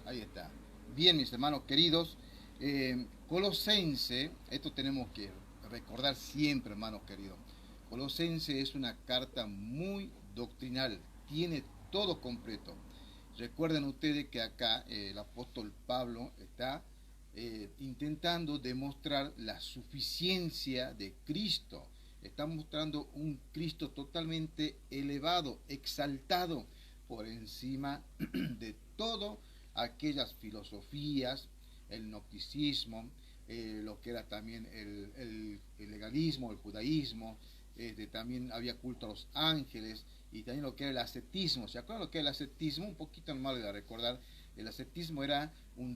ahí está. Bien, mis hermanos queridos, Colosense, esto tenemos que recordar siempre, hermanos queridos. Colosense es una carta muy doctrinal, tiene todo completo. Recuerden ustedes que acá el apóstol Pablo está intentando demostrar la suficiencia de Cristo. Está mostrando un Cristo totalmente elevado, exaltado por encima de todo aquellas filosofías, el gnosticismo, lo que era también el legalismo, el judaísmo, también había culto a los ángeles y también lo que era el ascetismo. ¿Se acuerdan lo que era el ascetismo? Un poquito normal de recordar. El ascetismo era un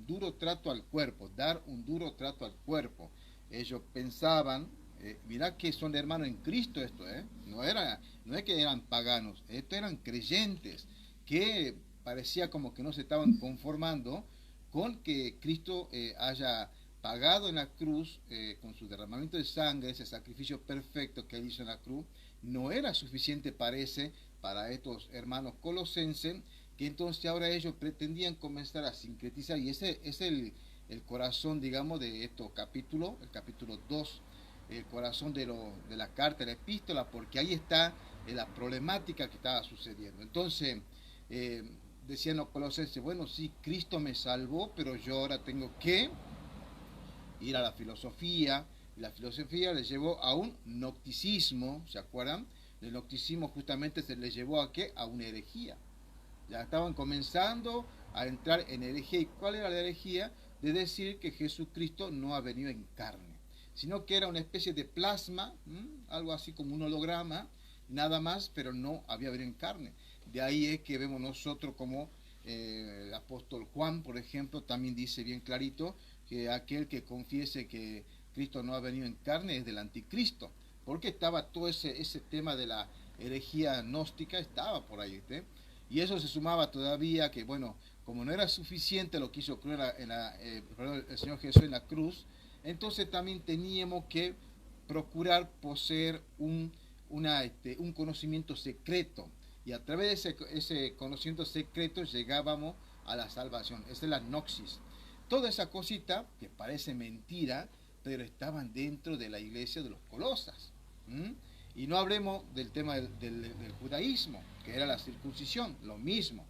duro trato al cuerpo, dar un duro trato al cuerpo. Ellos pensaban, mirá que son hermanos en Cristo esto, no es que eran paganos, estos eran creyentes que parecía como que no se estaban conformando con que Cristo haya pagado en la cruz con su derramamiento de sangre, ese sacrificio perfecto que él hizo en la cruz, no era suficiente, parece, para estos hermanos colosenses, que entonces ahora ellos pretendían comenzar a sincretizar, y ese es el corazón, digamos, de estos capítulos, el capítulo 2, el corazón de la carta, de la epístola, porque ahí está la problemática que estaba sucediendo. Entonces, eh, decían los colosenses, bueno, sí, Cristo me salvó, pero yo ahora tengo que ir a la filosofía, y la filosofía les llevó a un gnosticismo, ¿se acuerdan? El gnosticismo justamente se les llevó a qué? A una herejía. Ya estaban comenzando a entrar en herejía. ¿Y cuál era la herejía? De decir que Jesucristo no ha venido en carne, sino que era una especie de plasma, algo así como un holograma, nada más, pero no había venido en carne. De ahí es que vemos nosotros como el apóstol Juan, por ejemplo, también dice bien clarito que aquel que confiese que Cristo no ha venido en carne es del anticristo, porque estaba todo ese tema de la herejía gnóstica, estaba por ahí, ¿sí? Y eso se sumaba todavía que, bueno, como no era suficiente lo que hizo el Señor Jesús en la cruz, entonces también teníamos que procurar poseer un conocimiento secreto. Y a través de ese conocimiento secreto llegábamos a la salvación. Esa es la noxis. Toda esa cosita que parece mentira, pero estaban dentro de la iglesia de los Colosas. ¿Mm? Y no hablemos del tema del judaísmo, que era la circuncisión, lo mismo.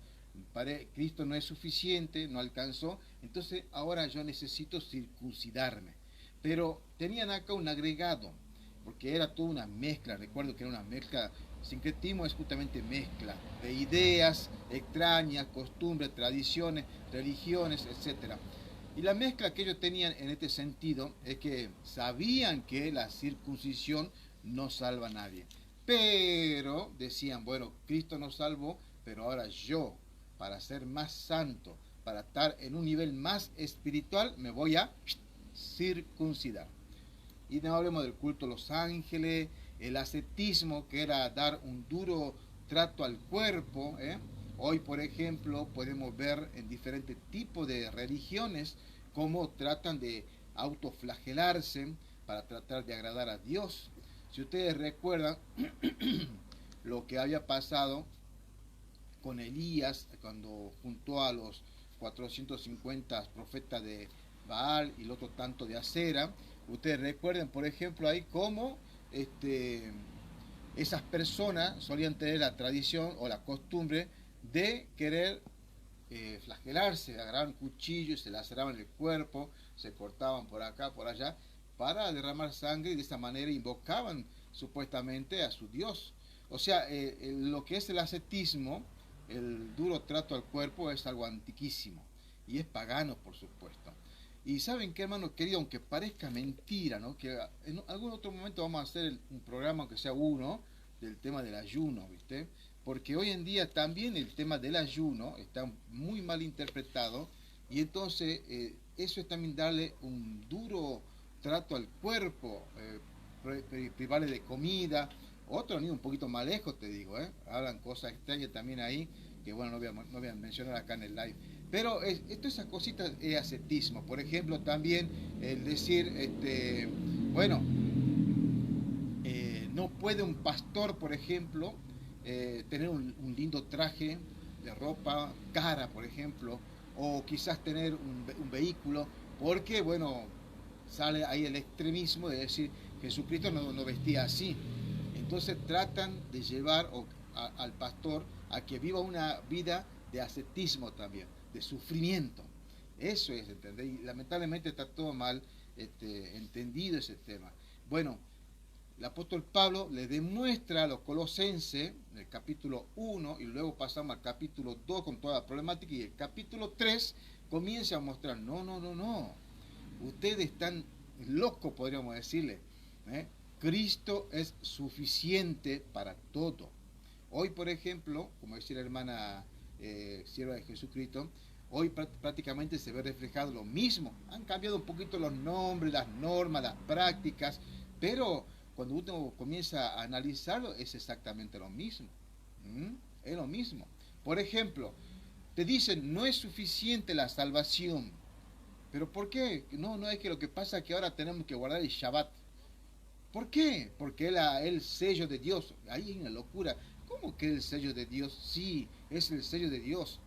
Cristo no es suficiente, no alcanzó, entonces ahora yo necesito circuncidarme. Pero tenían acá un agregado, porque era toda una mezcla, recuerdo que era una mezcla, sincretismo es justamente mezcla de ideas extrañas, costumbres, tradiciones, religiones, etcétera. Y la mezcla que ellos tenían en este sentido es que sabían que la circuncisión no salva a nadie. Pero decían, bueno, Cristo nos salvó, pero ahora yo, para ser más santo, para estar en un nivel más espiritual, me voy a circuncidar. Y no hablemos del culto a los ángeles, el ascetismo, que era dar un duro trato al cuerpo. Hoy, por ejemplo, podemos ver en diferentes tipos de religiones cómo tratan de autoflagelarse para tratar de agradar a Dios. Si ustedes recuerdan lo que había pasado con Elías cuando juntó a los 450 profetas de Baal y el otro tanto de Acera, ustedes recuerden, por ejemplo, ahí cómo esas personas solían tener la tradición o la costumbre de querer flagelarse, agarraban cuchillos, se laceraban el cuerpo, se cortaban por acá, por allá, para derramar sangre y de esa manera invocaban supuestamente a su Dios. O sea, lo que es el ascetismo, el duro trato al cuerpo, es algo antiquísimo y es pagano, por supuesto. Y saben qué, hermano querido, aunque parezca mentira, ¿no? Que en algún otro momento vamos a hacer un programa, aunque sea uno, del tema del ayuno, ¿viste? Porque hoy en día también el tema del ayuno está muy mal interpretado y entonces eso es también darle un duro trato al cuerpo, privarle de comida. Otros han ido un poquito más lejos, te digo, hablan cosas extrañas también ahí, que bueno, no voy a mencionar acá en el live. Pero esto, esas cositas es ascetismo. Por ejemplo, también el decir, bueno, no puede un pastor, por ejemplo, tener un lindo traje, de ropa cara, por ejemplo, o quizás tener un vehículo, porque, bueno, sale ahí el extremismo de decir Jesucristo no vestía así. Entonces tratan de llevar al pastor a que viva una vida de ascetismo también, de sufrimiento. Eso es, ¿entendés? Y lamentablemente está todo mal entendido ese tema. Bueno, el apóstol Pablo le demuestra a los colosenses, en el capítulo 1, y luego pasamos al capítulo 2 con toda la problemática, y el capítulo 3 comienza a mostrar, no, ustedes están locos, podríamos decirle. ¿eh? Cristo es suficiente para todo. Hoy, por ejemplo, como decía la hermana sierva de Jesucristo, hoy prácticamente se ve reflejado lo mismo. Han cambiado un poquito los nombres, las normas, las prácticas, pero cuando uno comienza a analizarlo es exactamente lo mismo. Es lo mismo. Por ejemplo, te dicen, no es suficiente la salvación. ¿Pero por qué? No es que lo que pasa es que ahora tenemos que guardar el Shabbat. ¿Por qué? Porque el sello de Dios. Ahí hay una locura. ¿Cómo que el sello de Dios? Sí, es el sello de Dios.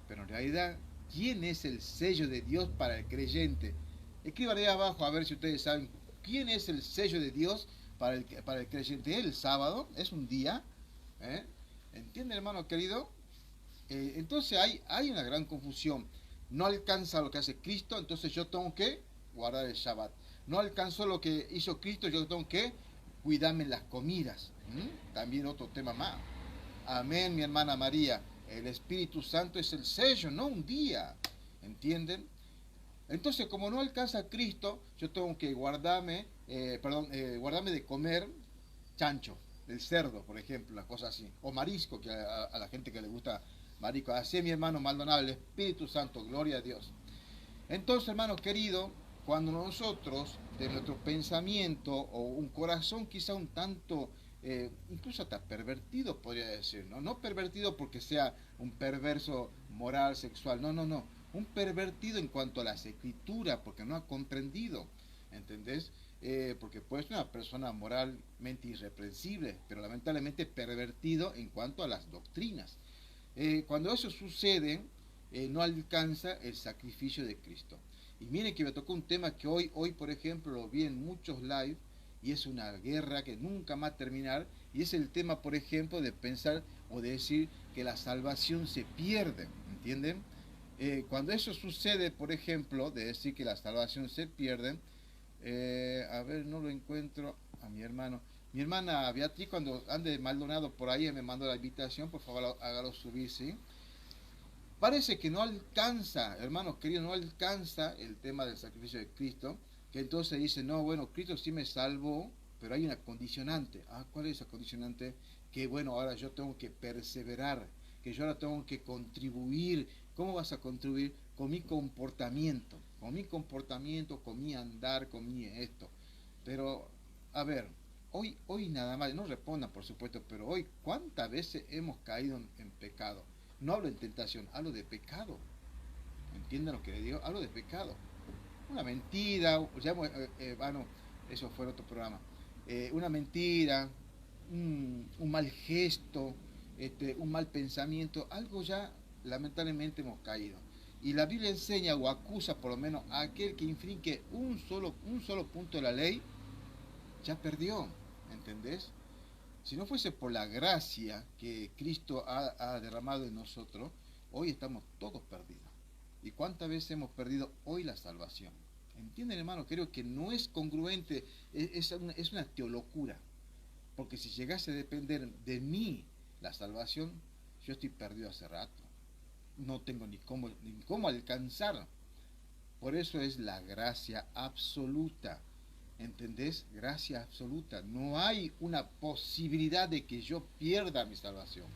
Pero en realidad, ¿quién es el sello de Dios para el creyente? Escriban ahí abajo a ver si ustedes saben quién es el sello de Dios para el creyente. El sábado es un día. ¿eh? ¿Entienden, hermano querido? Entonces hay una gran confusión. No alcanza lo que hace Cristo, entonces yo tengo que guardar el Shabbat. No alcanzó lo que hizo Cristo, yo tengo que cuidarme las comidas. También otro tema más. Amén, mi hermana María. El Espíritu Santo es el sello, no un día. ¿Entienden? Entonces, como no alcanza a Cristo, yo tengo que guardarme de comer chancho, del cerdo, por ejemplo, una cosa así. O marisco, que a la gente que le gusta marisco. Así es, mi hermano Maldonado, el Espíritu Santo, gloria a Dios. Entonces, hermano querido, cuando nosotros, de nuestro pensamiento o un corazón quizá un tanto, incluso hasta pervertido, podría decir, ¿no? No pervertido porque sea un perverso moral, sexual, no. Un pervertido en cuanto a las escrituras, porque no ha comprendido, ¿entendés? Porque puede ser una persona moralmente irreprensible, pero lamentablemente pervertido en cuanto a las doctrinas. Cuando eso sucede, no alcanza el sacrificio de Cristo. Y miren que me tocó un tema que hoy por ejemplo, lo vi en muchos live, y es una guerra que nunca va a terminar, y es el tema, por ejemplo, de pensar o de decir que la salvación se pierde, ¿entienden? Cuando eso sucede, por ejemplo, de decir que la salvación se pierde, a ver, no lo encuentro a mi hermano. Mi hermana Beatriz, cuando ande Maldonado por ahí, me mandó la invitación, por favor hágalo subir, ¿sí? Parece que no alcanza, hermanos queridos, no alcanza el tema del sacrificio de Cristo, que entonces dice, no, bueno, Cristo sí me salvó, pero hay una condicionante. ¿Cuál es esa condicionante? Que bueno, ahora yo tengo que perseverar, que yo ahora tengo que contribuir. ¿Cómo vas a contribuir? Con mi comportamiento, con mi andar, con mi esto. Pero, a ver, hoy nada más, no respondan por supuesto, pero hoy, ¿cuántas veces hemos caído en pecado? No hablo en tentación, hablo de pecado. ¿Entienden lo que le digo? Hablo de pecado. Una mentira, bueno, eso fue en otro programa. Una mentira, un mal gesto, un mal pensamiento, algo ya lamentablemente hemos caído. Y la Biblia enseña o acusa por lo menos a aquel que infringe un solo punto de la ley, ya perdió, ¿entendés? Si no fuese por la gracia que Cristo ha derramado en nosotros, hoy estamos todos perdidos. ¿Y cuántas veces hemos perdido hoy la salvación? ¿Entienden, hermano? Creo que no es congruente, es una teolocura. Porque si llegase a depender de mí la salvación, yo estoy perdido hace rato. No tengo ni cómo alcanzar. Por eso es la gracia absoluta. ¿Entendés? Gracia absoluta. No hay una posibilidad de que yo pierda mi salvación.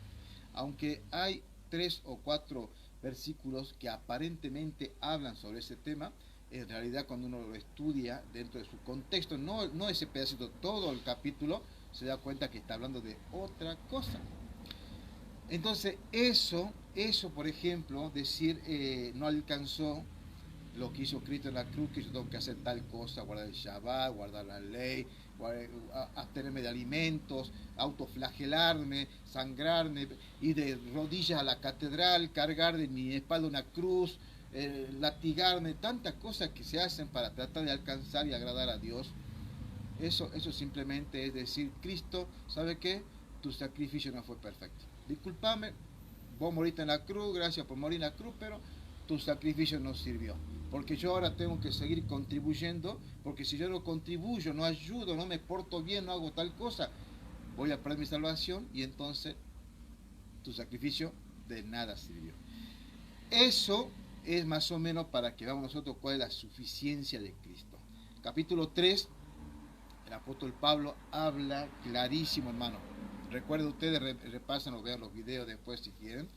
Aunque hay 3 o 4 versículos que aparentemente hablan sobre ese tema, en realidad cuando uno lo estudia dentro de su contexto, no ese pedacito, todo el capítulo, se da cuenta que está hablando de otra cosa. Entonces eso por ejemplo, decir no alcanzó lo que hizo Cristo en la cruz, que yo tengo que hacer tal cosa, guardar el Shabbat, guardar la ley, abstenerme de alimentos, autoflagelarme, sangrarme, ir de rodillas a la catedral, cargar de mi espalda una cruz, latigarme, tantas cosas que se hacen para tratar de alcanzar y agradar a Dios. Eso simplemente es decir, Cristo, ¿sabe qué? Tu sacrificio no fue perfecto. Discúlpame, vos moriste en la cruz, gracias por morir en la cruz, pero tu sacrificio no sirvió. Porque yo ahora tengo que seguir contribuyendo, porque si yo no contribuyo, no ayudo, no me porto bien, no hago tal cosa, voy a perder mi salvación y entonces tu sacrificio de nada sirvió. Eso es más o menos para que veamos nosotros cuál es la suficiencia de Cristo. Capítulo 3, el apóstol Pablo habla clarísimo, hermano. Recuerden ustedes, repasen o vean los videos después si quieren.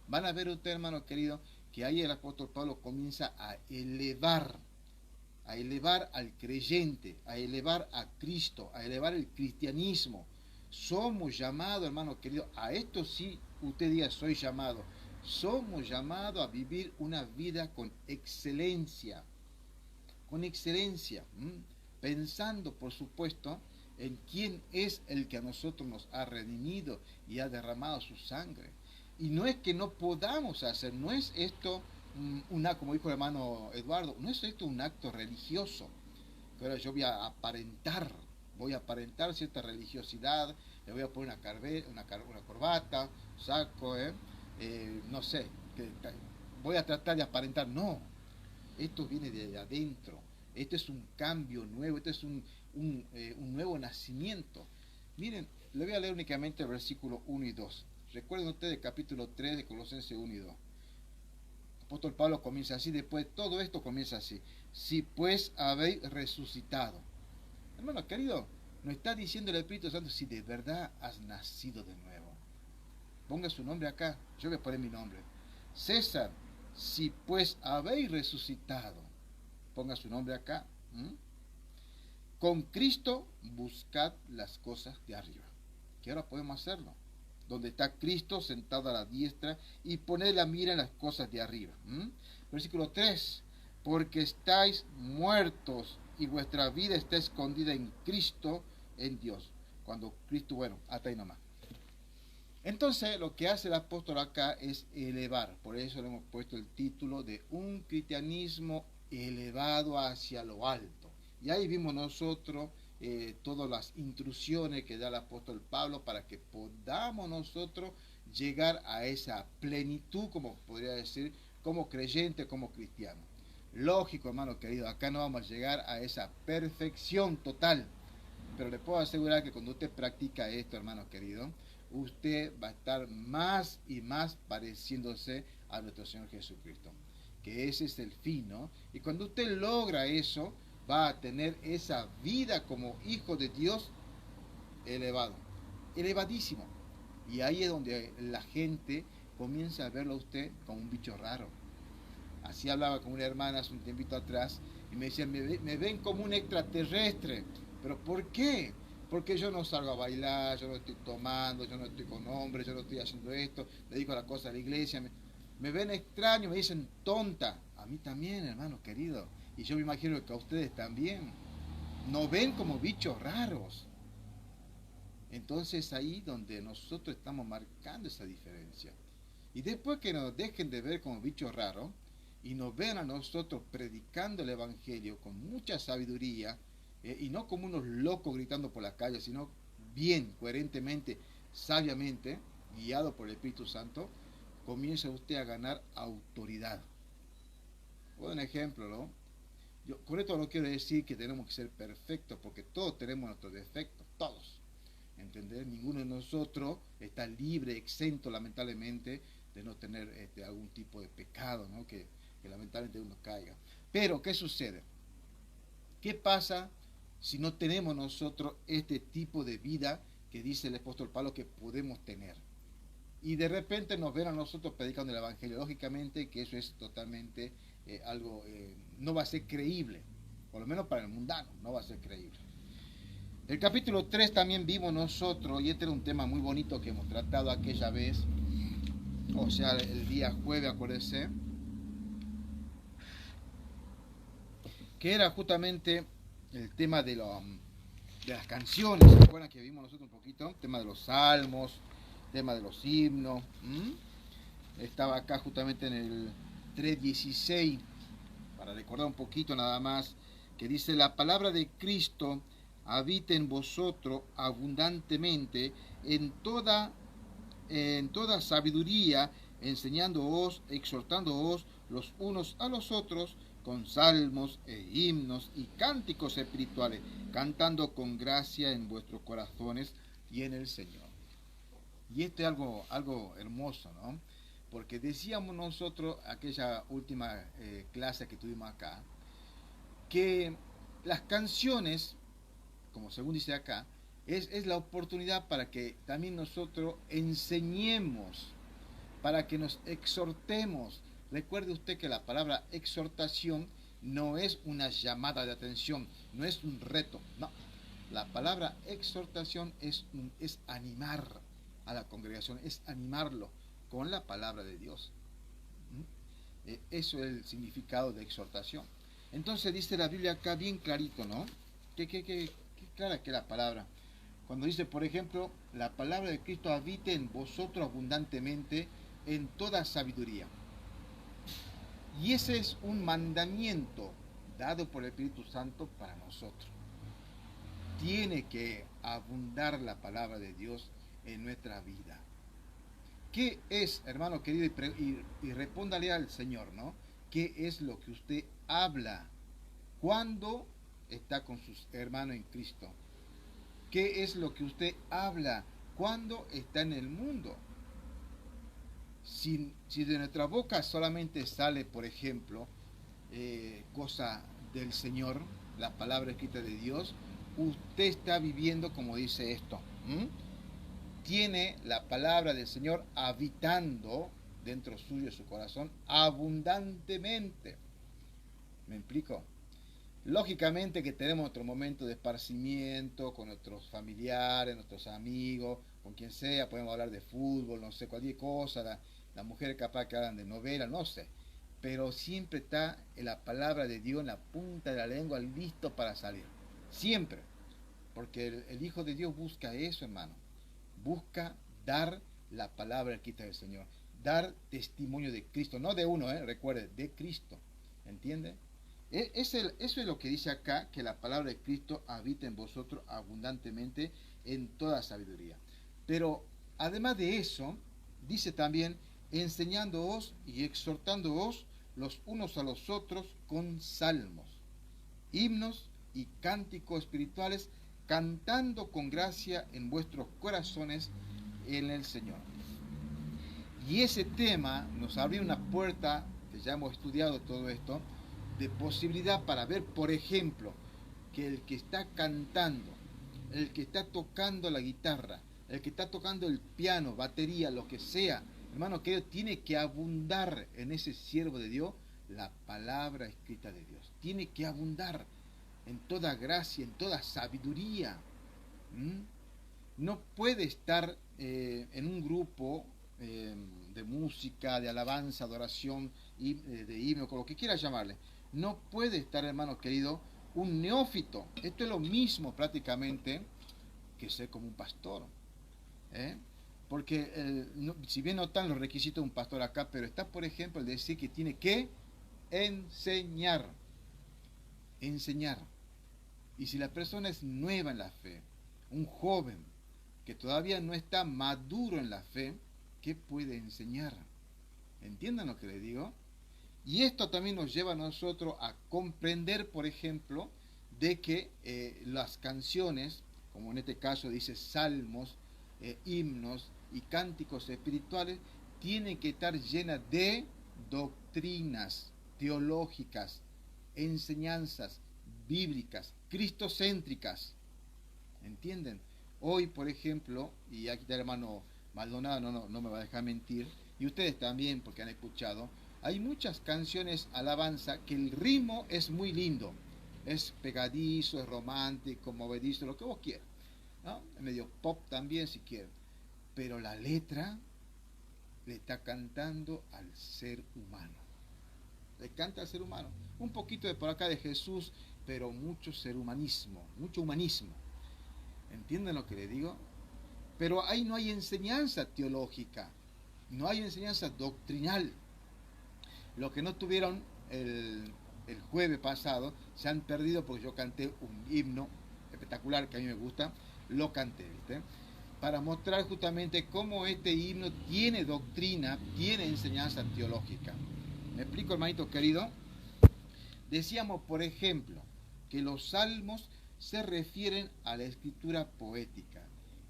Van a ver ustedes, hermano querido, que ahí el apóstol Pablo comienza a elevar al creyente, a elevar a Cristo, a elevar el cristianismo. Somos llamados, hermano querido, a esto sí, usted diga, soy llamado. Somos llamados a vivir una vida con excelencia, pensando, por supuesto, en quién es el que a nosotros nos ha redimido y ha derramado su sangre. Y no es que no podamos hacer, no es esto como dijo el hermano Eduardo, no es esto un acto religioso, que ahora yo voy a aparentar cierta religiosidad, le voy a poner una corbata, saco, no sé, voy a tratar de aparentar. No, esto viene de adentro, esto es un cambio nuevo, esto es un nuevo nacimiento. Miren, le voy a leer únicamente el versículo 1 y 2. Recuerden ustedes el capítulo 3 de Colosenses 1 y 2. El apóstol Pablo comienza así, después todo esto comienza así. Si pues habéis resucitado. Hermano querido, nos está diciendo el Espíritu Santo si de verdad has nacido de nuevo. Ponga su nombre acá, yo voy a poner mi nombre. César, si pues habéis resucitado, ponga su nombre acá. Con Cristo buscad las cosas de arriba. Que ahora podemos hacerlo. Donde está Cristo sentado a la diestra y poned la mira en las cosas de arriba. Versículo 3. Porque estáis muertos y vuestra vida está escondida en Cristo, en Dios. Cuando Cristo, bueno, hasta ahí nomás. Entonces lo que hace el apóstol acá es elevar. Por eso le hemos puesto el título de un cristianismo elevado hacia lo alto. Y ahí vimos nosotros todas las instrucciones que da el apóstol Pablo para que podamos nosotros llegar a esa plenitud, como podría decir, como creyente, como cristiano. Lógico, hermano querido, acá no vamos a llegar a esa perfección total, pero le puedo asegurar que cuando usted practica esto, hermano querido, usted va a estar más y más pareciéndose a nuestro Señor Jesucristo, que ese es el fin, ¿no? Y cuando usted logra eso, va a tener esa vida como hijo de Dios elevadísimo. Y ahí es donde la gente comienza a verlo a usted como un bicho raro. Así hablaba con una hermana hace un tiempito atrás y me decían, me ven como un extraterrestre. ¿Pero por qué? Porque yo no salgo a bailar, yo no estoy tomando, yo no estoy con hombres, yo no estoy haciendo esto, dedico a la cosa de la iglesia. Me ven extraño, me dicen tonta. A mí también, hermano querido. Y yo me imagino que a ustedes también. Nos ven como bichos raros. Entonces ahí donde nosotros estamos marcando esa diferencia. Y después que nos dejen de ver como bichos raros y nos vean a nosotros predicando el Evangelio con mucha sabiduría, y no como unos locos gritando por la calle, sino bien, coherentemente, sabiamente, guiado por el Espíritu Santo, comienza usted a ganar autoridad. Un ejemplo, ¿no? Con esto no quiero decir que tenemos que ser perfectos, porque todos tenemos nuestros defectos, todos. ¿Entender? Ninguno de nosotros está libre, exento, lamentablemente, de no tener algún tipo de pecado, ¿no? Que lamentablemente uno caiga. Pero, ¿qué sucede? ¿Qué pasa si no tenemos nosotros este tipo de vida que dice el apóstol Pablo que podemos tener? Y de repente nos ven a nosotros predicando el Evangelio. Lógicamente que eso es totalmente algo, no va a ser creíble, por lo menos para el mundano, no va a ser creíble. El capítulo 3 también vimos nosotros, y este era un tema muy bonito que hemos tratado aquella vez, o sea, el día jueves, acuérdense, que era justamente el tema de de las canciones. ¿Se acuerdan que vimos nosotros un poquito? Tema de los salmos, tema de los himnos. Estaba acá justamente en el 3:16, para recordar un poquito nada más, que dice: la palabra de Cristo habita en vosotros abundantemente en toda sabiduría, enseñándoos, exhortándoos los unos a los otros con salmos e himnos y cánticos espirituales, cantando con gracia en vuestros corazones y en el Señor. Y esto es algo hermoso, ¿no? Porque decíamos nosotros, aquella última clase que tuvimos acá, que las canciones, como según dice acá, es la oportunidad para que también nosotros enseñemos, para que nos exhortemos. Recuerde usted que la palabra exhortación no es una llamada de atención, no es un reto, no. La palabra exhortación es animar a la congregación, es animarlo con la palabra de Dios. Eso es el significado de exhortación. Entonces dice la Biblia acá bien clarito, ¿no? Qué clara que es la palabra. Cuando dice, por ejemplo, la palabra de Cristo habite en vosotros abundantemente en toda sabiduría. Y ese es un mandamiento dado por el Espíritu Santo para nosotros. Tiene que abundar la palabra de Dios en nuestra vida. ¿Qué es, hermano querido? Y respóndale al Señor, ¿no? ¿Qué es lo que usted habla cuando está con sus hermanos en Cristo? ¿Qué es lo que usted habla cuando está en el mundo? Si de nuestra boca solamente sale, por ejemplo, cosa del Señor, la palabra escrita de Dios, usted está viviendo como dice esto. Tiene la palabra del Señor habitando dentro suyo, su corazón, abundantemente. ¿Me explico? Lógicamente que tenemos nuestro momento de esparcimiento con nuestros familiares, nuestros amigos, con quien sea, podemos hablar de fútbol, no sé, cualquier cosa, la mujer capaz que hablan de novela, no sé. Pero siempre está la palabra de Dios en la punta de la lengua, listo para salir. Siempre. Porque el Hijo de Dios busca eso, hermano. Busca dar la palabra escrita del Señor. Dar testimonio de Cristo. No de uno, recuerde, de Cristo. ¿Entiende? Eso es lo que dice acá, que la palabra de Cristo habita en vosotros abundantemente en toda sabiduría. Pero además de eso, dice también, enseñándoos y exhortándoos los unos a los otros con salmos, himnos y cánticos espirituales, cantando con gracia en vuestros corazones en el Señor. Y ese tema nos abrió una puerta, que ya hemos estudiado todo esto, de posibilidad para ver, por ejemplo, que el que está cantando, el que está tocando la guitarra, el que está tocando el piano, batería, lo que sea, hermano querido, tiene que abundar en ese siervo de Dios la palabra escrita de Dios. Tiene que abundar en toda gracia, en toda sabiduría. No puede estar en un grupo de música, de alabanza, adoración, de himno, con lo que quiera llamarle. No puede estar, hermano querido, un neófito. Esto es lo mismo prácticamente que ser como un pastor. Porque si bien no están los requisitos de un pastor acá, pero está, por ejemplo, el decir que tiene que enseñar. Enseñar. Y si la persona es nueva en la fe, un joven que todavía no está maduro en la fe, ¿qué puede enseñar? ¿Entiendan lo que le digo? Y esto también nos lleva a nosotros a comprender, por ejemplo, de que las canciones, como en este caso dice salmos, himnos y cánticos espirituales, tienen que estar llenas de doctrinas teológicas, enseñanzas bíblicas, cristocéntricas. ¿Entienden? Hoy, por ejemplo, y aquí está el hermano Maldonado, no me va a dejar mentir, y ustedes también, porque han escuchado, hay muchas canciones alabanza que el ritmo es muy lindo, es pegadizo, es romántico, movedizo, lo que vos quieras, ¿no? Es medio pop también si quieren, pero la letra le está cantando al ser humano, le canta al ser humano, un poquito de por acá de Jesús, pero mucho ser humanismo, mucho humanismo. ¿Entienden lo que le digo? Pero ahí no hay enseñanza teológica, no hay enseñanza doctrinal. Los que no tuvieron el jueves pasado se han perdido porque yo canté un himno espectacular que a mí me gusta, lo canté, ¿viste? Para mostrar justamente cómo este himno tiene doctrina, tiene enseñanza teológica. ¿Me explico, hermanito querido? Decíamos, por ejemplo, que los salmos se refieren a la escritura poética.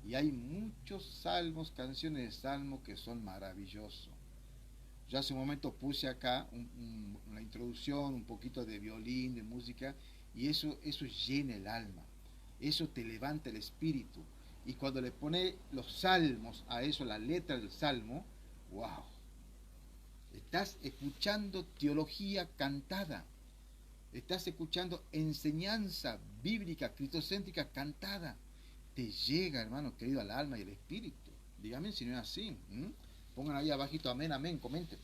Y hay muchos salmos, canciones de salmos que son maravillosos. Yo hace un momento puse acá una introducción, un poquito de violín, de música, y eso llena el alma, eso te levanta el espíritu. Y cuando le pone los salmos a eso, la letra del salmo, wow, estás escuchando teología cantada, estás escuchando enseñanza bíblica, cristocéntrica cantada. Te llega, hermano querido, al alma y al espíritu. Dígame si no es así. Pongan ahí abajito amén, amén, comenten.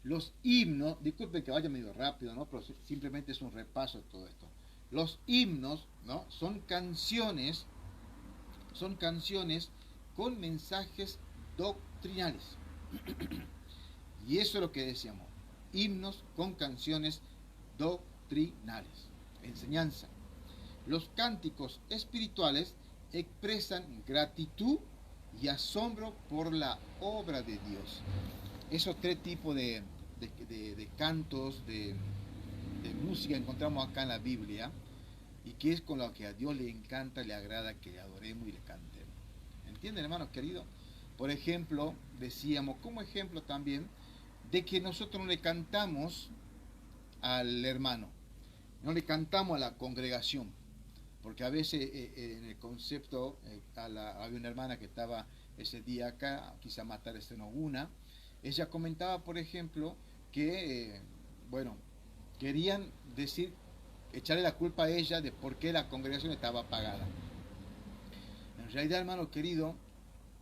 Los himnos, disculpen que vaya medio rápido, ¿no? Pero simplemente es un repaso de todo esto. Los himnos, ¿no? Son canciones con mensajes doctrinales. Y eso es lo que decíamos. Himnos con canciones doctrinales. Enseñanza. Los cánticos espirituales expresan gratitud y asombro por la obra de Dios. Esos tres tipos de cantos, de música encontramos acá en la Biblia, y que es con lo que a Dios le encanta, le agrada que le adoremos y le cantemos. ¿Entienden, hermanos queridos? Por ejemplo, decíamos como ejemplo también de que nosotros no le cantamos al hermano, no le cantamos a la congregación, porque a veces en el concepto, había una hermana que estaba ese día acá, quizá más tarde se nos una, ella comentaba, por ejemplo, que, querían decir, echarle la culpa a ella de por qué la congregación estaba apagada. En realidad, hermano querido,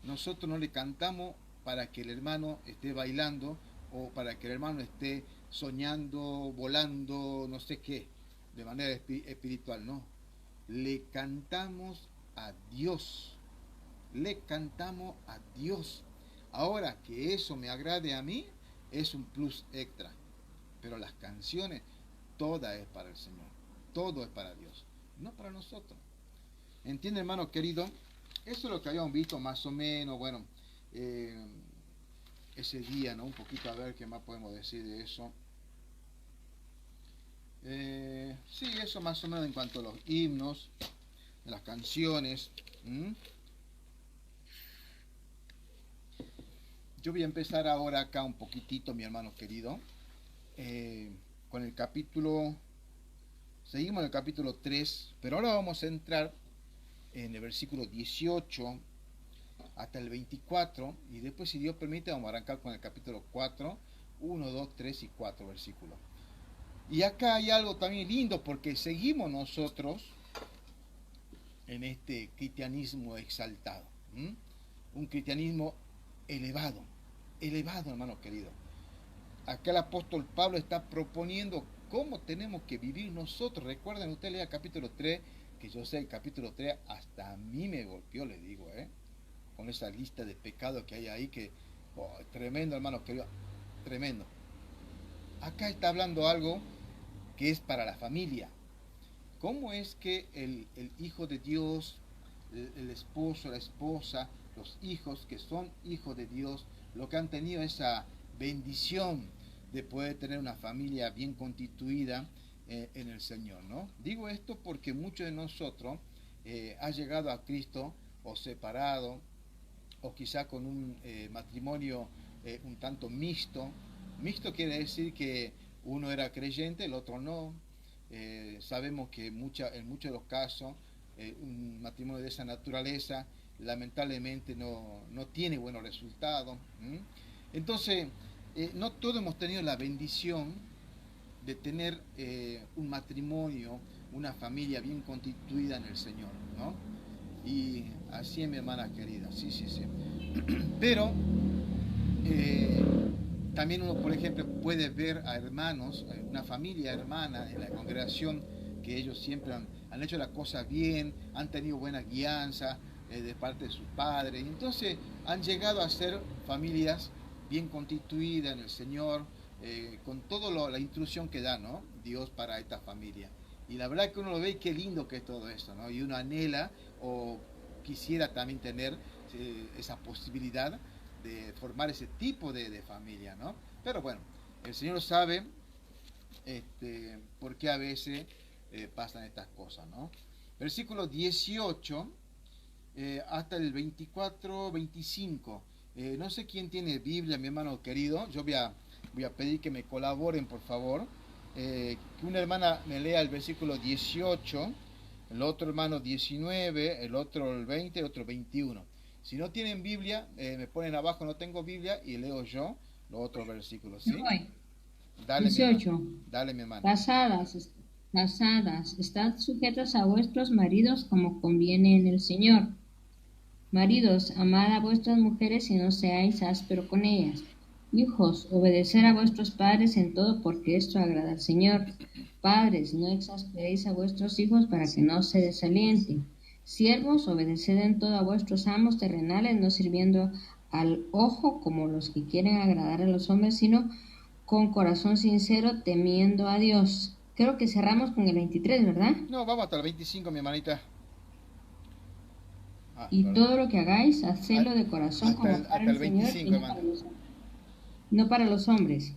nosotros no le cantamos para que el hermano esté bailando o para que el hermano esté soñando, volando, no sé qué, de manera espiritual, no. Le cantamos a Dios. Le cantamos a Dios. Ahora, que eso me agrade a mí, es un plus extra. Pero las canciones, toda es para el Señor. Todo es para Dios, no para nosotros. ¿Entiende, hermano querido? Eso es lo que habíamos visto más o menos, ese día, ¿no? Un poquito a ver qué más podemos decir de eso. Sí, eso más o menos en cuanto a los himnos, de las canciones. Yo voy a empezar ahora acá un poquitito, mi hermano querido, con el capítulo, seguimos en el capítulo 3, pero ahora vamos a entrar en el versículo 18 hasta el 24, y después, si Dios permite, vamos a arrancar con el capítulo 4, 1, 2, 3 y 4 versículos. Y acá hay algo también lindo, porque seguimos nosotros en este cristianismo exaltado, un cristianismo elevado, hermano querido. Acá el apóstol Pablo está proponiendo cómo tenemos que vivir nosotros. Recuerden, usted lea el capítulo 3, que yo sé, el capítulo 3 hasta a mí me golpeó, le digo, con esa lista de pecados que hay ahí, que tremendo, hermano querido, tremendo. Acá está hablando algo que es para la familia. ¿Cómo es que el hijo de Dios, el esposo, la esposa, los hijos que son hijos de Dios, lo que han tenido esa bendición de poder tener una familia bien constituida en el Señor, ¿no? Digo esto porque muchos de nosotros ha llegado a Cristo o separado, o quizá con un matrimonio un tanto mixto. Mixto quiere decir que uno era creyente, el otro no. Sabemos que en muchos de los casos un matrimonio de esa naturaleza lamentablemente no tiene buenos resultados. Entonces, no todos hemos tenido la bendición de tener un matrimonio, una familia bien constituida en el Señor, ¿no? Y así es, mi hermana querida, sí. Pero también uno, por ejemplo, puede ver a hermanos, una familia hermana en la congregación que ellos siempre han hecho las cosas bien, han tenido buena guianza de parte de sus padres. Entonces han llegado a ser familias bien constituidas en el Señor, con toda la instrucción que da, ¿no? Dios para esta familia. Y la verdad que uno lo ve y qué lindo que es todo esto, ¿no? Y uno anhela o quisiera también tener esa posibilidad de formar ese tipo de familia, ¿no? Pero bueno, el Señor sabe por qué a veces pasan estas cosas, ¿no? Versículo 18 hasta el 24, 25. No sé quién tiene Biblia, mi hermano querido. Yo voy a pedir que me colaboren, por favor. Que una hermana me lea el versículo 18, el otro hermano 19, el otro el 20, el otro 21. Si no tienen Biblia, me ponen abajo, no tengo Biblia, y leo yo los otros versículos, ¿sí? Dale, 18. Dale, mi hermano. Casadas, estad sujetas a vuestros maridos como conviene en el Señor. Maridos, amad a vuestras mujeres y no seáis áspero con ellas. Hijos, obedecer a vuestros padres en todo, porque esto agrada al Señor. Padres, no exasperéis a vuestros hijos para que no se desalienten. Siervos, obedeced en todo a vuestros amos terrenales, no sirviendo al ojo como los que quieren agradar a los hombres, sino con corazón sincero, temiendo a Dios. Creo que cerramos con el 23, ¿verdad? No, vamos hasta el 25, mi hermanita. Y Perdón. todo lo que hagáis, hacedlo de corazón como para el Señor 25, y hermano. No para los hombres,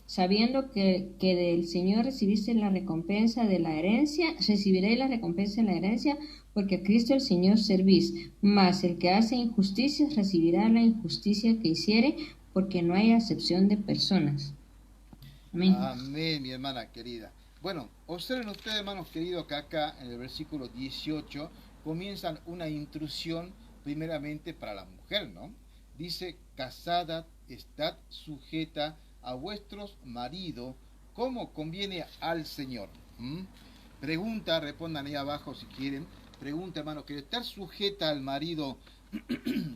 sabiendo que del Señor recibiste la recompensa de la herencia, recibiréis la recompensa de la herencia, porque a Cristo el Señor servís. Mas el que hace injusticias recibirá la injusticia que hiciere, porque no hay acepción de personas. Amén. Amén, mi hermana querida. Bueno, observen ustedes, hermanos queridos, que acá en el versículo 18 comienzan una intrusión primeramente para la mujer, ¿no? Dice, casada, estad sujeta a vuestros maridos como conviene al Señor. Pregunta, respondan ahí abajo si quieren. Pregunta, hermano, que estar sujeta al marido,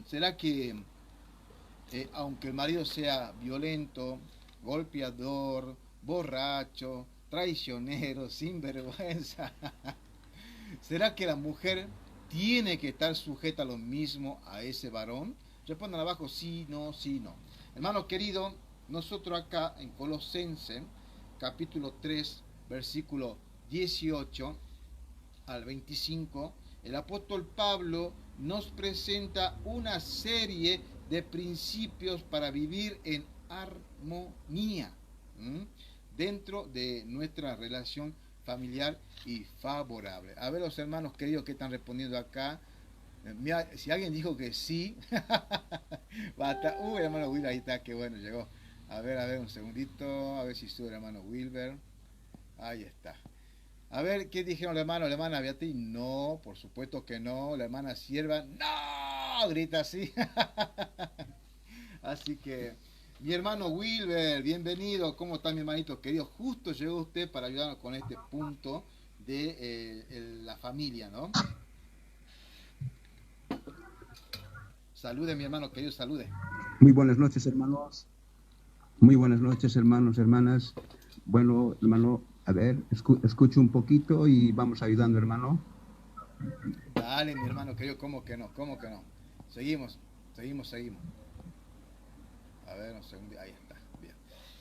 ¿será que aunque el marido sea violento, golpeador, borracho, traicionero, sinvergüenza, ¿será que la mujer tiene que estar sujeta a lo mismo a ese varón? Respondan abajo sí, no, sí, no. Hermano querido, nosotros acá en Colosenses, capítulo 3, versículo 18 al 25, el apóstol Pablo nos presenta una serie de principios para vivir en armonía dentro de nuestra relación familiar y favorable. A ver los hermanos queridos que están respondiendo acá. Mira, si alguien dijo que sí, basta. Hermano Wilber, ahí está, qué bueno, llegó. A ver, un segundito, a ver si sube el hermano Wilber. Ahí está. A ver, ¿qué dijeron la hermana Beatriz? No, por supuesto que no. La hermana Sierva, ¡no! Grita así. Así que, mi hermano Wilber, bienvenido. ¿Cómo está mi hermanito querido? Justo llegó usted para ayudarnos con este punto de la familia, ¿no? Salude, mi hermano querido, salude. Muy buenas noches, hermanos. Muy buenas noches, hermanos, hermanas. Bueno, hermano, a ver, escucho un poquito y vamos ayudando, hermano. Dale, mi hermano querido, ¿cómo que no? ¿Cómo que no? Seguimos. A ver, un segundo, ahí está. Bien.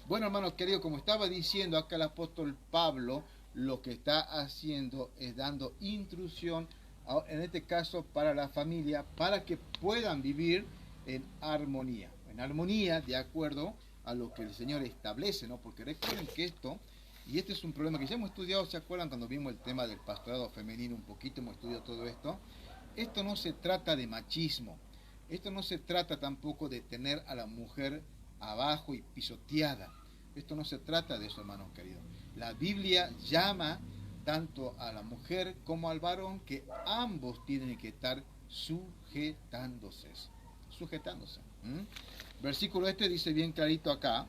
Bueno, hermano querido, como estaba diciendo acá el apóstol Pablo, lo que está haciendo es dando instrucción, en este caso para la familia, para que puedan vivir en armonía de acuerdo a lo que el Señor establece, ¿no? Porque recuerden que y este es un problema que ya hemos estudiado, ¿se acuerdan cuando vimos el tema del pastorado femenino un poquito? Hemos estudiado todo esto. Esto no se trata de machismo, esto no se trata tampoco de tener a la mujer abajo y pisoteada. Esto no se trata de eso, hermanos queridos. La Biblia llama tanto a la mujer como al varón que ambos tienen que estar sujetándose. Versículo este dice bien clarito acá: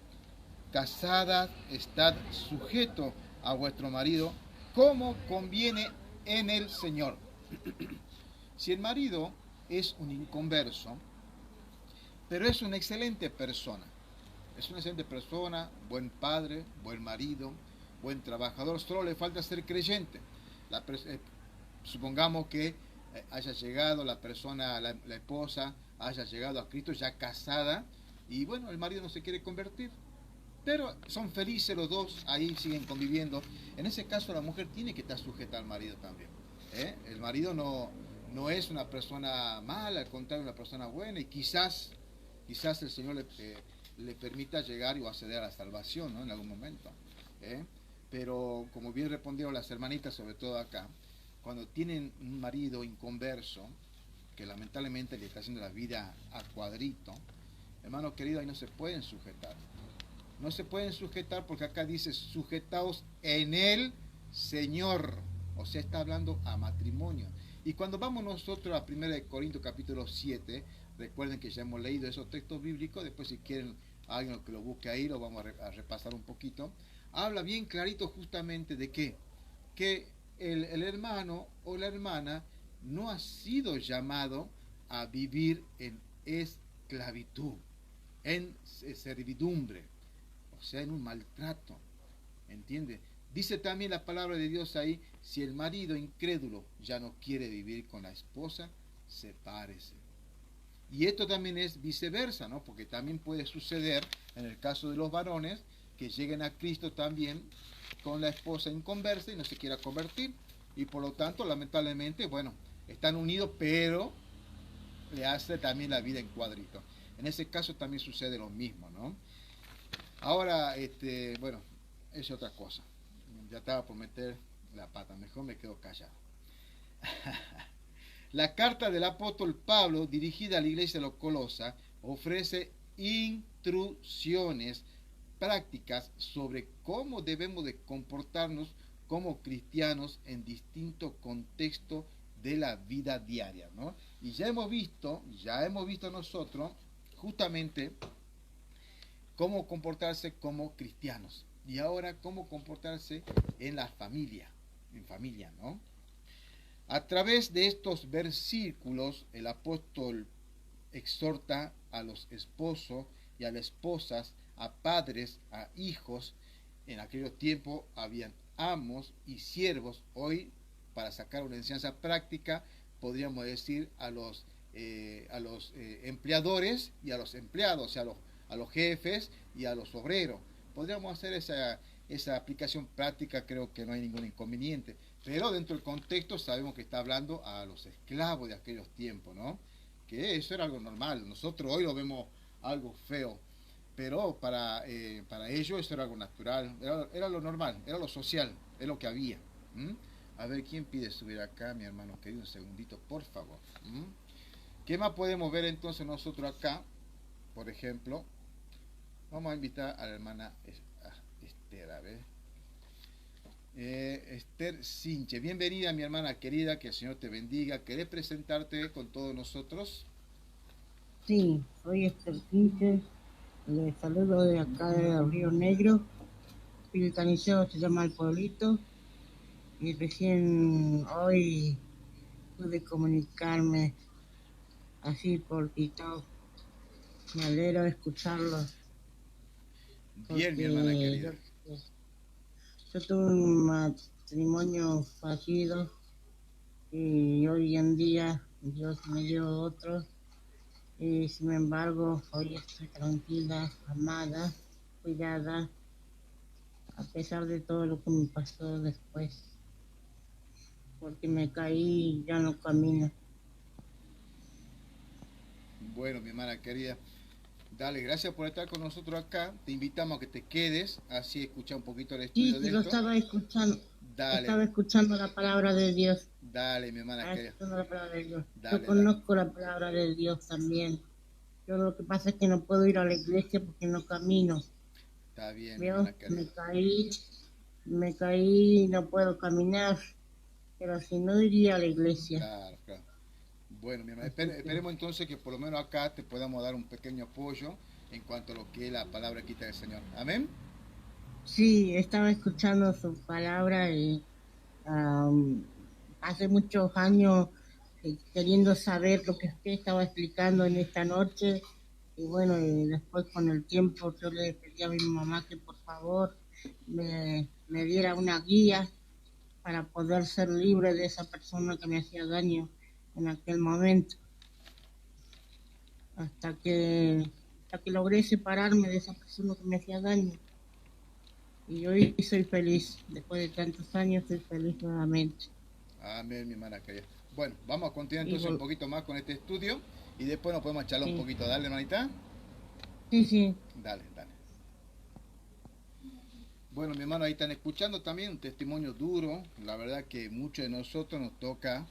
casadas, estad sujeto a vuestro marido como conviene en el Señor. Si el marido es un inconverso, pero es una excelente persona, buen padre, buen marido, buen trabajador, solo le falta ser creyente. supongamos que haya llegado la persona, la esposa, haya llegado a Cristo ya casada, y bueno, el marido no se quiere convertir, pero son felices los dos, ahí siguen conviviendo. En ese caso la mujer tiene que estar sujeta al marido también. El marido no es una persona mala, al contrario, una persona buena, y quizás el Señor le permita llegar o acceder a la salvación, ¿no? En algún momento. Pero como bien respondieron las hermanitas, sobre todo acá, cuando tienen un marido inconverso, que lamentablemente le está haciendo la vida a cuadrito, hermano querido, ahí no se pueden sujetar. No se pueden sujetar porque acá dice sujetaos en el Señor. O sea, está hablando a matrimonio. Y cuando vamos nosotros a 1 Corintios capítulo 7, recuerden que ya hemos leído esos textos bíblicos, después si quieren alguien que lo busque ahí, lo vamos a repasar un poquito. Habla bien clarito justamente de que el hermano o la hermana no ha sido llamado a vivir en esclavitud, en servidumbre, o sea, en un maltrato, ¿entiende? Dice también la palabra de Dios ahí, si el marido incrédulo ya no quiere vivir con la esposa, sepárese. Y esto también es viceversa, ¿no? Porque también puede suceder, en el caso de los varones, que lleguen a Cristo también con la esposa inconversa y no se quiera convertir. Y por lo tanto, lamentablemente, bueno, están unidos, pero le hace también la vida en cuadrito. En ese caso también sucede lo mismo, ¿no? Ahora, bueno, es otra cosa. Ya estaba por meter la pata, mejor me quedo callado. La carta del apóstol Pablo, dirigida a la iglesia de los Colosas, ofrece instrucciones prácticas sobre cómo debemos de comportarnos como cristianos en distintos contextos de la vida diaria, ¿no? Y ya hemos visto nosotros justamente cómo comportarse como cristianos. Y ahora cómo comportarse en la familia, ¿no? A través de estos versículos, el apóstol exhorta a los esposos y a las esposas, a padres, a hijos. En aquellos tiempos habían amos y siervos. Hoy, para sacar una enseñanza práctica, podríamos decir a los empleadores y a los empleados, o sea, a los jefes y a los obreros. Podríamos hacer esa aplicación práctica, creo que no hay ningún inconveniente. Pero dentro del contexto sabemos que está hablando a los esclavos de aquellos tiempos, ¿no? Que eso era algo normal. Nosotros hoy lo vemos algo feo, pero para ellos eso era algo natural, era lo normal, era lo social, es lo que había. A ver, ¿quién pide subir acá, mi hermano querido? Un segundito, por favor. ¿Qué más podemos ver entonces nosotros acá? Por ejemplo, vamos a invitar a la hermana Esther, a ver. Esther Sinche, bienvenida mi hermana querida, que el Señor te bendiga. ¿Querés presentarte con todos nosotros? Sí, soy Esther Sinche, les saludo de acá de Río Negro. Pilcaniceo se llama el pueblito, y recién hoy pude comunicarme así por TikTok. Me alegro de escucharlos. Bien, mi hermana querida. Yo tuve un matrimonio fallido y hoy en día Dios me dio otro. Y sin embargo, hoy estoy tranquila, amada, cuidada, a pesar de todo lo que me pasó después. Porque me caí y ya no camino. Bueno, mi hermana querida, dale, gracias por estar con nosotros acá. Te invitamos a que te quedes, así escucha un poquito el estudio de Sí, lo esto. estaba escuchando. Dale. Estaba escuchando la palabra de Dios. Dale, mi hermana querida. La palabra de Dios. Dale, yo conozco la palabra de Dios también. Yo lo que pasa es que no puedo ir a la iglesia porque no camino. Está bien, ¿Veo? mi hermana querida. Me caí y no puedo caminar. Pero si no iría a la iglesia. Claro, claro. Bueno, mi hermana, esperemos entonces que por lo menos acá te podamos dar un pequeño apoyo en cuanto a lo que es la palabra quita del Señor. Amén. Sí, estaba escuchando su palabra y hace muchos años queriendo saber lo que usted estaba explicando en esta noche. Y bueno, y después con el tiempo yo le pedí a mi mamá que por favor me diera una guía para poder ser libre de esa persona que me hacía daño en aquel momento, hasta que, hasta que logré separarme de esa persona que me hacía daño. Y hoy soy feliz, después de tantos años soy feliz nuevamente. Amén, mi hermana querida. Bueno, vamos a continuar entonces un poquito más con este estudio y después nos podemos charlar un poquito. Dale, hermanita. Sí, sí. Dale, dale. Bueno, mi hermano, ahí están escuchando también un testimonio duro. La verdad que muchos de nosotros nos toca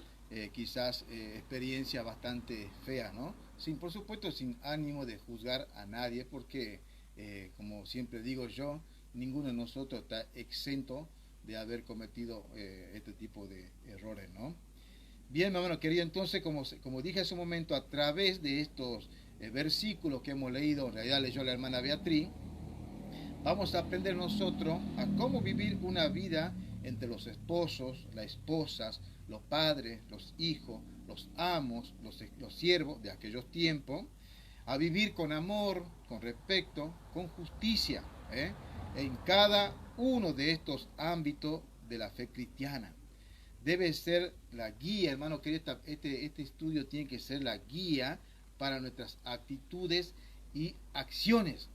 quizás experiencias bastante feas, ¿no? Sin, por supuesto, sin ánimo de juzgar a nadie, porque, como siempre digo yo, ninguno de nosotros está exento de haber cometido este tipo de errores, ¿no? Bien, mi hermano querido, entonces, como dije hace un momento, a través de estos versículos que hemos leído, en realidad leyó la hermana Beatriz, vamos a aprender nosotros a cómo vivir una vida entre los esposos, las esposas, los padres, los hijos, los amos, los siervos de aquellos tiempos, a vivir con amor, con respeto, con justicia, en cada uno de estos ámbitos de la fe cristiana. Debe ser la guía, hermano querido, este estudio tiene que ser la guía para nuestras actitudes y acciones.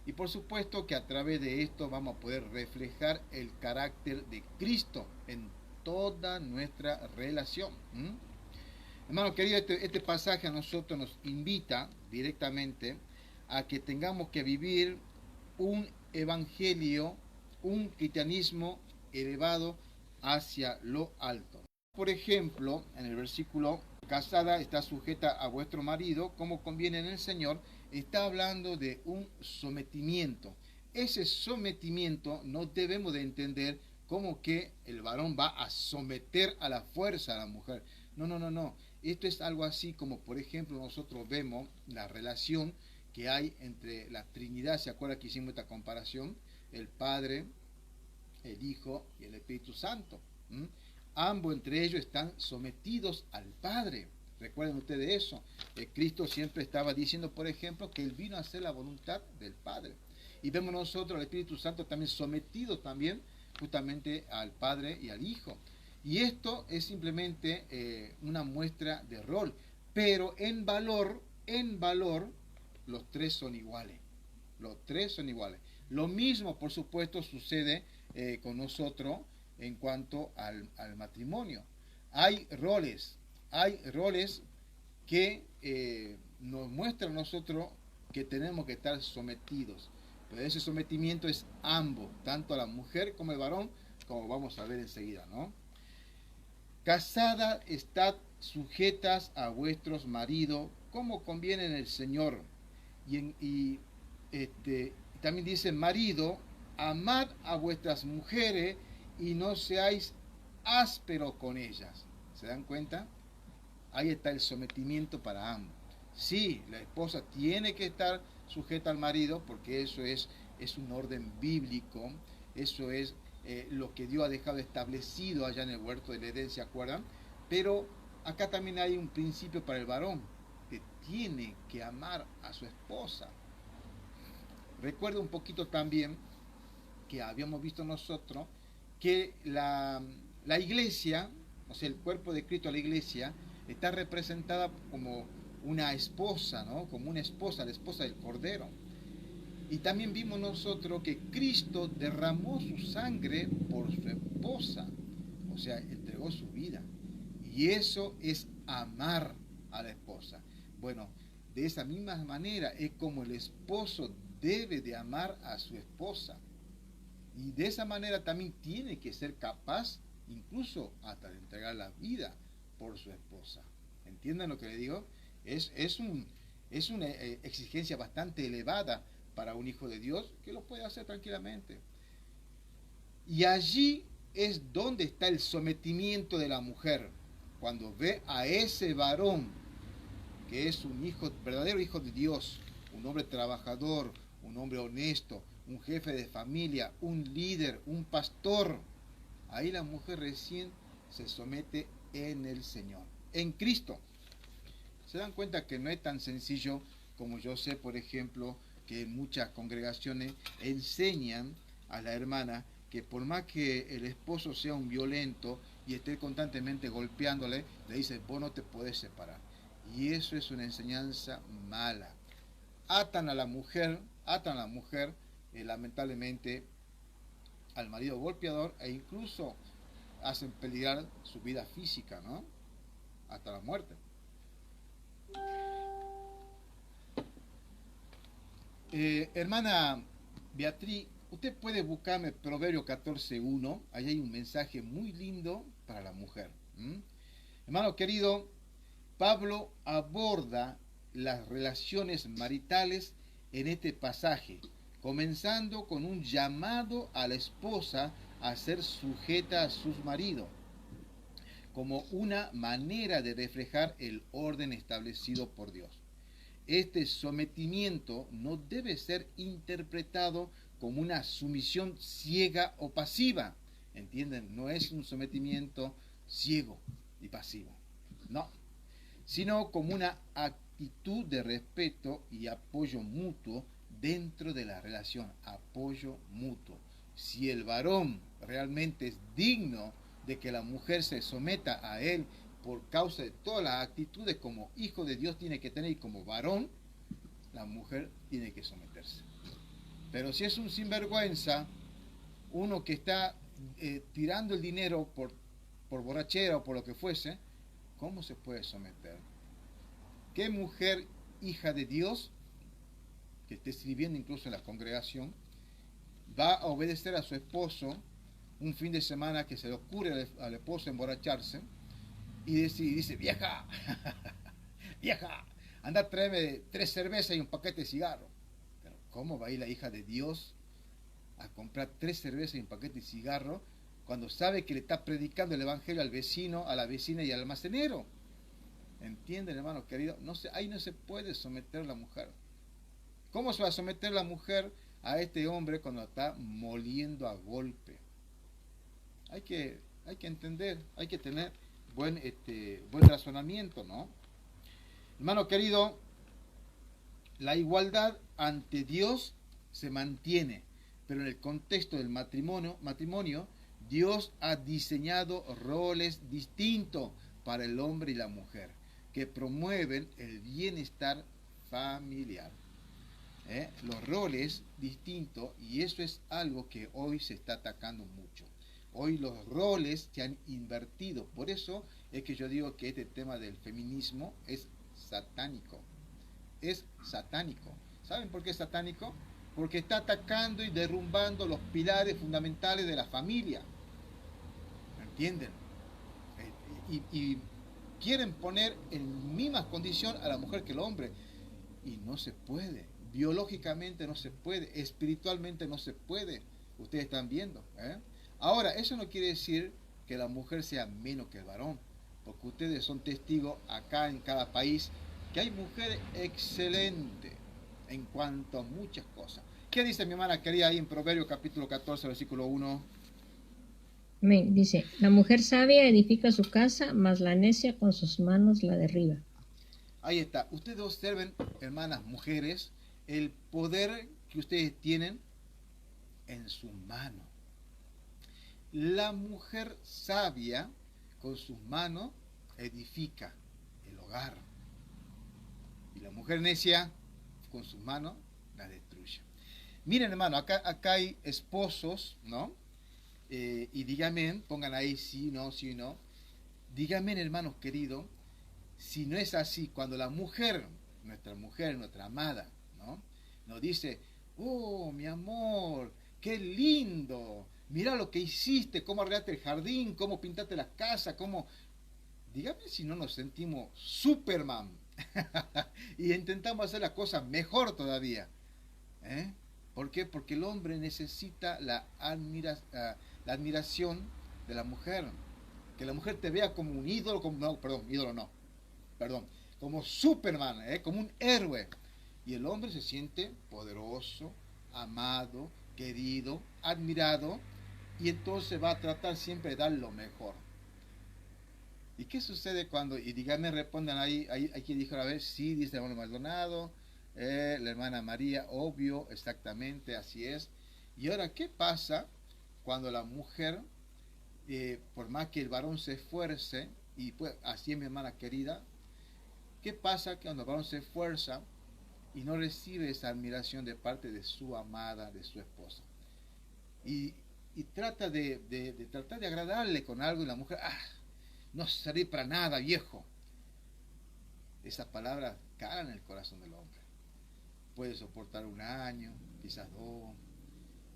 Y por supuesto que a través de esto vamos a poder reflejar el carácter de Cristo en toda nuestra relación. Hermano querido, este pasaje a nosotros nos invita directamente a que tengamos que vivir un evangelio, un cristianismo elevado hacia lo alto. Por ejemplo, en el versículo, casada está sujeta a vuestro marido como conviene en el Señor, está hablando de un sometimiento. Ese sometimiento no debemos de entender como que el varón va a someter a la fuerza a la mujer. No, no, no, no. Esto es algo así como, por ejemplo, nosotros vemos la relación que hay entre la Trinidad. ¿Se acuerda que hicimos esta comparación? El Padre, el Hijo y el Espíritu Santo. Ambos entre ellos están sometidos al Padre. Recuerden ustedes eso. Cristo siempre estaba diciendo, por ejemplo, que Él vino a hacer la voluntad del Padre. Y vemos nosotros al Espíritu Santo también sometido también justamente al Padre y al Hijo. Y esto es simplemente una muestra de rol. Pero en valor, los tres son iguales. Los tres son iguales. Lo mismo, por supuesto, sucede con nosotros en cuanto al matrimonio. Hay roles que nos muestran a nosotros que tenemos que estar sometidos. Pero ese sometimiento es ambos, tanto a la mujer como al varón, como vamos a ver enseguida, ¿no? Casadas, estad sujetas a vuestros maridos, como conviene en el Señor. Y también dice, marido, amad a vuestras mujeres y no seáis ásperos con ellas. ¿Se dan cuenta? Ahí está el sometimiento para ambos. Sí, la esposa tiene que estar sujeta al marido porque eso es un orden bíblico, eso es lo que Dios ha dejado establecido allá en el huerto del Edén, ¿se acuerdan? Pero acá también hay un principio para el varón, que tiene que amar a su esposa. Recuerda un poquito también que habíamos visto nosotros que la iglesia, o sea, el cuerpo de Cristo, la iglesia, está representada como una esposa, ¿no? Como una esposa, la esposa del Cordero. Y también vimos nosotros que Cristo derramó su sangre por su esposa, o sea, entregó su vida. Y eso es amar a la esposa. Bueno, de esa misma manera es como el esposo debe de amar a su esposa. Y de esa manera también tiene que ser capaz, incluso hasta de entregar la vida por su esposa. ¿Entienden lo que le digo? Es una exigencia bastante elevada para un hijo de Dios que lo puede hacer tranquilamente. Y allí es donde está el sometimiento de la mujer. Cuando ve a ese varón que es un hijo, verdadero hijo de Dios, un hombre trabajador, un hombre honesto, un jefe de familia, un líder, un pastor, ahí la mujer recién se somete en el Señor, en Cristo. Se dan cuenta que no es tan sencillo como yo sé, por ejemplo, que en muchas congregaciones enseñan a la hermana que por más que el esposo sea un violento y esté constantemente golpeándole, le dice, vos no te podés separar. Y eso es una enseñanza mala. Atan a la mujer, lamentablemente, al marido golpeador e incluso hacen peligrar su vida física, ¿no? Hasta la muerte. Hermana Beatriz, usted puede buscarme Proverbio 14:1, ahí hay un mensaje muy lindo para la mujer. Hermano querido, Pablo aborda las relaciones maritales en este pasaje, comenzando con un llamado a la esposa a ser sujeta a sus maridos, como una manera de reflejar el orden establecido por Dios. Este sometimiento no debe ser interpretado como una sumisión ciega o pasiva, ¿entienden? No es un sometimiento ciego y pasivo, no, sino como una actitud de respeto y apoyo mutuo dentro de la relación, apoyo mutuo. Si el varón realmente es digno de que la mujer se someta a él por causa de todas las actitudes como hijo de Dios tiene que tener y como varón, la mujer tiene que someterse. Pero si es un sinvergüenza, uno que está tirando el dinero por borrachera o por lo que fuese, ¿cómo se puede someter? ¿Qué mujer hija de Dios, que esté sirviendo incluso en la congregación, va a obedecer a su esposo un fin de semana que se le ocurre al esposo emborracharse y dice, vieja, vieja, anda a traerme 3 cervezas y un paquete de cigarro? Pero ¿cómo va a ir la hija de Dios a comprar 3 cervezas y un paquete de cigarro cuando sabe que le está predicando el evangelio al vecino, a la vecina y al almacenero? ¿Entienden, hermanos queridos? Ahí no se puede someter a la mujer. ¿Cómo se va a someter la mujer a este hombre cuando está moliendo a golpe? Hay que entender, hay que tener buen razonamiento, ¿no? Hermano querido, la igualdad ante Dios se mantiene, pero en el contexto del matrimonio, Dios ha diseñado roles distintos para el hombre y la mujer, que promueven el bienestar familiar. Los roles distintos, y eso es algo que hoy se está atacando mucho. Hoy los roles se han invertido. Por eso es que yo digo que este tema del feminismo es satánico. Es satánico. ¿Saben por qué es satánico? Porque está atacando y derrumbando los pilares fundamentales de la familia. ¿Entienden? Y quieren poner en mismas condiciones a la mujer que el hombre. Y no se puede. Biológicamente no se puede. Espiritualmente no se puede. Ustedes están viendo, ¿eh? Ahora, eso no quiere decir que la mujer sea menos que el varón, porque ustedes son testigos acá en cada país que hay mujeres excelentes en cuanto a muchas cosas. ¿Qué dice mi hermana querida ahí en Proverbios capítulo 14, versículo 1? Dice, la mujer sabia edifica su casa, mas la necia con sus manos la derriba. Ahí está. Ustedes observen, hermanas mujeres, el poder que ustedes tienen en su mano. La mujer sabia con sus manos edifica el hogar. Y la mujer necia con sus manos la destruye. Miren, hermano, acá hay esposos, ¿no? Y díganme, pongan ahí sí, no. Díganme, hermanos queridos, si no es así, cuando la mujer, nuestra amada, ¿no? Nos dice, oh, mi amor, qué lindo, mira lo que hiciste, cómo arreglaste el jardín, cómo pintaste la casa, cómo... Dígame si no nos sentimos Superman y intentamos hacer la cosa mejor todavía. ¿Por qué? Porque el hombre necesita la admiración de la mujer. Que la mujer te vea como un ídolo, como Superman, como un héroe. Y el hombre se siente poderoso, amado, querido, admirado, y entonces va a tratar siempre de dar lo mejor. ¿Y qué sucede cuando, y díganme, respondan ahí quien dijo a ver, sí, dice el hermano Maldonado, la hermana María, obvio, exactamente, así es. Y ahora, ¿qué pasa cuando la mujer, por más que el varón se esfuerce, y pues así es mi hermana querida, ¿qué pasa cuando el varón se esfuerza y no recibe esa admiración de parte de su amada, de su esposa? Y trata tratar de agradarle con algo y la mujer, no serví para nada, viejo. Esa palabra cae en el corazón del hombre. Puede soportar un año, quizás dos,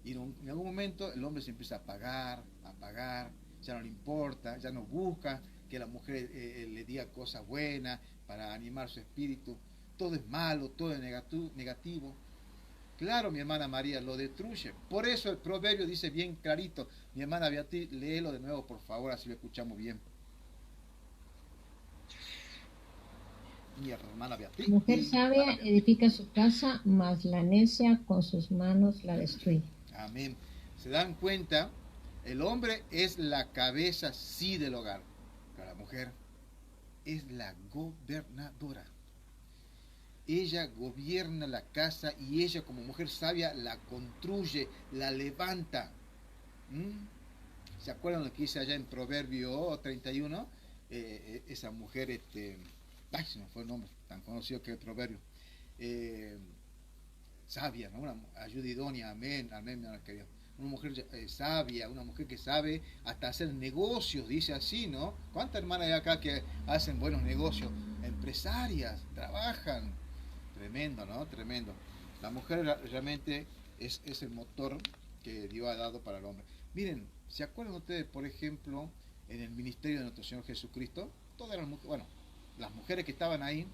y en algún momento el hombre se empieza a apagar, ya no le importa, ya no busca que la mujer le diga cosas buenas para animar su espíritu. Todo es malo, todo es negativo. Claro, mi hermana María, lo destruye. Por eso el proverbio dice bien clarito. Mi hermana Beatriz, léelo de nuevo, por favor, así lo escuchamos bien. Mi hermana Beatriz. Mujer sabia edifica su casa, mas la necia con sus manos la destruye. Amén. ¿Se dan cuenta? El hombre es la cabeza, sí, del hogar. Pero la mujer es la gobernadora. Ella gobierna la casa y ella como mujer sabia la construye, la levanta. ¿Se acuerdan lo que dice allá en Proverbio 31? Esa mujer, se me fue el nombre, tan conocido que es el Proverbio. Sabia, ¿no? Una ayuda idónea, amén, amén, mi hermano querido. Una mujer sabia, una mujer que sabe hasta hacer negocios, dice así, ¿no? ¿Cuántas hermanas hay acá que hacen buenos negocios? Empresarias, trabajan. Tremendo, ¿no? Tremendo. La mujer realmente es el motor que Dios ha dado para el hombre. Miren, ¿se acuerdan ustedes, por ejemplo, en el ministerio de nuestro Señor Jesucristo? Todas las mujeres, bueno, las mujeres que estaban ahí,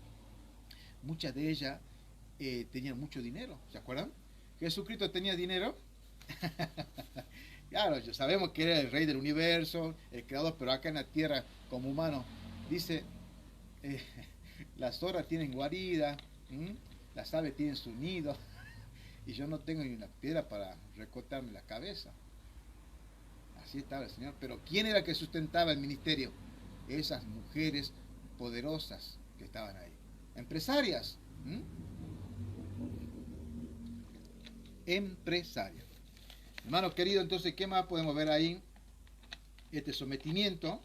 muchas de ellas tenían mucho dinero, ¿se acuerdan? Jesucristo tenía dinero. Claro, sabemos que era el rey del universo, el creador, pero acá en la tierra, como humano, dice, las zorras tienen guarida, las aves tienen su nido, y yo no tengo ni una piedra para recortarme la cabeza. Así estaba el Señor. Pero ¿quién era que sustentaba el ministerio? Esas mujeres poderosas que estaban ahí. Empresarias. Empresarias. Hermano querido, entonces, ¿qué más podemos ver ahí? Este sometimiento,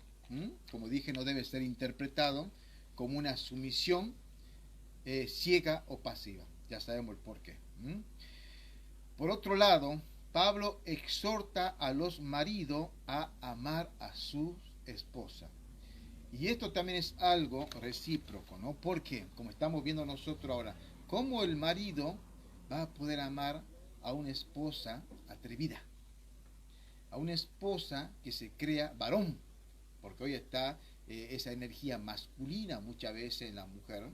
como dije, no debe ser interpretado como una sumisión ciega o pasiva. Ya sabemos el porqué. Por otro lado, Pablo exhorta a los maridos a amar a su esposa. Y esto también es algo recíproco, ¿no? Porque, como estamos viendo nosotros ahora, ¿cómo el marido va a poder amar a una esposa atrevida? A una esposa que se crea varón. Porque hoy está esa energía masculina muchas veces en la mujer,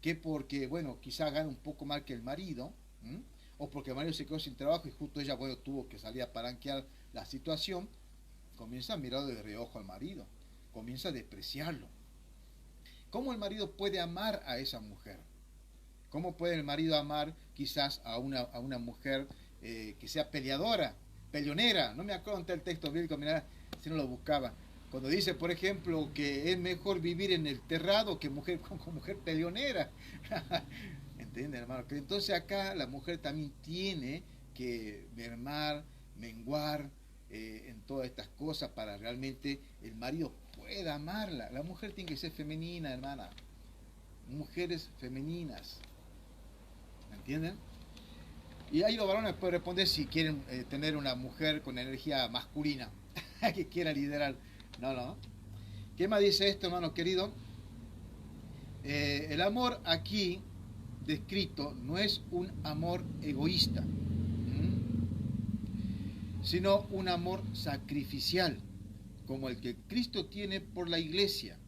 que porque, bueno, quizá gana un poco más que el marido, o porque el marido se quedó sin trabajo y justo ella, bueno, tuvo que salir a palanquear la situación, comienza a mirar de reojo al marido, comienza a despreciarlo. ¿Cómo el marido puede amar a esa mujer? ¿Cómo puede el marido amar quizás a una mujer que sea peleonera? No me acuerdo el texto bíblico, mirá, si no lo buscaba. Cuando dice, por ejemplo, que es mejor vivir en el terrado que con mujer peleonera. ¿Entienden, hermano? Que entonces acá la mujer también tiene que menguar en todas estas cosas para realmente el marido pueda amarla. La mujer tiene que ser femenina, hermana. Mujeres femeninas. ¿Entienden? Y ahí los varones pueden responder si quieren tener una mujer con energía masculina que quiera liderar. No. ¿Qué más dice esto, hermano querido? El amor aquí descrito no es un amor egoísta, sino un amor sacrificial, como el que Cristo tiene por la iglesia,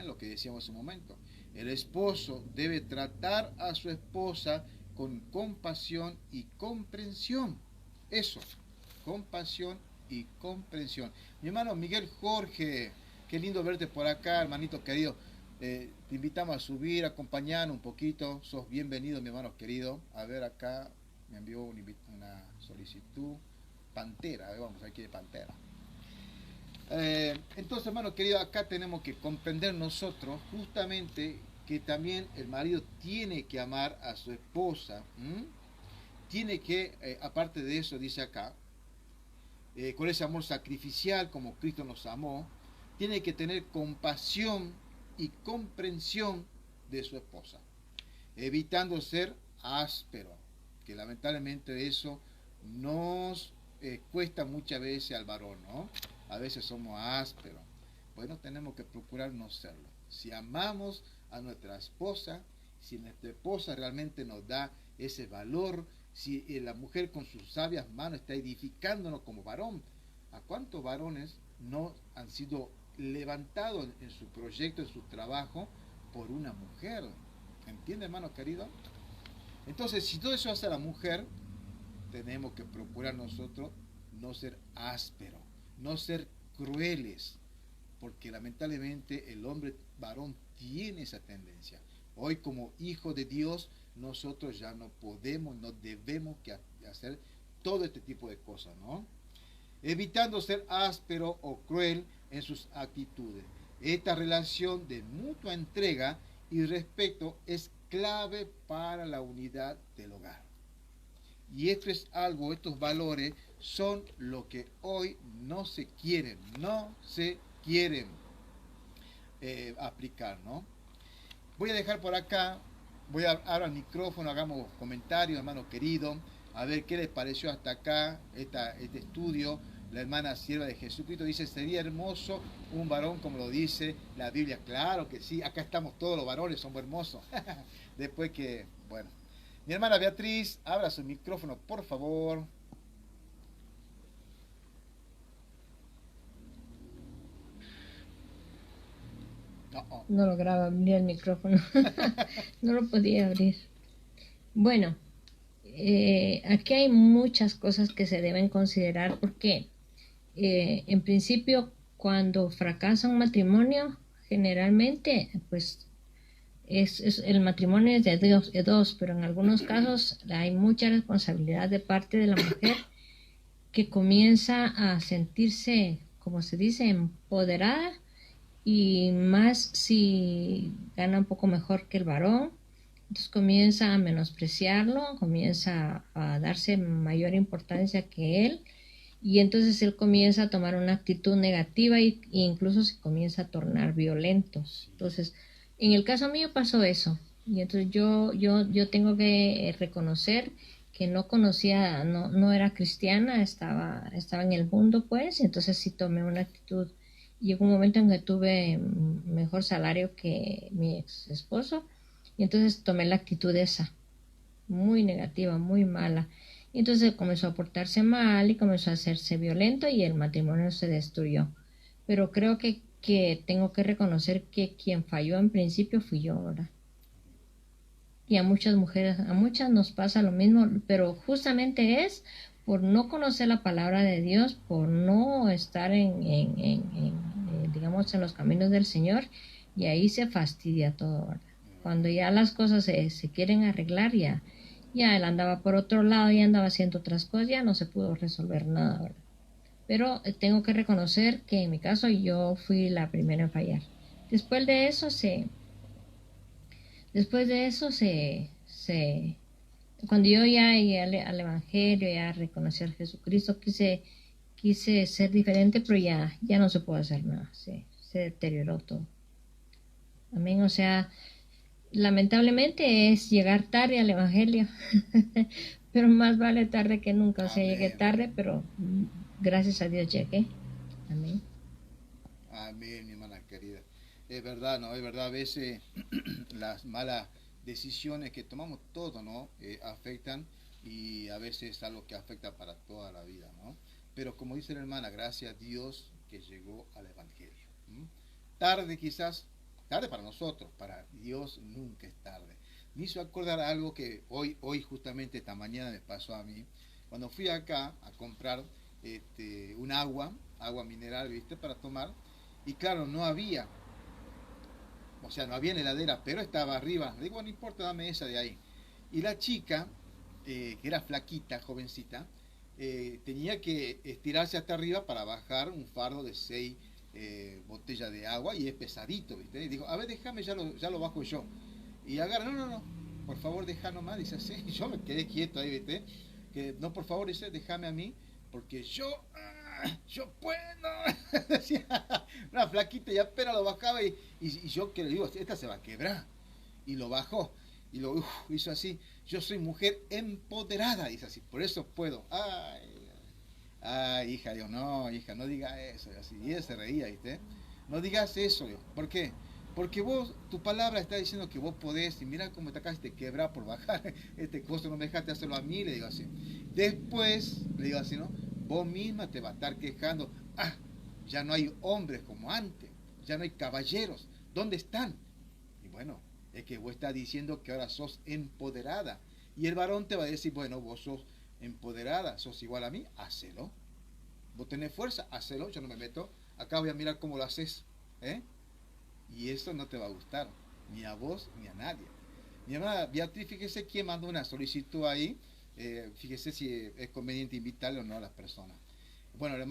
lo que decíamos hace un momento. El esposo debe tratar a su esposa con compasión y comprensión. Eso, compasión y comprensión. Mi hermano Miguel Jorge, qué lindo verte por acá, hermanito querido. Te invitamos a subir, acompañarnos un poquito. Sos bienvenido, mi hermano querido. A ver, acá me envió una solicitud. Pantera, vamos, aquí de Pantera. Entonces, hermano querido, acá tenemos que comprender nosotros justamente que también el marido tiene que amar a su esposa. Tiene que, aparte de eso, dice acá, con ese amor sacrificial como Cristo nos amó, tiene que tener compasión y comprensión de su esposa, evitando ser áspero, que lamentablemente eso nos cuesta muchas veces al varón, ¿no? A veces somos ásperos. Bueno, tenemos que procurar no serlo. Si amamos a nuestra esposa, si nuestra esposa realmente nos da ese valor, si la mujer con sus sabias manos está edificándonos como varón, ¿a cuántos varones no han sido levantados en su proyecto, en su trabajo, por una mujer? ¿Entiende, hermano querido? Entonces, si todo eso hace la mujer, tenemos que procurar nosotros no ser ásperos, no ser crueles, porque lamentablemente el hombre varón tiene esa tendencia. Hoy, como hijos de Dios, nosotros ya no podemos, no debemos que hacer todo este tipo de cosas, ¿no? Evitando ser áspero o cruel en sus actitudes. Esta relación de mutua entrega y respeto es clave para la unidad del hogar. Y esto es algo, estos valores son lo que hoy no se quieren aplicar, ¿no? Voy a dejar por acá, voy a abrir el micrófono, hagamos comentarios, hermano querido, a ver qué les pareció hasta acá este estudio. La hermana sierva de Jesucristo dice, sería hermoso un varón como lo dice la Biblia. Claro que sí, acá estamos todos los varones, somos hermosos. Después que, bueno. Mi hermana Beatriz, abra su micrófono, por favor. No lograba abrir el micrófono. No lo podía abrir. Bueno, aquí hay muchas cosas que se deben considerar porque en principio cuando fracasa un matrimonio generalmente pues el matrimonio es de dos, pero en algunos casos hay mucha responsabilidad de parte de la mujer que comienza a sentirse, como se dice, empoderada, y más si gana un poco mejor que el varón. Entonces comienza a menospreciarlo, comienza a darse mayor importancia que él, y entonces él comienza a tomar una actitud negativa e incluso se comienza a tornar violento. Entonces, en el caso mío pasó eso, y entonces yo tengo que reconocer que no conocía, no era cristiana, estaba en el mundo, pues, y entonces sí tomé una actitud. Llegó un momento en que tuve mejor salario que mi ex esposo, y entonces tomé la actitud esa, muy negativa, muy mala. Y entonces comenzó a portarse mal y comenzó a hacerse violento y el matrimonio se destruyó. Pero creo que tengo que reconocer que quien falló en principio fui yo, ¿verdad? Y a muchas mujeres, a muchas nos pasa lo mismo, pero justamente es por no conocer la palabra de Dios, por no estar digamos, en los caminos del Señor, y ahí se fastidia todo, ¿verdad? Cuando ya las cosas se quieren arreglar, ya él andaba por otro lado, ya andaba haciendo otras cosas, ya no se pudo resolver nada, ¿verdad? Pero tengo que reconocer que en mi caso yo fui la primera en fallar. Después de eso cuando yo ya llegué al Evangelio, ya reconocí a Jesucristo, quise ser diferente, pero ya no se puede hacer nada, se deterioró todo. Amén, o sea, lamentablemente es llegar tarde al Evangelio, pero más vale tarde que nunca. O sea, llegué tarde, pero gracias a Dios llegué. Amén. Amén, mi hermana querida. Es verdad, ¿no? Es verdad, a veces las malas decisiones que tomamos todos, ¿no? Afectan, y a veces es algo que afecta para toda la vida, ¿no? Pero como dice la hermana, gracias a Dios que llegó al Evangelio. Tarde quizás, tarde para nosotros, para Dios nunca es tarde. Me hizo acordar algo que hoy justamente esta mañana me pasó a mí, cuando fui acá a comprar un agua mineral, ¿viste? Para tomar, y claro, no había heladera, pero estaba arriba. Le digo, no importa, dame esa de ahí. Y la chica, que era flaquita, jovencita, tenía que estirarse hasta arriba para bajar un fardo de 6 botellas de agua, y es pesadito, ¿viste? Y dijo, a ver, déjame, ya lo bajo yo. Y agarra, no, por favor, deja nomás, dice así. Yo me quedé quieto ahí, ¿viste? Que no, por favor, dice, déjame a mí, porque yo yo puedo. Decía, una flaquita y apenas lo bajaba y yo que le digo, esta se va a quebrar. Y lo bajó y lo hizo así. Yo soy mujer empoderada, dice así, por eso puedo. Ay, hija, digo, no, hija, no digas eso. Así, y ella se reía, ¿viste? No digas eso, digo. ¿Por qué? Porque vos, tu palabra está diciendo que vos podés, y mira cómo te acabas de quebrar por bajar este costo, no me dejaste hacerlo a mí, le digo así. Después, le digo así, ¿no? Vos misma te vas a estar quejando, ya no hay hombres como antes, ya no hay caballeros, ¿dónde están? Y bueno, es que vos estás diciendo que ahora sos empoderada, y el varón te va a decir, bueno, vos sos empoderada, sos igual a mí, hacelo. Vos tenés fuerza, hacelo, yo no me meto, acá voy a mirar cómo lo haces, ¿eh? Y eso no te va a gustar, ni a vos ni a nadie. Mi hermana Beatriz, fíjese quién mandó una solicitud ahí, fíjese si es conveniente invitarle o no a las personas. Bueno, mi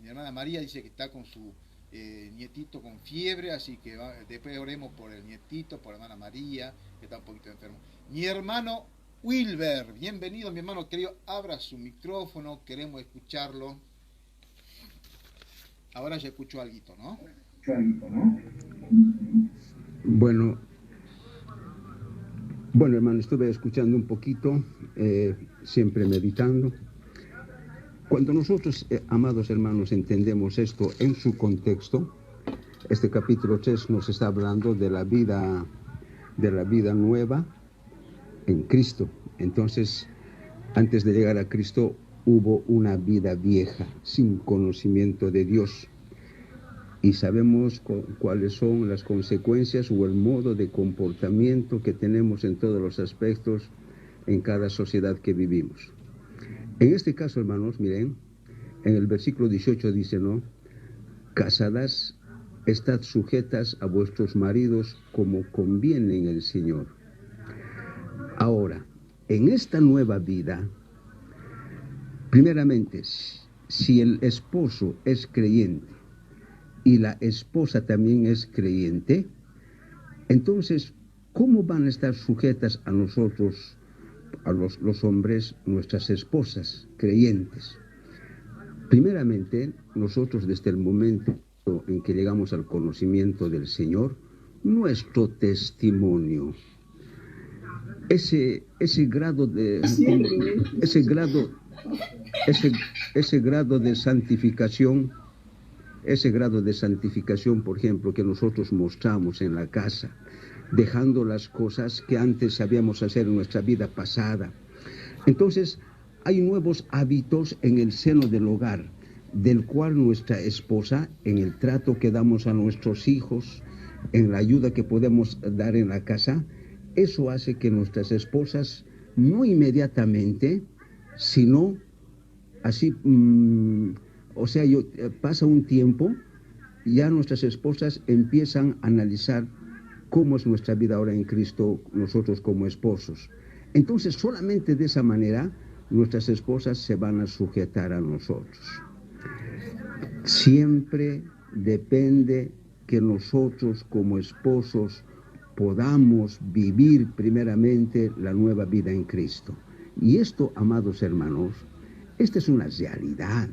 hermana María dice que está con su nietito con fiebre, así que después oremos por el nietito, por la hermana María, que está un poquito enfermo. Mi hermano Wilber, bienvenido mi hermano querido, abra su micrófono, queremos escucharlo. Ahora ya escucho algo, ¿no? Bueno, hermano, estuve escuchando un poquito, siempre meditando. Cuando nosotros, amados hermanos, entendemos esto en su contexto, este capítulo 3 nos está hablando de la vida nueva en Cristo. Entonces, antes de llegar a Cristo, hubo una vida vieja, sin conocimiento de Dios. Y sabemos cuáles son las consecuencias o el modo de comportamiento que tenemos en todos los aspectos en cada sociedad que vivimos. En este caso, hermanos, miren, en el versículo 18 dice, ¿no? Casadas, estad sujetas a vuestros maridos como conviene en el Señor. Ahora, en esta nueva vida, primeramente, si el esposo es creyente, y la esposa también es creyente, entonces, ¿cómo van a estar sujetas a nosotros, a los hombres, nuestras esposas creyentes? Primeramente, nosotros desde el momento en que llegamos al conocimiento del Señor, nuestro testimonio, ese grado de santificación, por ejemplo, que nosotros mostramos en la casa, dejando las cosas que antes sabíamos hacer en nuestra vida pasada. Entonces, hay nuevos hábitos en el seno del hogar, del cual nuestra esposa, en el trato que damos a nuestros hijos, en la ayuda que podemos dar en la casa, eso hace que nuestras esposas, no inmediatamente, sino así, pasa un tiempo, ya nuestras esposas empiezan a analizar cómo es nuestra vida ahora en Cristo, nosotros como esposos. Entonces, solamente de esa manera, nuestras esposas se van a sujetar a nosotros. Siempre depende que nosotros como esposos podamos vivir primeramente la nueva vida en Cristo. Y esto, amados hermanos, esta es una realidad.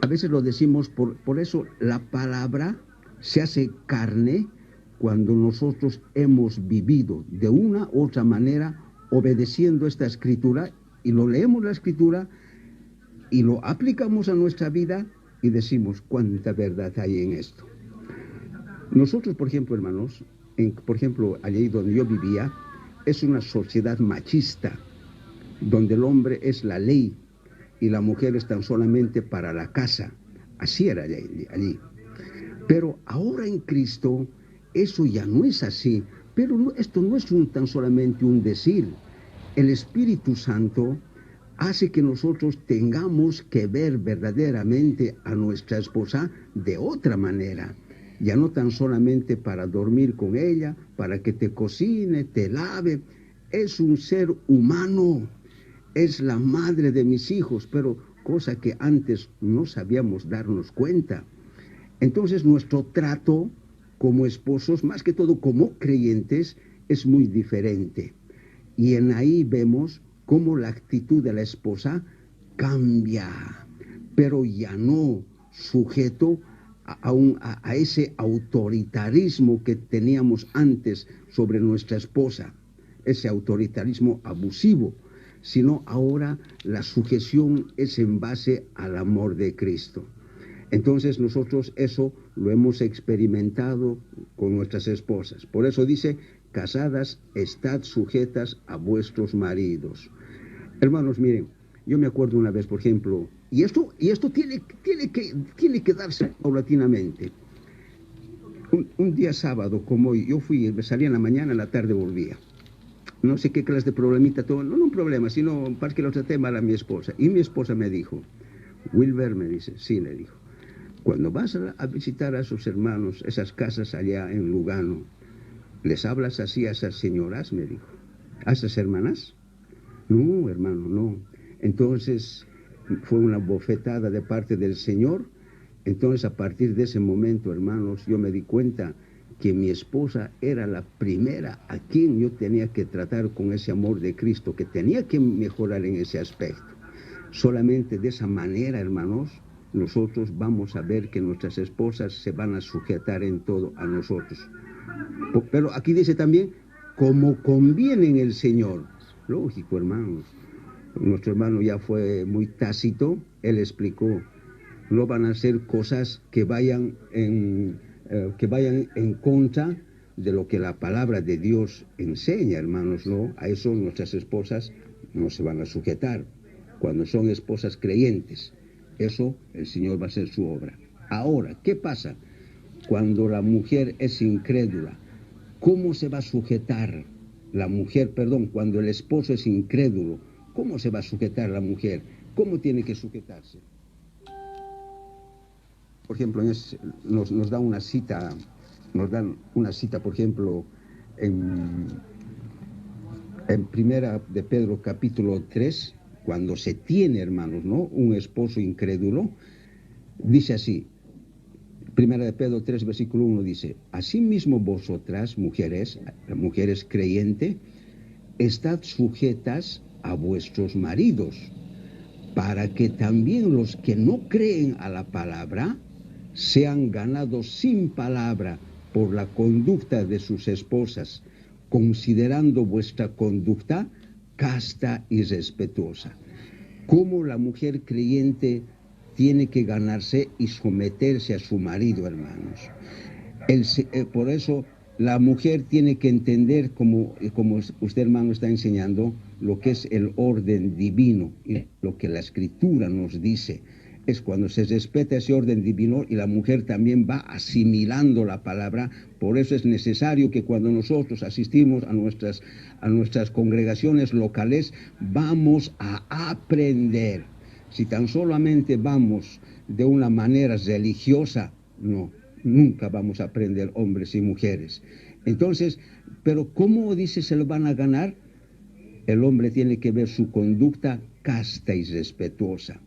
A veces lo decimos, por eso la palabra se hace carne cuando nosotros hemos vivido de una u otra manera obedeciendo esta escritura y lo leemos la escritura y lo aplicamos a nuestra vida y decimos cuánta verdad hay en esto. Nosotros, por ejemplo, hermanos, por ejemplo, allí donde yo vivía, es una sociedad machista, donde el hombre es la ley y la mujer es tan solamente para la casa. Así era allí. Pero ahora en Cristo, eso ya no es así. Pero esto no es tan solamente un decir. El Espíritu Santo hace que nosotros tengamos que ver verdaderamente a nuestra esposa de otra manera. Ya no tan solamente para dormir con ella, para que te cocine, te lave. Es un ser humano. Es la madre de mis hijos, pero cosa que antes no sabíamos darnos cuenta. Entonces nuestro trato como esposos, más que todo como creyentes, es muy diferente. Y en ahí vemos cómo la actitud de la esposa cambia. pero ya no sujeto a ese autoritarismo que teníamos antes sobre nuestra esposa, ese autoritarismo abusivo, sino ahora la sujeción es en base al amor de Cristo. Entonces nosotros eso lo hemos experimentado con nuestras esposas. Por eso dice, casadas, estad sujetas a vuestros maridos. Hermanos, miren, yo me acuerdo una vez, por ejemplo, y esto tiene que darse paulatinamente. Un día sábado, como hoy, yo me salía en la mañana, en la tarde volvía. No sé qué clase de problemita, no un problema, sino para que lo traté mal a mi esposa. Y mi esposa me dijo, Wilber, me dice, sí, le dijo, cuando vas a visitar a sus hermanos, esas casas allá en Lugano, ¿les hablas así a esas señoras? Me dijo. ¿A esas hermanas? No, hermano, no. Entonces fue una bofetada de parte del Señor. Entonces a partir de ese momento, hermanos, yo me di cuenta que mi esposa era la primera a quien yo tenía que tratar con ese amor de Cristo, que tenía que mejorar en ese aspecto. Solamente de esa manera, hermanos, nosotros vamos a ver que nuestras esposas se van a sujetar en todo a nosotros. Pero aquí dice también, como conviene en el Señor. Lógico, hermanos. Nuestro hermano ya fue muy tácito. Él explicó, no van a ser cosas que vayan en contra de lo que la palabra de Dios enseña, hermanos. No, a eso nuestras esposas no se van a sujetar. Cuando son esposas creyentes, eso el Señor va a hacer su obra. Ahora, ¿qué pasa cuando la mujer es incrédula? ¿Cómo se va a sujetar la mujer, cuando el esposo es incrédulo? ¿Cómo se va a sujetar la mujer? ¿Cómo tiene que sujetarse? Por ejemplo, nos dan una cita, por ejemplo, en Primera de Pedro capítulo 3, cuando se tiene, hermanos, ¿no?, un esposo incrédulo, dice así, Primera de Pedro 3, versículo 1 dice, asimismo vosotras, mujeres creyentes, estad sujetas a vuestros maridos, para que también los que no creen a la palabra sean ganados sin palabra por la conducta de sus esposas, considerando vuestra conducta casta y respetuosa. ¿Cómo la mujer creyente tiene que ganarse y someterse a su marido, hermanos? Por eso la mujer tiene que entender, como usted, hermano, está enseñando, lo que es el orden divino y lo que la Escritura nos dice. Es cuando se respeta ese orden divino y la mujer también va asimilando la palabra. Por eso es necesario que cuando nosotros asistimos a nuestras congregaciones locales, vamos a aprender. Si tan solamente vamos de una manera religiosa, no, nunca vamos a aprender, hombres y mujeres. Entonces, pero ¿cómo dice se lo van a ganar? El hombre tiene que ver su conducta casta y respetuosa.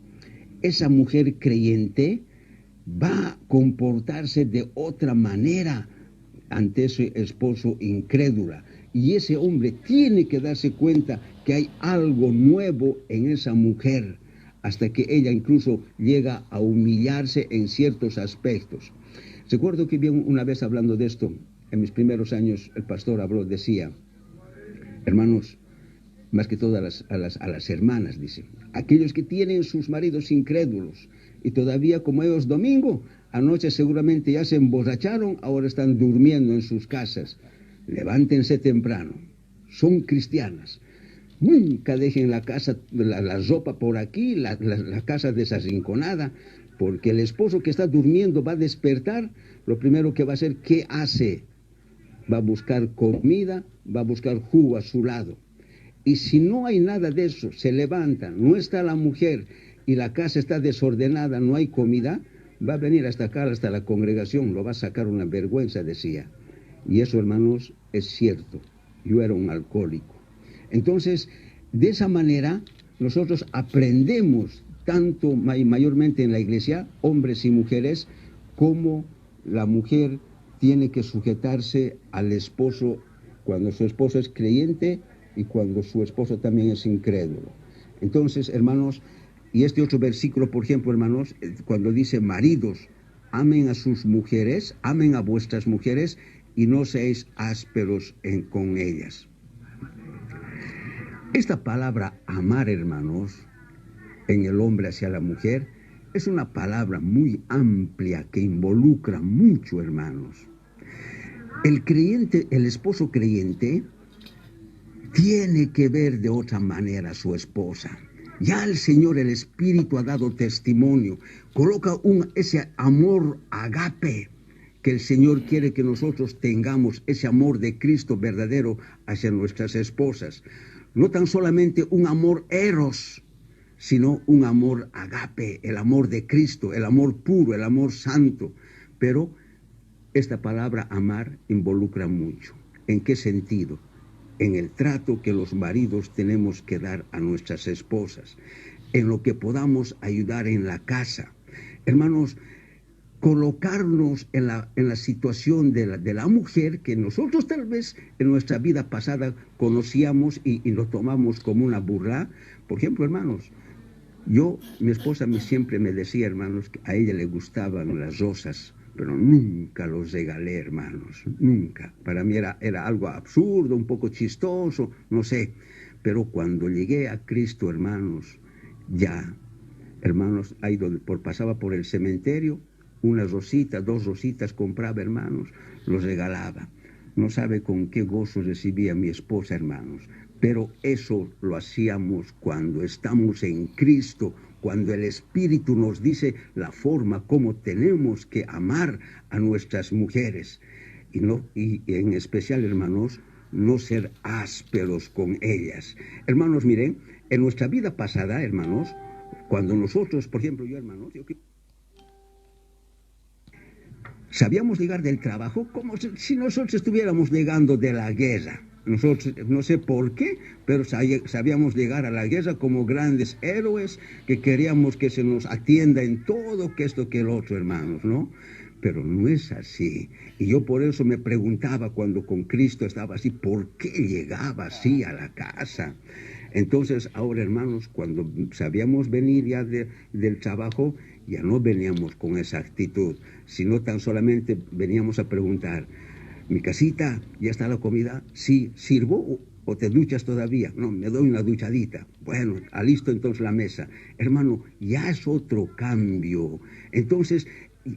Esa mujer creyente va a comportarse de otra manera ante ese esposo incrédula. Y ese hombre tiene que darse cuenta que hay algo nuevo en esa mujer, hasta que ella incluso llega a humillarse en ciertos aspectos. Recuerdo que una vez hablando de esto, en mis primeros años, el pastor habló, decía, hermanos, más que todo a las hermanas, dice, aquellos que tienen sus maridos incrédulos y todavía como ellos domingo, anoche seguramente ya se emborracharon, ahora están durmiendo en sus casas. Levántense temprano, son cristianas. Nunca dejen la casa, la ropa por aquí, la casa desarrinconada, porque el esposo que está durmiendo va a despertar, lo primero que va a hacer, ¿qué hace? Va a buscar comida, va a buscar jugo a su lado. Y si no hay nada de eso, se levanta, no está la mujer y la casa está desordenada, no hay comida, va a venir hasta acá, hasta la congregación, lo va a sacar una vergüenza, decía. Y eso, hermanos, es cierto. Yo era un alcohólico. Entonces, de esa manera, nosotros aprendemos, tanto mayormente en la iglesia, hombres y mujeres, cómo la mujer tiene que sujetarse al esposo cuando su esposo es creyente y cuando su esposo también es incrédulo. Entonces, hermanos, Y este otro versículo, por ejemplo, hermanos, cuando dice, maridos, amen a sus mujeres, amen a vuestras mujeres y no seáis ásperos con ellas. Esta palabra amar, hermanos, en el hombre hacia la mujer, es una palabra muy amplia que involucra mucho, hermanos. El creyente, el esposo creyente, tiene que ver de otra manera a su esposa. Ya el Señor, el Espíritu, ha dado testimonio. Coloca ese amor agape que el Señor quiere que nosotros tengamos, ese amor de Cristo verdadero hacia nuestras esposas. No tan solamente un amor eros, sino un amor agape, el amor de Cristo, el amor puro, el amor santo. Pero esta palabra amar involucra mucho. ¿En qué sentido? En el trato que los maridos tenemos que dar a nuestras esposas, en lo que podamos ayudar en la casa. Hermanos, colocarnos en la situación de la mujer que nosotros tal vez en nuestra vida pasada conocíamos y lo tomamos como una burla. Por ejemplo, hermanos, mi esposa siempre me decía, hermanos, que a ella le gustaban las rosas, pero nunca los regalé, hermanos, nunca. Para mí era algo absurdo, un poco chistoso, no sé. Pero cuando llegué a Cristo, hermanos, ya, hermanos, ahí pasaba por el cementerio, una rosita, 2 rositas compraba, hermanos, los regalaba. No sabe con qué gozo recibía mi esposa, hermanos. Pero eso lo hacíamos cuando estamos en Cristo, cuando el Espíritu nos dice la forma como tenemos que amar a nuestras mujeres. Y en especial, hermanos, no ser ásperos con ellas. Hermanos, miren, en nuestra vida pasada, hermanos, cuando nosotros, por ejemplo, yo, hermanos, sabíamos llegar del trabajo como si nosotros estuviéramos llegando de la guerra. Nosotros, no sé por qué, pero sabíamos llegar a la guerra como grandes héroes, que queríamos que se nos atienda en todo, que esto, que el otro, hermanos, ¿no? Pero no es así. Y yo por eso me preguntaba cuando con Cristo estaba así, ¿por qué llegaba así a la casa? Entonces, ahora, hermanos, cuando sabíamos venir ya del trabajo, ya no veníamos con esa actitud, sino tan solamente veníamos a preguntar, ¿mi casita, ya está la comida? Sí, ¿sirvo o te duchas todavía? No, me doy una duchadita. Bueno, alisto entonces la mesa. Hermano, ya es otro cambio. Entonces,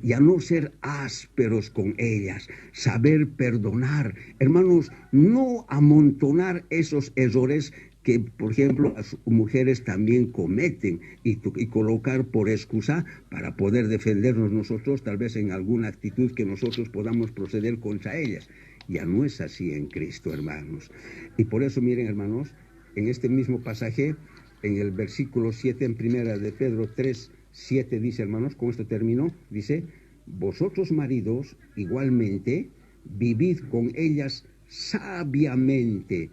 ya no ser ásperos con ellas, saber perdonar. Hermanos, no amontonar esos errores que, por ejemplo, las mujeres también cometen y colocar por excusa para poder defendernos nosotros, tal vez en alguna actitud que nosotros podamos proceder contra ellas. Ya no es así en Cristo, hermanos. Y por eso, miren, hermanos, en este mismo pasaje, en el versículo 7, en primera de Pedro 3, 7, dice, hermanos, con esto termino, dice, vosotros maridos, igualmente, vivid con ellas sabiamente.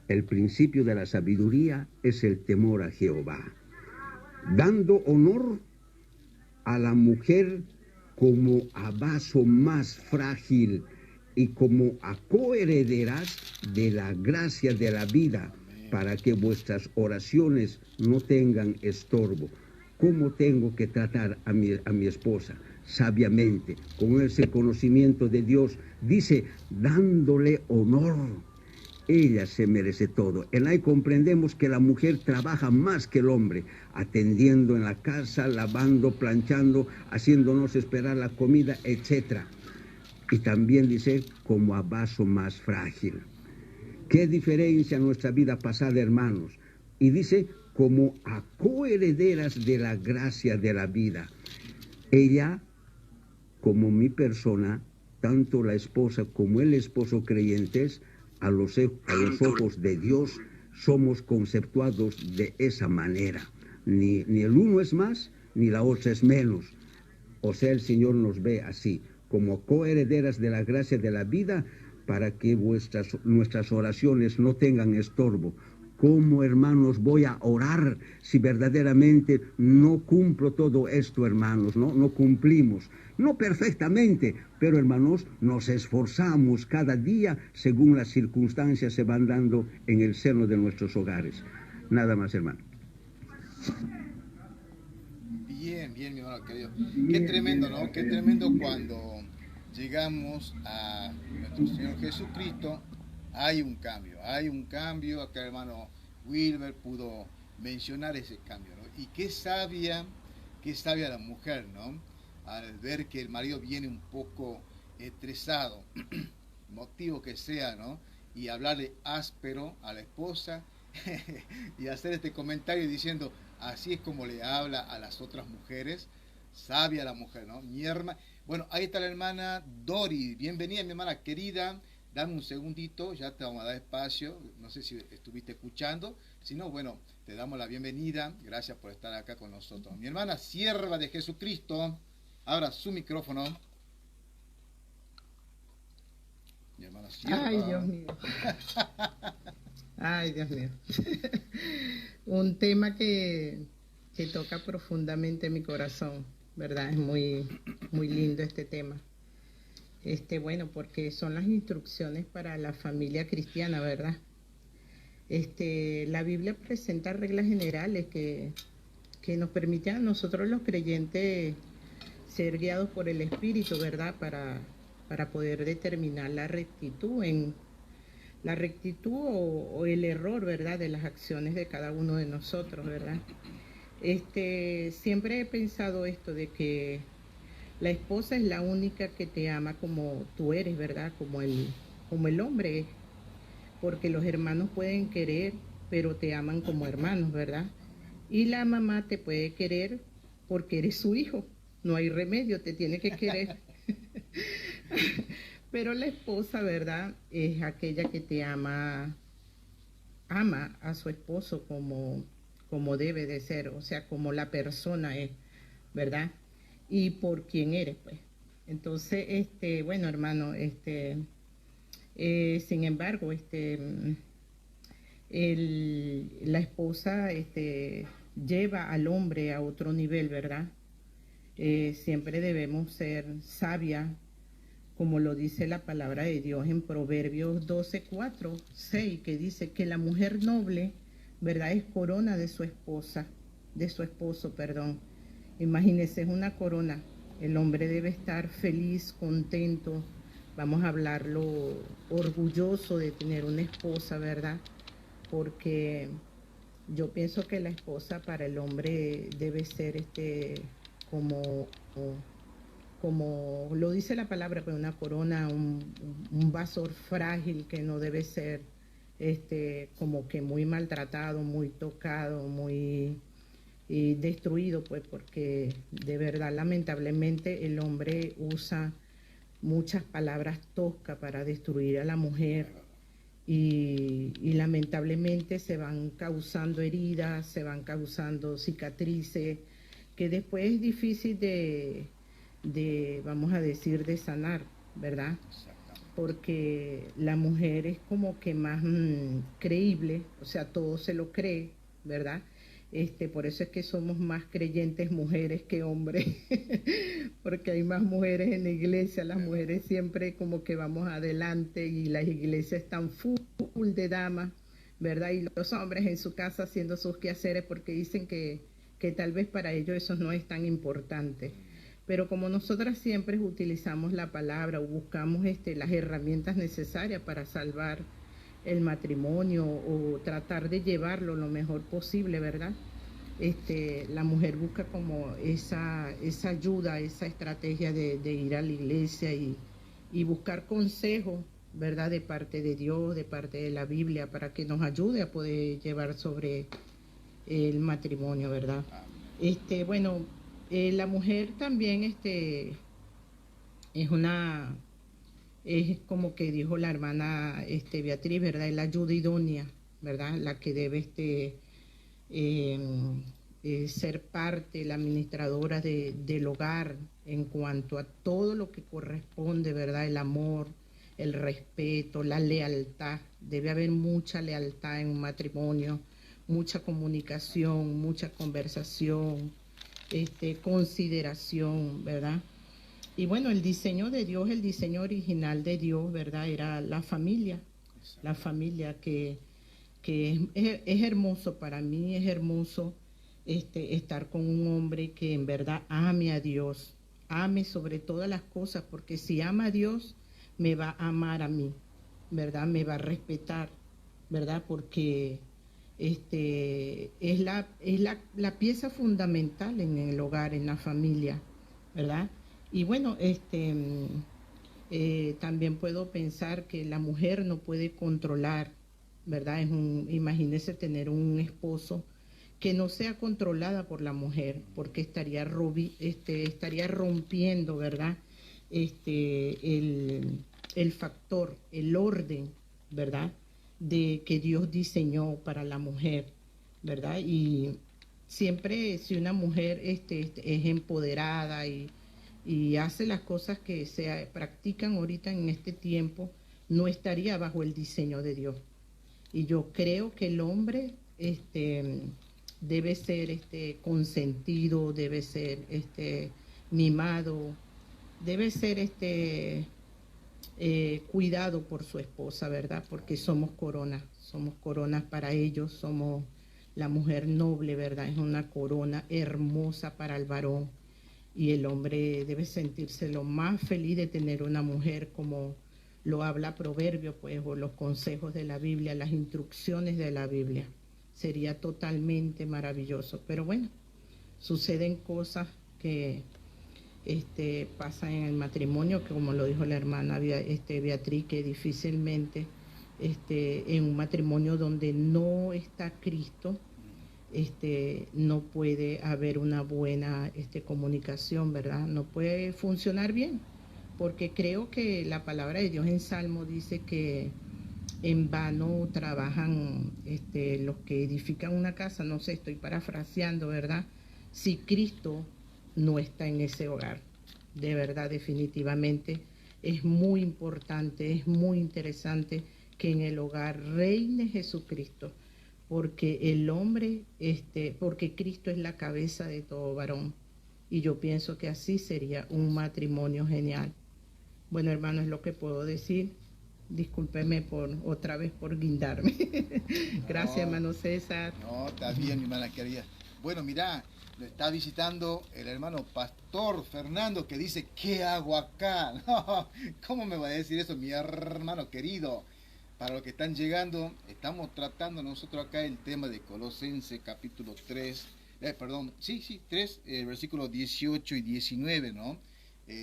El principio de la sabiduría es el temor a Jehová, dando honor a la mujer como a vaso más frágil y como a coherederas de la gracia de la vida, para que vuestras oraciones no tengan estorbo. ¿Cómo tengo que tratar a mi esposa? Sabiamente, con ese conocimiento de Dios. Dice, dándole honor. Ella se merece todo. En ahí comprendemos que la mujer trabaja más que el hombre, atendiendo en la casa, lavando, planchando, haciéndonos esperar la comida, etc. Y también dice, como a vaso más frágil. ¿Qué diferencia nuestra vida pasada, hermanos? Y dice, como a coherederas de la gracia de la vida. Ella, como mi persona, tanto la esposa como el esposo creyentes, a los ojos de Dios somos conceptuados de esa manera. Ni el uno es más, ni la otra es menos. O sea, el Señor nos ve así, como coherederas de la gracia de la vida, para que nuestras oraciones no tengan estorbo. ¿Cómo, hermanos, voy a orar si verdaderamente no cumplo todo esto, hermanos? No cumplimos. No perfectamente, pero, hermanos, nos esforzamos cada día según las circunstancias se van dando en el seno de nuestros hogares. Nada más, hermano. Bien, bien, mi hermano querido. Qué tremendo, ¿no? Qué tremendo cuando llegamos a nuestro Señor Jesucristo. Hay un cambio. Acá el hermano Wilber pudo mencionar ese cambio, ¿no? Y qué sabia la mujer, ¿no? Al ver que el marido viene un poco estresado, motivo que sea, ¿no? Y hablarle áspero a la esposa y hacer este comentario diciendo, así es como le habla a las otras mujeres, sabia la mujer, ¿no? Bueno, ahí está la hermana Dori, bienvenida mi hermana querida, dame un segundito, ya te vamos a dar espacio, no sé si estuviste escuchando, si no, bueno, te damos la bienvenida, gracias por estar acá con nosotros. Mi hermana sierva de Jesucristo, abra su micrófono. Mi hermana sierva. Ay, Dios mío. Ay, Dios mío. Un tema que toca profundamente mi corazón, ¿verdad? Es muy, muy lindo este tema. Bueno, porque son las instrucciones para la familia cristiana, ¿verdad? La Biblia presenta reglas generales que nos permiten a nosotros los creyentes ser guiados por el Espíritu, ¿verdad? Para poder determinar la rectitud o el error, ¿verdad? De las acciones de cada uno de nosotros, ¿verdad? Siempre he pensado esto de que la esposa es la única que te ama como tú eres, ¿verdad? Como el hombre es. Porque los hermanos pueden querer, pero te aman como hermanos, ¿verdad? Y la mamá te puede querer porque eres su hijo. No hay remedio, te tiene que querer. Pero la esposa, ¿verdad? Es aquella que te ama a su esposo como debe de ser, o sea, como la persona es, ¿verdad? Y por quien eres, pues. Entonces, bueno, hermano, sin embargo, la esposa lleva al hombre a otro nivel, ¿verdad? Siempre debemos ser sabias, como lo dice la palabra de Dios en Proverbios 12:4-6, que dice que la mujer noble, ¿verdad?, es corona de su esposo, perdón. Imagínese, es una corona. El hombre debe estar feliz, contento, vamos a hablarlo, orgulloso de tener una esposa, ¿verdad? Porque yo pienso que la esposa para el hombre debe ser como lo dice la palabra, pues una corona, un vaso frágil que no debe ser como que muy maltratado, muy tocado, muy destruido, pues porque de verdad lamentablemente el hombre usa muchas palabras toscas para destruir a la mujer y lamentablemente se van causando heridas, se van causando cicatrices que después es difícil de vamos a decir, de sanar, ¿verdad? Porque la mujer es como que más creíble, o sea, todo se lo cree, ¿verdad? Por eso es que somos más creyentes mujeres que hombres, porque hay más mujeres en la iglesia, las mujeres siempre como que vamos adelante y las iglesias están full de damas, ¿verdad? Y los hombres en su casa haciendo sus quehaceres porque dicen que tal vez para ellos eso no es tan importante. Pero como nosotras siempre utilizamos la palabra o buscamos las herramientas necesarias para salvar el matrimonio o tratar de llevarlo lo mejor posible, ¿verdad? La mujer busca como esa ayuda, esa estrategia de ir a la iglesia y buscar consejos, ¿verdad? De parte de Dios, de parte de la Biblia, para que nos ayude a poder llevar sobre el matrimonio, ¿verdad? Bueno, la mujer también es como que dijo la hermana Beatriz, ¿verdad? Es la ayuda idónea, ¿verdad? La que debe ser parte, la administradora del hogar en cuanto a todo lo que corresponde, ¿verdad? El amor, el respeto, la lealtad. Debe haber mucha lealtad en un matrimonio, mucha comunicación, mucha conversación, consideración, ¿verdad? Y bueno, el diseño de Dios, el diseño original de Dios, ¿verdad? Era la familia que es hermoso para mí, es hermoso estar con un hombre que en verdad ame a Dios, ame sobre todas las cosas, porque si ama a Dios, me va a amar a mí, ¿verdad? Me va a respetar, ¿verdad? Porque es la pieza fundamental en el hogar, en la familia, ¿verdad? Y bueno, también puedo pensar que la mujer no puede controlar, ¿verdad? Imagínese tener un esposo que no sea controlada por la mujer, porque estaría rompiendo, ¿verdad? El factor, el orden, ¿verdad? De que Dios diseñó para la mujer, ¿verdad? Y siempre si una mujer es empoderada y hace las cosas que se practican ahorita en este tiempo, no estaría bajo el diseño de Dios. Y yo creo que el hombre debe ser consentido, debe ser mimado, debe ser cuidado por su esposa, ¿verdad? Porque somos coronas para ellos, somos la mujer noble, ¿verdad? Es una corona hermosa para el varón. Y el hombre debe sentirse lo más feliz de tener una mujer, como lo habla Proverbio, pues, o los consejos de la Biblia, las instrucciones de la Biblia. Sería totalmente maravilloso. Pero bueno, suceden cosas que pasan en el matrimonio, que como lo dijo la hermana Beatriz, que difícilmente en un matrimonio donde no está Cristo, no puede haber una buena comunicación, ¿verdad? No puede funcionar bien, porque creo que la palabra de Dios en Salmo dice que en vano trabajan los que edifican una casa, no sé, estoy parafraseando, ¿verdad? Si Cristo no está en ese hogar. De verdad, definitivamente es muy importante, es muy interesante que en el hogar reine Jesucristo, porque el hombre, porque Cristo es la cabeza de todo varón. Y yo pienso que así sería un matrimonio genial. Bueno, hermano, es lo que puedo decir. Discúlpeme otra vez por guindarme. Gracias, hermano César. No, está bien, mi hermana querida. Bueno, mirá, lo está visitando el hermano Pastor Fernando, que dice, ¿qué hago acá? No, ¿cómo me va a decir eso, mi hermano querido? Para los que están llegando, estamos tratando nosotros acá el tema de Colosenses capítulo 3, 3, versículos 18 y 19, ¿no?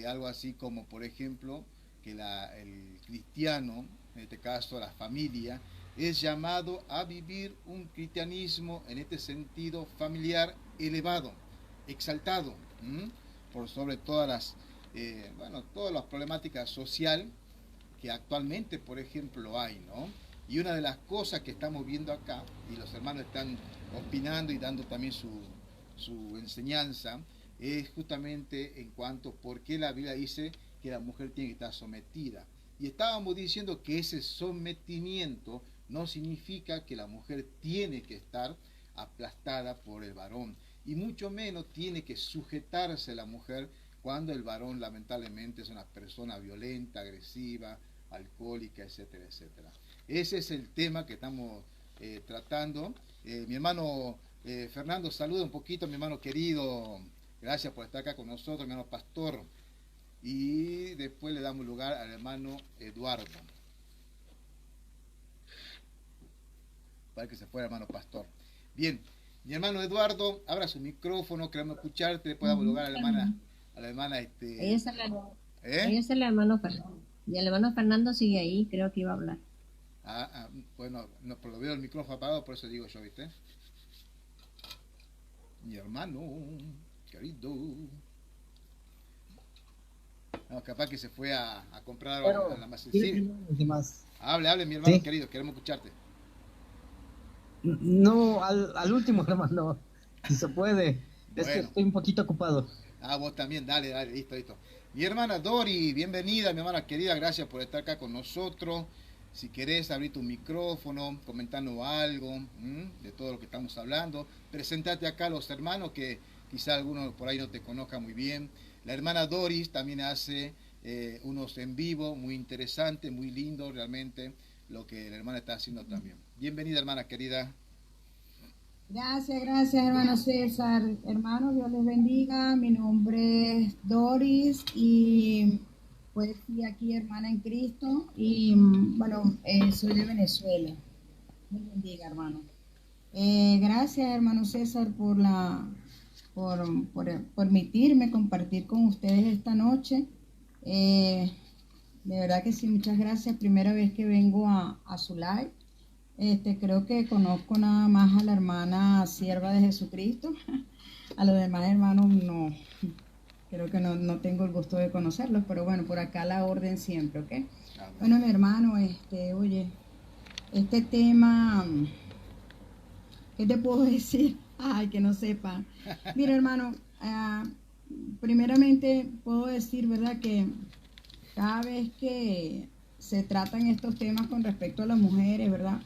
Algo así como, por ejemplo, que el cristiano, en este caso la familia, es llamado a vivir un cristianismo en este sentido familiar elevado, exaltado, por sobre todas las problemáticas sociales que actualmente, por ejemplo, hay, ¿no? Y una de las cosas que estamos viendo acá, y los hermanos están opinando y dando también su enseñanza, es justamente en cuanto por qué la Biblia dice que la mujer tiene que estar sometida. Y estábamos diciendo que ese sometimiento no significa que la mujer tiene que estar aplastada por el varón, y mucho menos tiene que sujetarse la mujer cuando el varón lamentablemente es una persona violenta, agresiva, alcohólica, etcétera, etcétera. Ese es el tema que estamos tratando. Mi hermano Fernando, saluda un poquito, mi hermano querido. Gracias por estar acá con nosotros, mi hermano Pastor. Y después le damos lugar al hermano Eduardo. Para que se fuera el hermano Pastor. Bien, mi hermano Eduardo, abra su micrófono, queremos escucharte, después damos lugar a la hermana. Ahí está el hermano Fernando. Y el hermano Fernando sigue ahí, creo que iba a hablar. Bueno, no, pero lo veo el micrófono apagado, por eso digo yo, ¿viste? Mi hermano querido. No, capaz que se fue a comprar a la más sensible. Hable, mi hermano querido, queremos escucharte. No, al último, hermano, si se puede. Es que estoy un poquito ocupado. Vos también, dale, listo. Mi hermana Dori, bienvenida, mi hermana querida, gracias por estar acá con nosotros. Si querés abrir tu micrófono, comentarnos algo de todo lo que estamos hablando, presentate acá a los hermanos que quizá algunos por ahí no te conozcan muy bien. La hermana Doris también hace unos en vivo muy interesantes, muy lindos realmente, lo que la hermana está haciendo también. Bienvenida, hermana querida. Gracias, hermano César. Hermano, Dios les bendiga. Mi nombre es Doris y pues sí, aquí hermana en Cristo y bueno, soy de Venezuela. Dios les bendiga, hermano. Gracias, hermano César, por permitirme compartir con ustedes esta noche. De verdad que sí, muchas gracias. Primera vez que vengo a su live. Creo que conozco nada más a la hermana sierva de Jesucristo. A los demás hermanos no, creo que no tengo el gusto de conocerlos, pero bueno, por acá la orden siempre, ¿ok? Bueno, mi hermano, oye, este tema, ¿qué te puedo decir? Ay, que no sepa. Mira, hermano, primeramente puedo decir, ¿verdad? Que cada vez que se tratan estos temas con respecto a las mujeres, ¿verdad?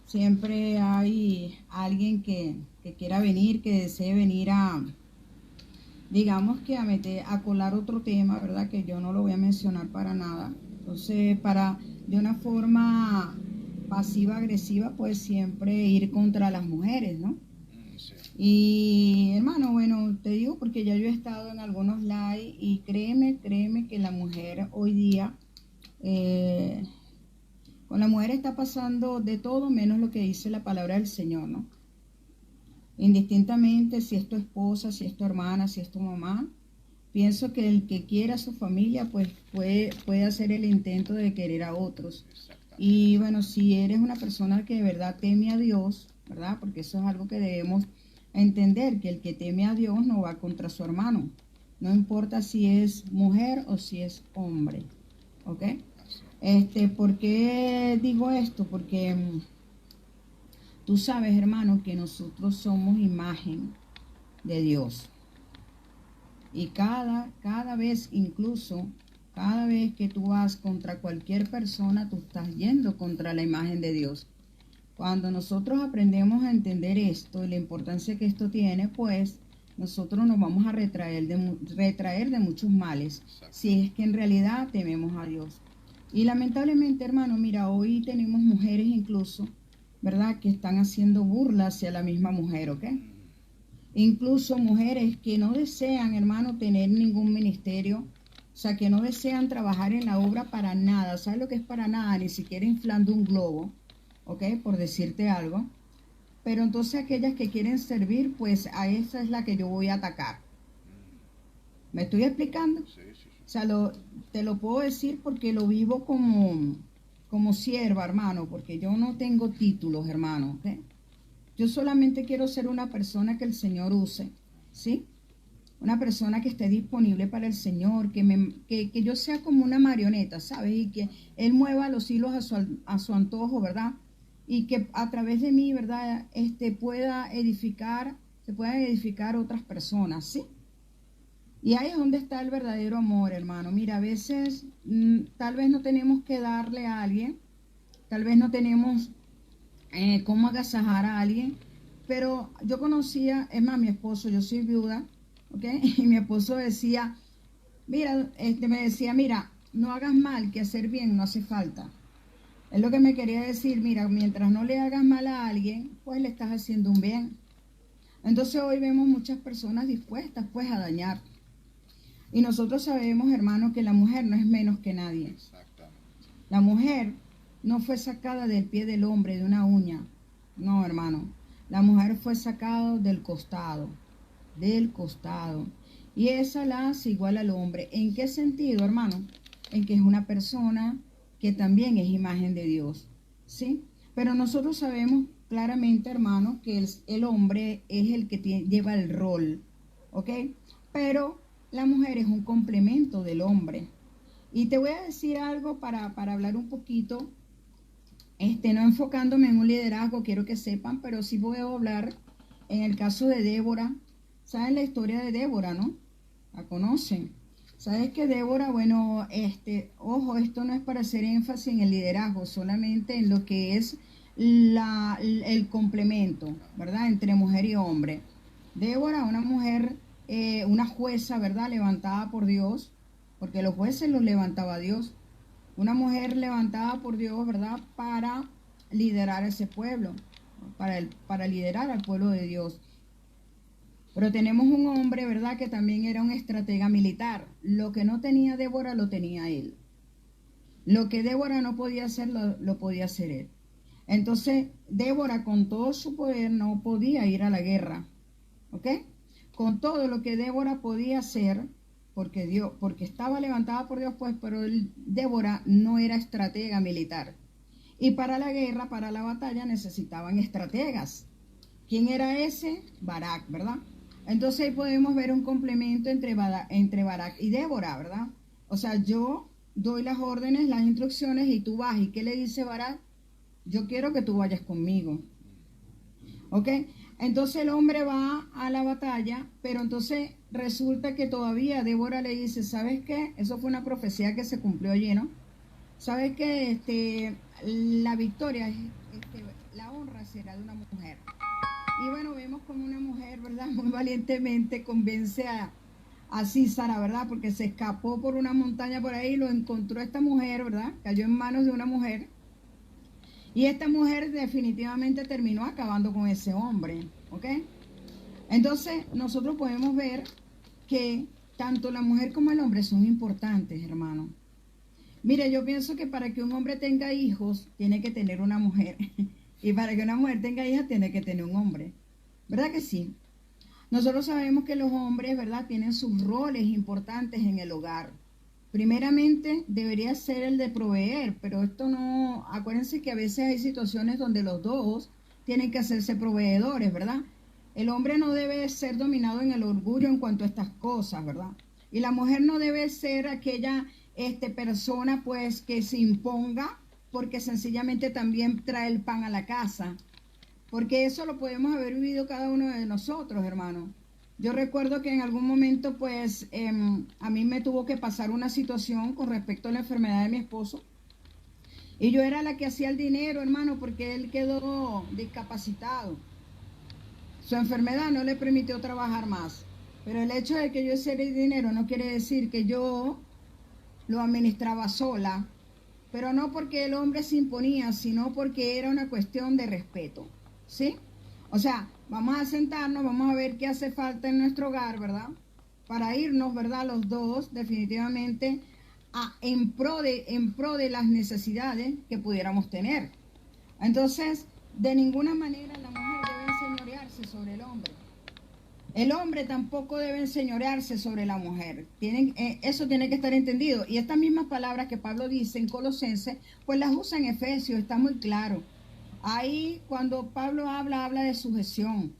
Siempre hay alguien que quiera venir, que desee venir digamos que a colar otro tema, ¿verdad? Que yo no lo voy a mencionar para nada. Entonces, de una forma pasiva-agresiva, pues siempre ir contra las mujeres, ¿no? Sí. Y hermano, bueno, te digo porque ya yo he estado en algunos live y créeme que la mujer hoy día... con la mujer está pasando de todo menos lo que dice la palabra del Señor, ¿no? Indistintamente si es tu esposa, si es tu hermana, si es tu mamá, pienso que el que quiera a su familia, pues puede hacer el intento de querer a otros. Y bueno, si eres una persona que de verdad teme a Dios, ¿verdad? Porque eso es algo que debemos entender, que el que teme a Dios no va contra su hermano. No importa si es mujer o si es hombre, ¿ok? ¿Por qué digo esto? Porque tú sabes, hermano, que nosotros somos imagen de Dios. Y cada vez, incluso, cada vez que tú vas contra cualquier persona, tú estás yendo contra la imagen de Dios. Cuando nosotros aprendemos a entender esto y la importancia que esto tiene, pues nosotros nos vamos a retraer de muchos males, si es que en realidad tememos a Dios. Y lamentablemente, hermano, mira, hoy tenemos mujeres incluso, ¿verdad?, que están haciendo burla hacia la misma mujer, ¿ok? Incluso mujeres que no desean, hermano, tener ningún ministerio, o sea, que no desean trabajar en la obra para nada. ¿Sabes lo que es para nada? Ni siquiera inflando un globo, ¿ok? Por decirte algo. Pero entonces aquellas que quieren servir, pues a esa es la que yo voy a atacar. ¿Me estoy explicando? Sí. O sea, te lo puedo decir porque lo vivo como sierva, hermano, porque yo no tengo títulos, hermano, ¿ok? Yo solamente quiero ser una persona que el Señor use, ¿sí? Una persona que esté disponible para el Señor, que yo sea como una marioneta, ¿sabes? Y que Él mueva los hilos a su antojo, ¿verdad? Y que a través de mí, ¿verdad? Se puedan edificar otras personas, ¿sí? Y ahí es donde está el verdadero amor, hermano. Mira, a veces tal vez no tenemos que darle a alguien, tal vez no tenemos cómo agasajar a alguien, pero yo conocía, es más, mi esposo, yo soy viuda, ¿ok? Y mi esposo decía, mira, me decía, mira, no hagas mal, que hacer bien no hace falta. Es lo que me quería decir, mira, mientras no le hagas mal a alguien, pues le estás haciendo un bien. Entonces hoy vemos muchas personas dispuestas, pues, a dañar. Y nosotros sabemos, hermano, que la mujer no es menos que nadie. Exactamente. La mujer no fue sacada del pie del hombre de una uña. No, hermano. La mujer fue sacada del costado. Y esa la hace igual al hombre. ¿En qué sentido, hermano? En que es una persona que también es imagen de Dios. ¿Sí? Pero nosotros sabemos claramente, hermano, que el hombre es el que lleva el rol. ¿Ok? Pero la mujer es un complemento del hombre. Y te voy a decir algo para hablar un poquito, no enfocándome en un liderazgo, quiero que sepan, pero sí voy a hablar en el caso de Débora. ¿Saben la historia de Débora, no? ¿La conocen? ¿Sabes que Débora, bueno, ojo, esto no es para hacer énfasis en el liderazgo, solamente en lo que es el complemento, ¿verdad? Entre mujer y hombre. Débora, una mujer, una jueza, ¿verdad? Levantada por Dios, porque los jueces los levantaba Dios. Una mujer levantada por Dios, ¿verdad? Para liderar ese pueblo, ¿ok? para liderar al pueblo de Dios. Pero tenemos un hombre, ¿verdad?, que también era un estratega militar. Lo que no tenía Débora lo tenía él. Lo que Débora no podía hacer, lo podía hacer él. Entonces, Débora, con todo su poder, no podía ir a la guerra. ¿Ok? Con todo lo que Débora podía hacer, porque estaba levantada por Dios, pues, pero Débora no era estratega militar. Y para la guerra, para la batalla, necesitaban estrategas. ¿Quién era ese? Barak, ¿verdad? Entonces ahí podemos ver un complemento entre Barak y Débora, ¿verdad? O sea, yo doy las órdenes, las instrucciones y tú vas. ¿Y qué le dice Barak? Yo quiero que tú vayas conmigo. ¿Ok? Entonces el hombre va a la batalla, pero entonces resulta que todavía Débora le dice, ¿sabes qué? Eso fue una profecía que se cumplió allí, ¿no? ¿Sabes qué? La victoria, la honra será de una mujer. Y bueno, vemos como una mujer, ¿verdad?, muy valientemente convence a Císara, ¿verdad?, porque se escapó por una montaña por ahí, lo encontró esta mujer, ¿verdad?, cayó en manos de una mujer. Y esta mujer definitivamente terminó acabando con ese hombre, ¿ok? Entonces, nosotros podemos ver que tanto la mujer como el hombre son importantes, hermano. Mire, yo pienso que para que un hombre tenga hijos, tiene que tener una mujer. Y para que una mujer tenga hijas, tiene que tener un hombre. ¿Verdad que sí? Nosotros sabemos que los hombres, ¿verdad?, tienen sus roles importantes en el hogar. Primeramente, debería ser el de proveer, pero esto no... Acuérdense que a veces hay situaciones donde los dos tienen que hacerse proveedores, ¿verdad? El hombre no debe ser dominado en el orgullo en cuanto a estas cosas, ¿verdad? Y la mujer no debe ser aquella persona, pues, que se imponga porque sencillamente también trae el pan a la casa. Porque eso lo podemos haber vivido cada uno de nosotros, hermano. Yo recuerdo que en algún momento, pues, a mí me tuvo que pasar una situación con respecto a la enfermedad de mi esposo. Y yo era la que hacía el dinero, hermano, porque él quedó discapacitado. Su enfermedad no le permitió trabajar más. Pero el hecho de que yo hiciera el dinero no quiere decir que yo lo administraba sola. Pero no porque el hombre se imponía, sino porque era una cuestión de respeto. ¿Sí? O sea, vamos a sentarnos, vamos a ver qué hace falta en nuestro hogar, ¿verdad? Para irnos, ¿verdad?, los dos definitivamente en pro de las necesidades que pudiéramos tener. Entonces, de ninguna manera la mujer debe enseñorearse sobre el hombre. El hombre tampoco debe enseñorearse sobre la mujer. Eso tiene que estar entendido. Y estas mismas palabras que Pablo dice en Colosenses, pues las usa en Efesios, está muy claro. Ahí cuando Pablo habla de sujeción.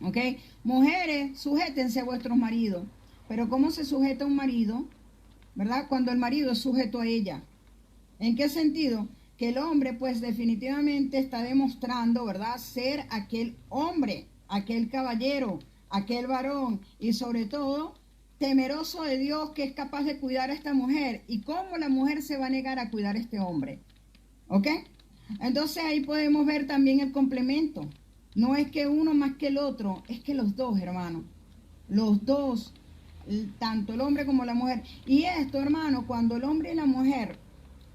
¿Ok? Mujeres, sujétense a vuestros maridos. Pero ¿cómo se sujeta un marido? ¿Verdad? Cuando el marido es sujeto a ella. ¿En qué sentido? Que el hombre, pues definitivamente está demostrando, ¿verdad?, ser aquel hombre, aquel caballero, aquel varón y sobre todo temeroso de Dios que es capaz de cuidar a esta mujer. ¿Y cómo la mujer se va a negar a cuidar a este hombre? ¿Ok? Entonces ahí podemos ver también el complemento. No es que uno más que el otro, es que los dos, hermano. Los dos, tanto el hombre como la mujer. Y esto, hermano, cuando el hombre y la mujer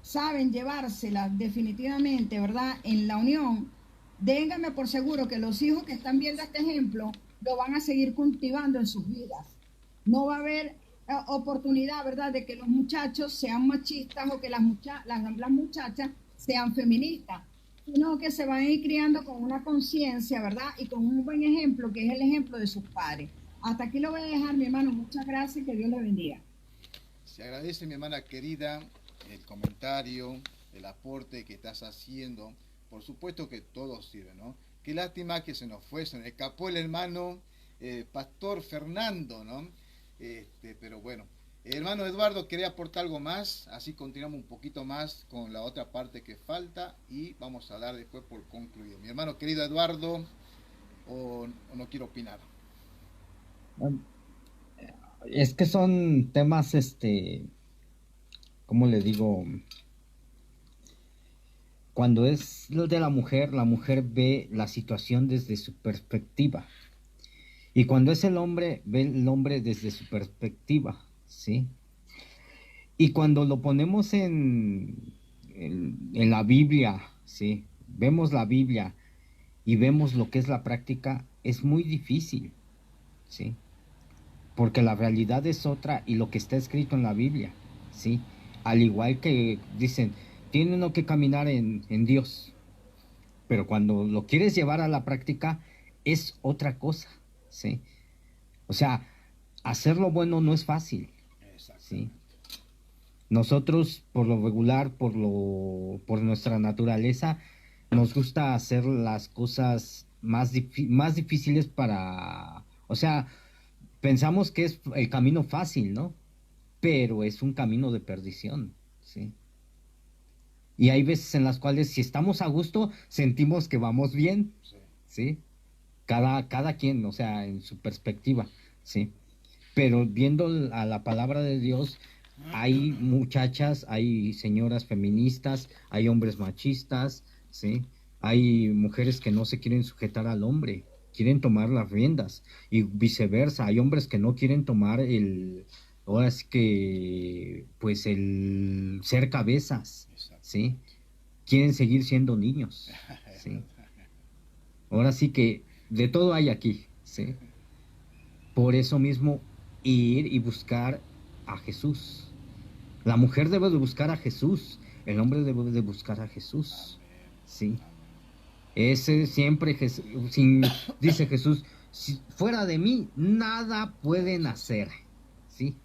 saben llevársela definitivamente, ¿verdad?, en la unión, dénganme por seguro que los hijos que están viendo este ejemplo lo van a seguir cultivando en sus vidas. No va a haber oportunidad, ¿verdad?, de que los muchachos sean machistas o que las muchachas sean feministas, sino que se van a ir criando con una conciencia, ¿verdad?, y con un buen ejemplo, que es el ejemplo de sus padres. Hasta aquí lo voy a dejar, mi hermano. Muchas gracias, que Dios le bendiga. Se agradece, mi hermana querida, el comentario, el aporte que estás haciendo. Por supuesto que todo sirve, ¿no? Qué lástima que se nos escapó el hermano Pastor Fernando, ¿no? Pero bueno, hermano Eduardo, ¿quería aportar algo más? Así continuamos un poquito más con la otra parte que falta y vamos a dar después por concluido. Mi hermano querido Eduardo, o no quiero opinar. Es que son temas, ¿cómo le digo? Cuando es lo de la mujer ve la situación desde su perspectiva. Y cuando es el hombre, ve el hombre desde su perspectiva, ¿sí? Y cuando lo ponemos en la Biblia, ¿sí? Vemos la Biblia y vemos lo que es la práctica, es muy difícil, ¿sí? Porque la realidad es otra y lo que está escrito en la Biblia, ¿sí? Al igual que dicen, tiene uno que caminar en Dios, pero cuando lo quieres llevar a la práctica es otra cosa, ¿sí? O sea, hacer lo bueno no es fácil, ¿sí? Nosotros, por lo regular, por nuestra naturaleza, nos gusta hacer las cosas más difíciles para... O sea, pensamos que es el camino fácil, ¿no? Pero es un camino de perdición, ¿sí? Y hay veces en las cuales, si estamos a gusto, sentimos que vamos bien, ¿sí? Cada quien, o sea, en su perspectiva, ¿sí? Pero viendo a la palabra de Dios, hay muchachas, hay señoras feministas, hay hombres machistas, ¿sí? Hay mujeres que no se quieren sujetar al hombre, quieren tomar las riendas, y viceversa, hay hombres que no quieren tomar ahora sí que, pues el ser cabezas, ¿sí? Quieren seguir siendo niños, ¿sí? Ahora sí que de todo hay aquí, ¿sí? Por eso mismo, ir y buscar a Jesús. La mujer debe de buscar a Jesús, el hombre debe de buscar a Jesús, ¿sí? Ese siempre, dice Jesús, si fuera de mí, nada pueden hacer, ¿sí?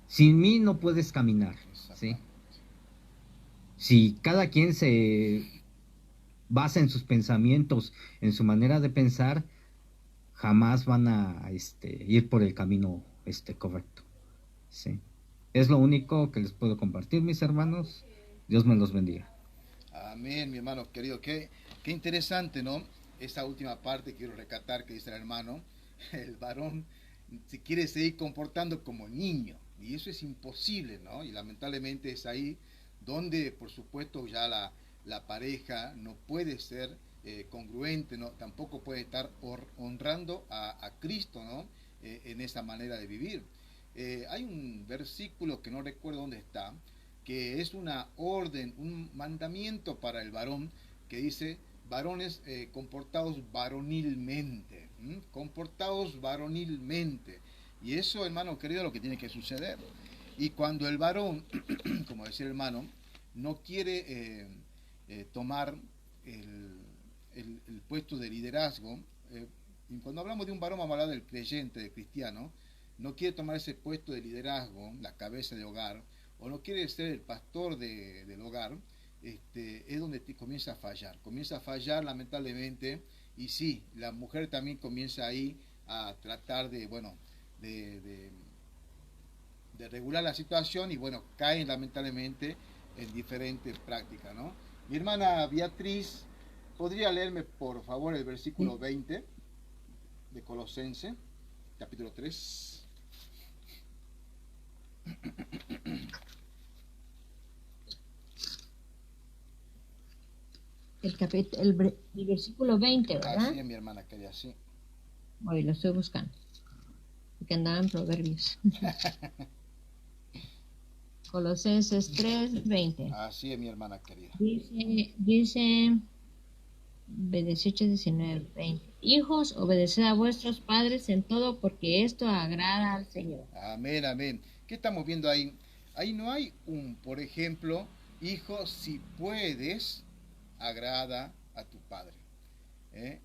Sin mí no puedes caminar, ¿sí? Si cada quien se basa en sus pensamientos, en su manera de pensar, jamás van a ir por el camino correcto, ¿sí? Es lo único que les puedo compartir, mis hermanos. Dios me los bendiga. Amén, mi hermano querido. Qué interesante, ¿no? Esa última parte quiero rescatar que dice el hermano. El varón se quiere seguir comportando como niño. Y eso es imposible, ¿no? Y lamentablemente es ahí donde, por supuesto, ya la pareja no puede ser congruente, ¿no? Tampoco puede estar honrando a Cristo, ¿no? En esa manera de vivir. Hay un versículo que no recuerdo dónde está, que es una orden, un mandamiento para el varón, que dice, varones comportados varonilmente, comportados varonilmente. Y eso, hermano querido, es lo que tiene que suceder. Y cuando el varón, como decía el hermano, no quiere tomar el puesto de liderazgo, y cuando hablamos de un varón, vamos a hablar del creyente, del cristiano, no quiere tomar ese puesto de liderazgo, la cabeza de hogar, o no quiere ser el pastor del hogar, es donde comienza a fallar lamentablemente, y sí, la mujer también comienza ahí a tratar de, bueno, de regular la situación, y bueno, caen lamentablemente en diferentes prácticas, ¿no? Mi hermana Beatriz, ¿podría leerme por favor el versículo 20 de Colosense, capítulo 3? El versículo 20, ¿verdad? Así es, mi hermana querida, sí. Hoy lo estoy buscando, porque andaba en Proverbios. Colosenses 3, 20. Así es, mi hermana querida. Dice 18, 19, 20. Hijos, obedeced a vuestros padres en todo, porque esto agrada al Señor. Amén, amén. ¿Qué estamos viendo ahí? Ahí no hay por ejemplo, hijo, si puedes, agrada a tu padre.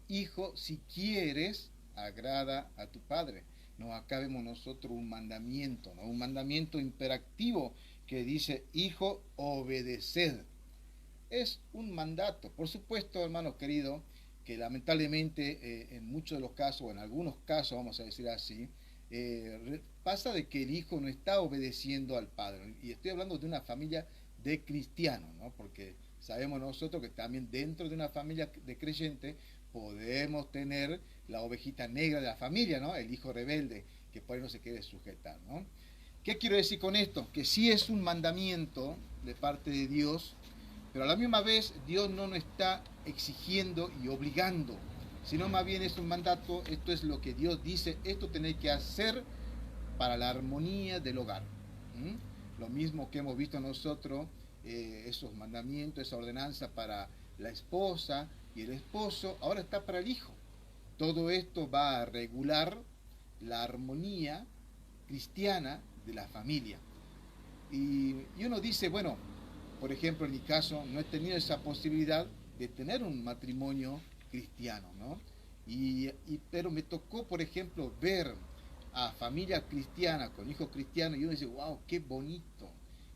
Hijo, si quieres, agrada a tu padre. No, acá vemos nosotros un mandamiento, ¿no? Un mandamiento imperativo que dice, hijo, obedeced. Es un mandato. Por supuesto, hermano querido, que lamentablemente en muchos de los casos, o en algunos casos, vamos a decir así, pasa de que el hijo no está obedeciendo al padre. Y estoy hablando de una familia de cristianos, ¿no? Porque sabemos nosotros que también dentro de una familia de creyentes podemos tener la ovejita negra de la familia, ¿no? El hijo rebelde, que por ahí no se quiere sujetar, ¿no? ¿Qué quiero decir con esto? Que sí es un mandamiento de parte de Dios, pero a la misma vez Dios no nos está exigiendo y obligando, sino más bien es un mandato. Esto es lo que Dios dice, esto tenéis que hacer para la armonía del hogar. Lo mismo que hemos visto nosotros, esos mandamientos, esa ordenanza para la esposa, y el esposo ahora está para el hijo. Todo esto va a regular la armonía cristiana de la familia. Y uno dice, bueno, por ejemplo, en mi caso, no he tenido esa posibilidad de tener un matrimonio cristiano, ¿no? Pero me tocó, por ejemplo, ver a familia cristiana con hijos cristianos y uno dice, wow, qué bonito,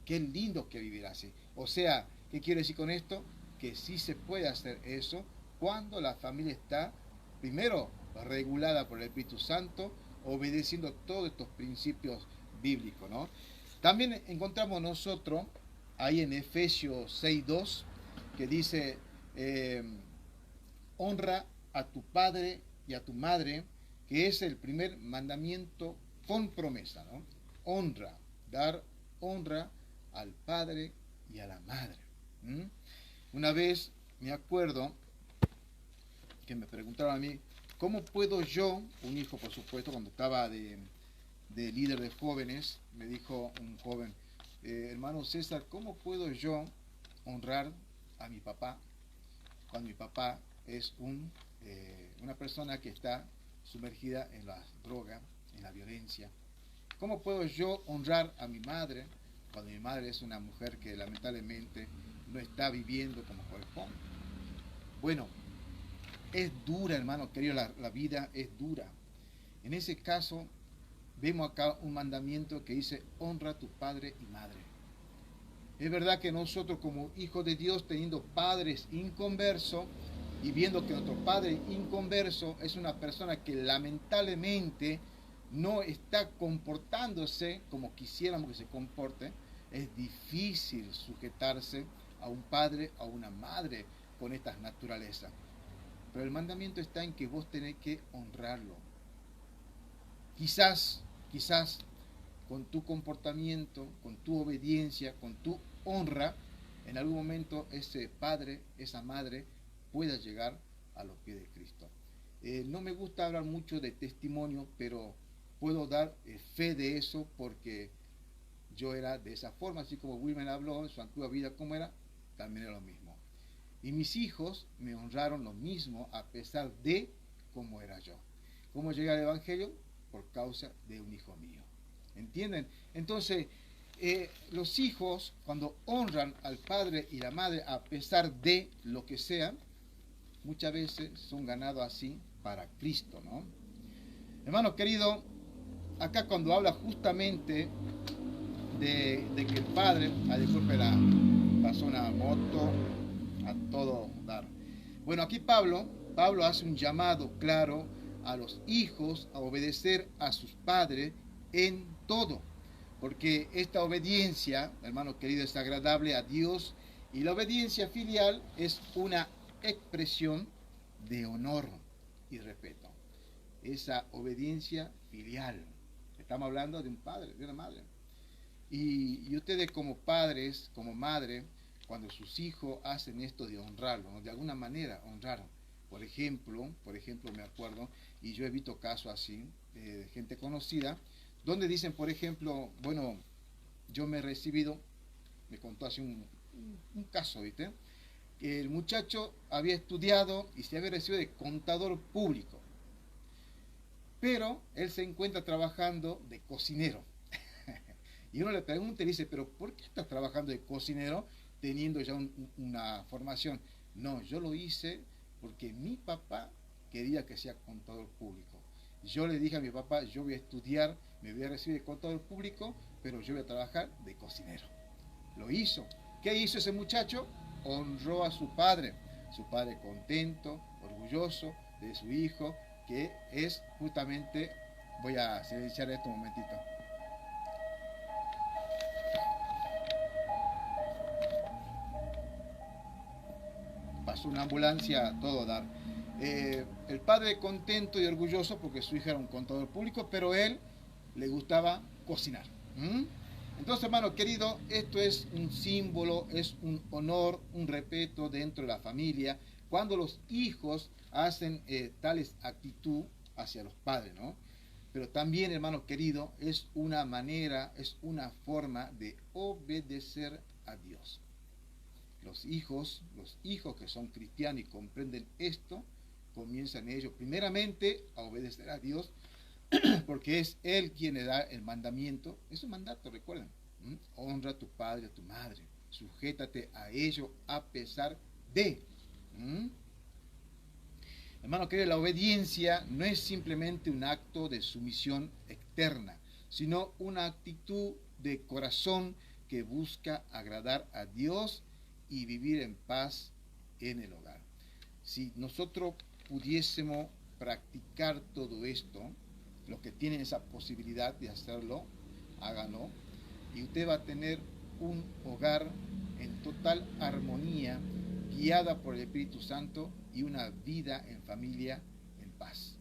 qué lindo que vivir así. O sea, ¿qué quiero decir con esto? Que sí se puede hacer eso cuando la familia está, primero, regulada por el Espíritu Santo, obedeciendo todos estos principios bíblicos, ¿no? También encontramos nosotros ahí en Efesios 6:2 que dice, honra a tu padre y a tu madre, que es el primer mandamiento con promesa, ¿no? Honra, dar honra al padre y a la madre. Una vez me acuerdo que me preguntaron a mí, ¿cómo puedo yo, un hijo por supuesto, cuando estaba de líder de jóvenes, me dijo un joven, hermano César, ¿cómo puedo yo honrar a mi papá cuando mi papá es una persona que está sumergida en la droga, en la violencia? ¿Cómo puedo yo honrar a mi madre cuando mi madre es una mujer que lamentablemente no está viviendo como corresponde? Bueno, es dura, hermano querido, la vida es dura. En ese caso, vemos acá un mandamiento que dice, honra a tu padre y madre. Es verdad que nosotros como hijos de Dios, teniendo padres inconversos, y viendo que nuestro padre inconverso es una persona que lamentablemente no está comportándose como quisiéramos que se comporte, es difícil sujetarse a un padre o a una madre con estas naturalezas. Pero el mandamiento está en que vos tenés que honrarlo. Quizás con tu comportamiento, con tu obediencia, con tu honra, en algún momento ese padre, esa madre, pueda llegar a los pies de Cristo. No me gusta hablar mucho de testimonio, pero puedo dar fe de eso porque yo era de esa forma, así como Wilmer habló en su antigua vida cómo era, también era lo mismo. Y mis hijos me honraron lo mismo a pesar de cómo era yo. ¿Cómo llegué al Evangelio? Por causa de un hijo mío. ¿Entienden? Entonces, los hijos, cuando honran al padre y la madre a pesar de lo que sea, muchas veces son ganados así para Cristo, ¿no? Hermano querido, acá cuando habla justamente de que el padre, disculpe, pasó una moto a todo dar. Bueno, aquí Pablo hace un llamado claro a los hijos a obedecer a sus padres en todo, porque esta obediencia, hermano querido, es agradable a Dios, y la obediencia filial es una expresión de honor y respeto. Esa obediencia filial, estamos hablando de un padre, de una madre, y ustedes como padres, como madre, cuando sus hijos hacen esto de honrarlo, ¿no? De alguna manera honrar. Por ejemplo, me acuerdo, y yo he visto casos así, de gente conocida, donde dicen, por ejemplo, bueno, yo me he recibido, me contó así un caso, ¿viste? Que el muchacho había estudiado y se había recibido de contador público, pero él se encuentra trabajando de cocinero. Y uno le pregunta y dice, pero ¿por qué estás trabajando de cocinero teniendo ya una formación? No, yo lo hice porque mi papá quería que sea contador público. Yo le dije a mi papá, yo voy a estudiar, me voy a recibir de contador público, pero yo voy a trabajar de cocinero. Lo hizo. ¿Qué hizo ese muchacho? Honró a su padre contento, orgulloso de su hijo, que es justamente, voy a silenciar esto un momentito. Pasó una ambulancia a todo dar. El padre contento y orgulloso porque su hija era un contador público, pero a él le gustaba cocinar. Entonces, hermano querido, esto es un símbolo, es un honor, un respeto dentro de la familia, cuando los hijos hacen tales actitud hacia los padres, ¿no? Pero también, hermano querido, es una manera, es una forma de obedecer a Dios. Los hijos que son cristianos y comprenden esto, comienzan ellos primeramente a obedecer a Dios, porque es Él quien le da el mandamiento. Es un mandato, recuerden. Honra a tu padre, a tu madre. Sujétate a ello a pesar de. Hermano querido, la obediencia no es simplemente un acto de sumisión externa, sino una actitud de corazón que busca agradar a Dios y vivir en paz en el hogar. Si nosotros pudiésemos practicar todo esto, los que tienen esa posibilidad de hacerlo, háganlo, y usted va a tener un hogar en total armonía, guiada por el Espíritu Santo, y una vida en familia en paz.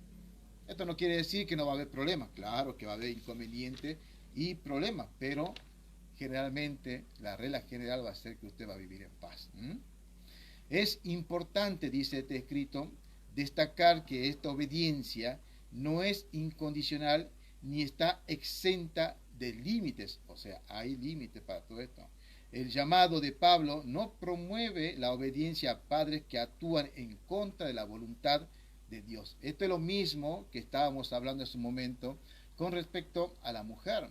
Esto no quiere decir que no va a haber problemas, claro que va a haber inconvenientes y problemas, pero generalmente la regla general va a ser que usted va a vivir en paz. Es importante, dice este escrito, destacar que esta obediencia no es incondicional ni está exenta de límites, o sea, hay límites para todo esto. El llamado de Pablo no promueve la obediencia a padres que actúan en contra de la voluntad de Dios. Esto es lo mismo que estábamos hablando en su momento con respecto a la mujer.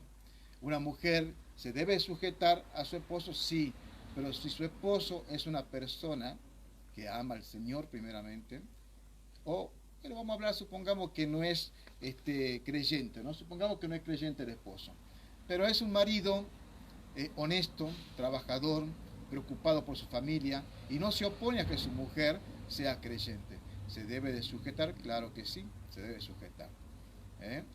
Una mujer se debe sujetar a su esposo, sí, pero si su esposo es una persona que ama al Señor primeramente, o pero vamos a hablar, supongamos que no es creyente, ¿no? Supongamos que no es creyente el esposo, pero es un marido honesto, trabajador, preocupado por su familia, y no se opone a que su mujer sea creyente. ¿Se debe de sujetar? Claro que sí, se debe sujetar.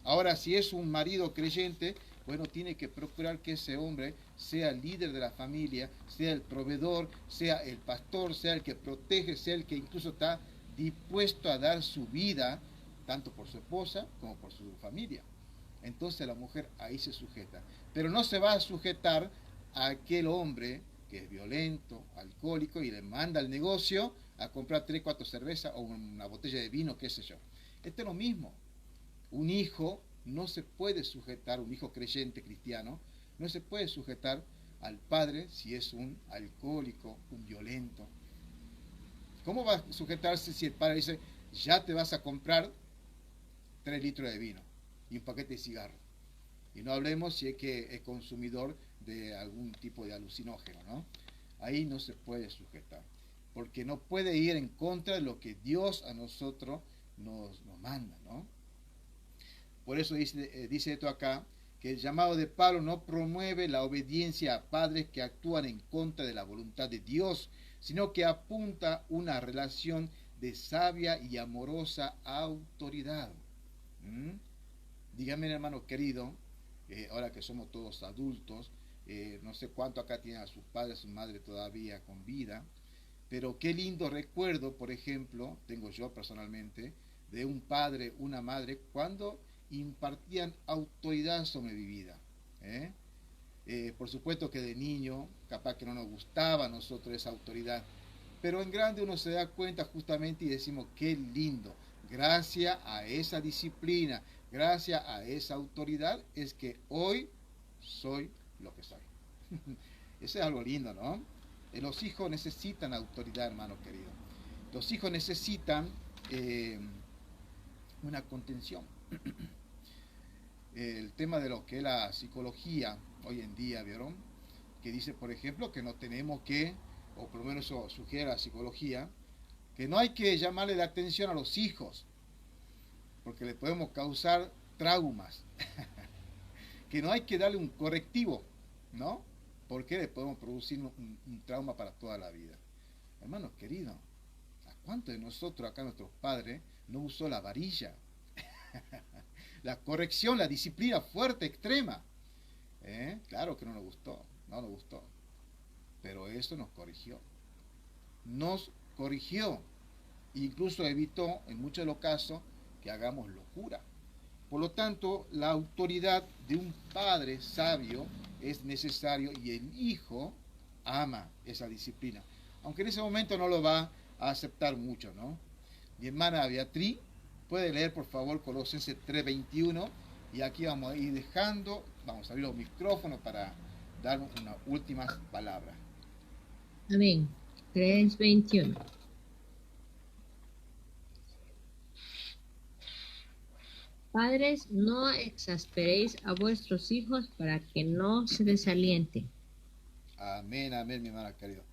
Ahora, si es un marido creyente, bueno, tiene que procurar que ese hombre sea el líder de la familia, sea el proveedor, sea el pastor, sea el que protege, sea el que incluso está dispuesto a dar su vida, tanto por su esposa como por su familia. Entonces la mujer ahí se sujeta. Pero no se va a sujetar a aquel hombre que es violento, alcohólico, y le manda al negocio a comprar 3, 4 cervezas o una botella de vino, qué sé yo. Esto es lo mismo. Un hijo no se puede sujetar, un hijo creyente cristiano, no se puede sujetar al padre si es un alcohólico, un violento. ¿Cómo va a sujetarse si el padre dice, ya te vas a comprar 3 litros de vino y un paquete de cigarros? Y no hablemos si es que es consumidor de algún tipo de alucinógeno, ¿no? Ahí no se puede sujetar, porque no puede ir en contra de lo que Dios a nosotros nos manda, ¿no? Por eso dice esto acá, que el llamado de Pablo no promueve la obediencia a padres que actúan en contra de la voluntad de Dios, sino que apunta una relación de sabia y amorosa autoridad. Dígame, hermano querido, ahora que somos todos adultos, no sé cuánto acá tienen a sus padres, a su madre todavía con vida, pero qué lindo recuerdo, por ejemplo, tengo yo personalmente, de un padre, una madre, cuando impartían autoridad sobre mi vida. Por supuesto que de niño, capaz que no nos gustaba a nosotros esa autoridad, pero en grande uno se da cuenta justamente y decimos, qué lindo, gracias a esa disciplina, gracias a esa autoridad, es que hoy soy lo que soy. Eso es algo lindo, ¿no? Los hijos necesitan autoridad, hermano querido. Los hijos necesitan una contención. El tema de lo que es la psicología hoy en día, ¿vieron? Que dice, por ejemplo, que no tenemos que, o por lo menos eso sugiere la psicología, que no hay que llamarle la atención a los hijos, porque le podemos causar traumas. Que no hay que darle un correctivo, ¿no? Porque le podemos producir un trauma para toda la vida. Hermanos queridos, ¿a cuántos de nosotros acá, nuestros padres, no usó la varilla? La corrección, la disciplina fuerte, extrema. Claro que no nos gustó, pero eso nos corrigió, incluso evitó en muchos de los casos que hagamos locura. Por lo tanto, la autoridad de un padre sabio es necesario, y el hijo ama esa disciplina, aunque en ese momento no lo va a aceptar mucho, ¿no? Mi hermana Beatriz puede leer, por favor, Colosenses 3:21, y aquí vamos a ir dejando, vamos a abrir los micrófonos para dar unas últimas palabras. Amén. 3:21. Padres, no exasperéis a vuestros hijos para que no se desalienten. Amén, amén, mi hermano querido.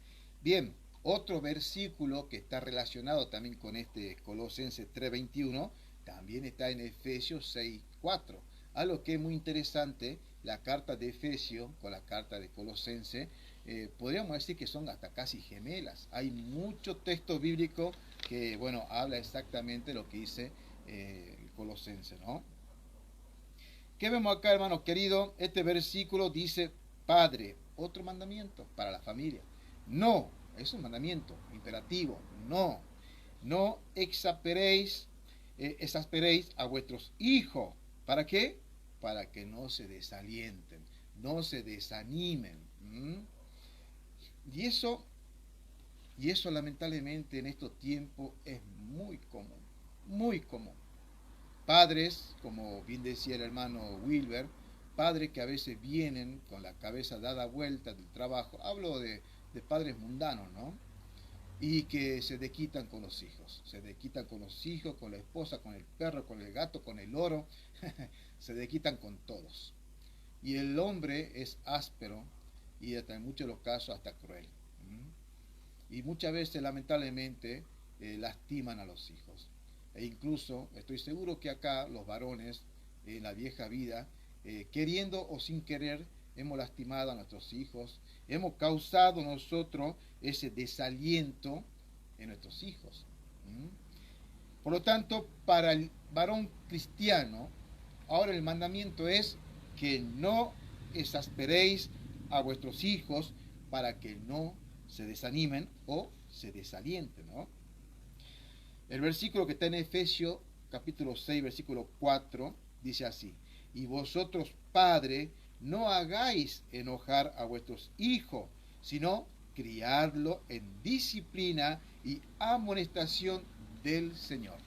Bien, otro versículo que está relacionado también con este Colosenses 3:21, también está en Efesios 6:4. Algo que es muy interesante, la carta de Efesios con la carta de Colosenses, podríamos decir que son hasta casi gemelas. Hay mucho texto bíblico que, bueno, habla exactamente lo que dice el Colosense, ¿no? ¿Qué vemos acá, hermano querido? Este versículo dice, Padre, otro mandamiento para la familia. No, es un mandamiento imperativo. No exasperéis a vuestros hijos. ¿Para qué? Para que no se desalienten, no se desanimen. Y eso lamentablemente en estos tiempos es muy común, muy común. Padres, como bien decía el hermano Wilber, padres que a veces vienen con la cabeza dada vuelta del trabajo, hablo de padres mundanos, ¿no? Y que se desquitan con los hijos, con la esposa, con el perro, con el gato, con el loro, se desquitan con todos. Y el hombre es áspero y hasta en muchos de los casos hasta cruel. Y muchas veces lamentablemente lastiman a los hijos. E incluso estoy seguro que acá los varones en la vieja vida, queriendo o sin querer, hemos lastimado a nuestros hijos, hemos causado nosotros ese desaliento en nuestros hijos. Por lo tanto, para el varón cristiano, ahora el mandamiento es que no exasperéis a vuestros hijos para que no se desanimen o se desalienten, ¿no? El versículo que está en Efesios capítulo 6, versículo 4, dice así: y vosotros, padres, no hagáis enojar a vuestros hijos, sino criadlo en disciplina y amonestación del Señor.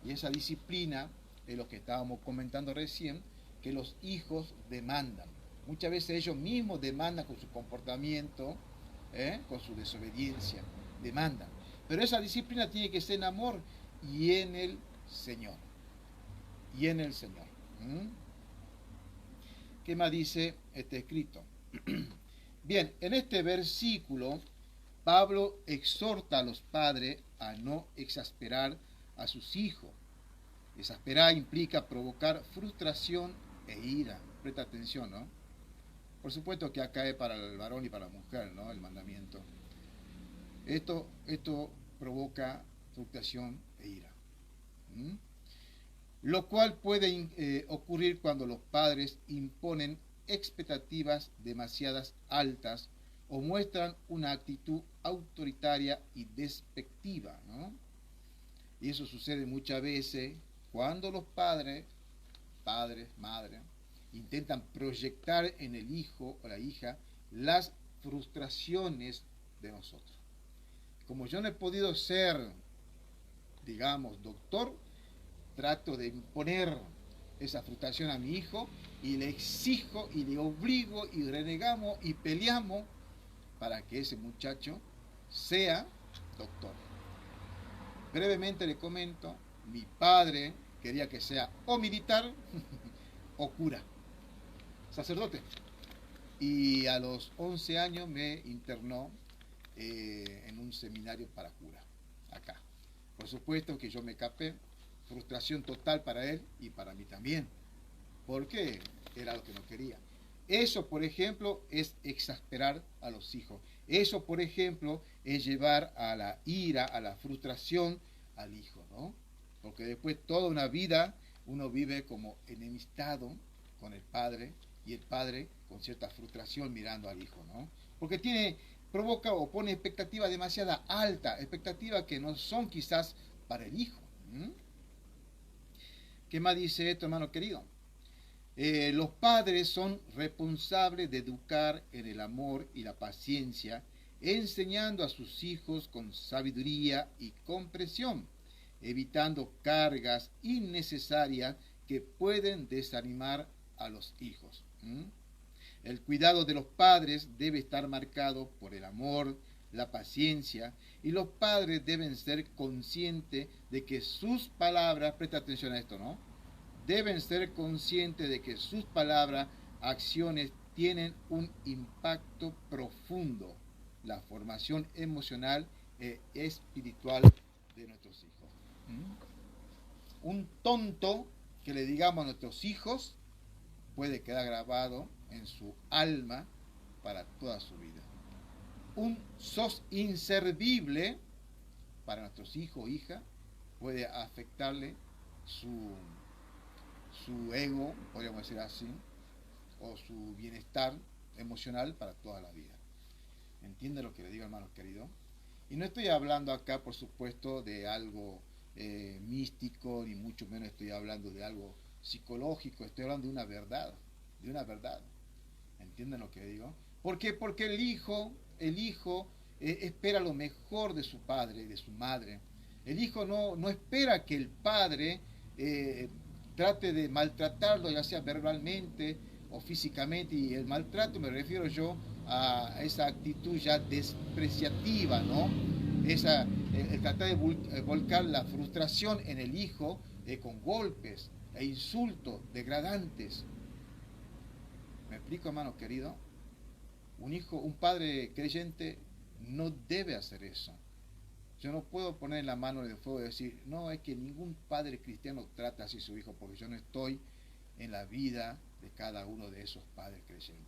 Y esa disciplina es lo que estábamos comentando recién, que los hijos demandan. Muchas veces ellos mismos demandan con su comportamiento, con su desobediencia, demandan. Pero esa disciplina tiene que ser en amor y en el Señor. Y en el Señor. ¿Qué más dice este escrito? Bien, en este versículo, Pablo exhorta a los padres a no exasperar a sus hijos. Exasperar implica provocar frustración e ira. Presta atención, ¿no? Por supuesto que acá es para el varón y para la mujer, ¿no? El mandamiento. Esto provoca frustración e ira. Lo cual puede ocurrir cuando los padres imponen expectativas demasiadas altas o muestran una actitud autoritaria y despectiva, ¿no? Y eso sucede muchas veces cuando los padres, madres, intentan proyectar en el hijo o la hija las frustraciones de nosotros. Como yo no he podido ser, digamos, doctor, trato de imponer esa frustración a mi hijo y le exijo y le obligo y renegamos y peleamos para que ese muchacho sea doctor. Brevemente le comento, mi padre quería que sea o militar o cura, sacerdote. Y a los 11 años me internó en un seminario para cura, acá. Por supuesto que yo me escapé, frustración total para él y para mí también, porque era lo que no quería. Eso, por ejemplo, es exasperar a los hijos. Eso, por ejemplo, es llevar a la ira, a la frustración al hijo, ¿no? Porque después toda una vida uno vive como enemistado con el padre y el padre con cierta frustración mirando al hijo, ¿no? Porque provoca o pone expectativas demasiado altas, expectativas que no son quizás para el hijo. ¿Qué más dice esto, hermano querido? Los padres son responsables de educar en el amor y la paciencia, enseñando a sus hijos con sabiduría y comprensión, evitando cargas innecesarias que pueden desanimar a los hijos. El cuidado de los padres debe estar marcado por el amor, la paciencia, y los padres deben ser conscientes de que sus palabras, presta atención a esto, ¿no? Deben ser conscientes de que sus palabras, acciones tienen un impacto profundo, la formación emocional e espiritual de nuestros hijos. Un tonto que le digamos a nuestros hijos puede quedar grabado en su alma para toda su vida. Un sos inservible para nuestros hijos o hijas puede afectarle su ego, podríamos decir así, o su bienestar emocional para toda la vida. ¿Entiende lo que le digo, hermanos queridos? Y no estoy hablando acá, por supuesto, de algo místico, ni mucho menos estoy hablando de algo psicológico, estoy hablando de una verdad, ¿Entienden lo que digo? ¿Por qué? Porque el hijo espera lo mejor de su padre y de su madre. El hijo no espera que el padre trate de maltratarlo, ya sea verbalmente o físicamente, y el maltrato me refiero yo a esa actitud ya despreciativa, ¿no? El tratar de volcar la frustración en el hijo con golpes e insultos degradantes. ¿Me explico, hermano querido? Un padre creyente no debe hacer eso. Yo no puedo poner la mano en el fuego y decir, no, es que ningún padre cristiano trata así a su hijo, porque yo no estoy en la vida de cada uno de esos padres creyentes.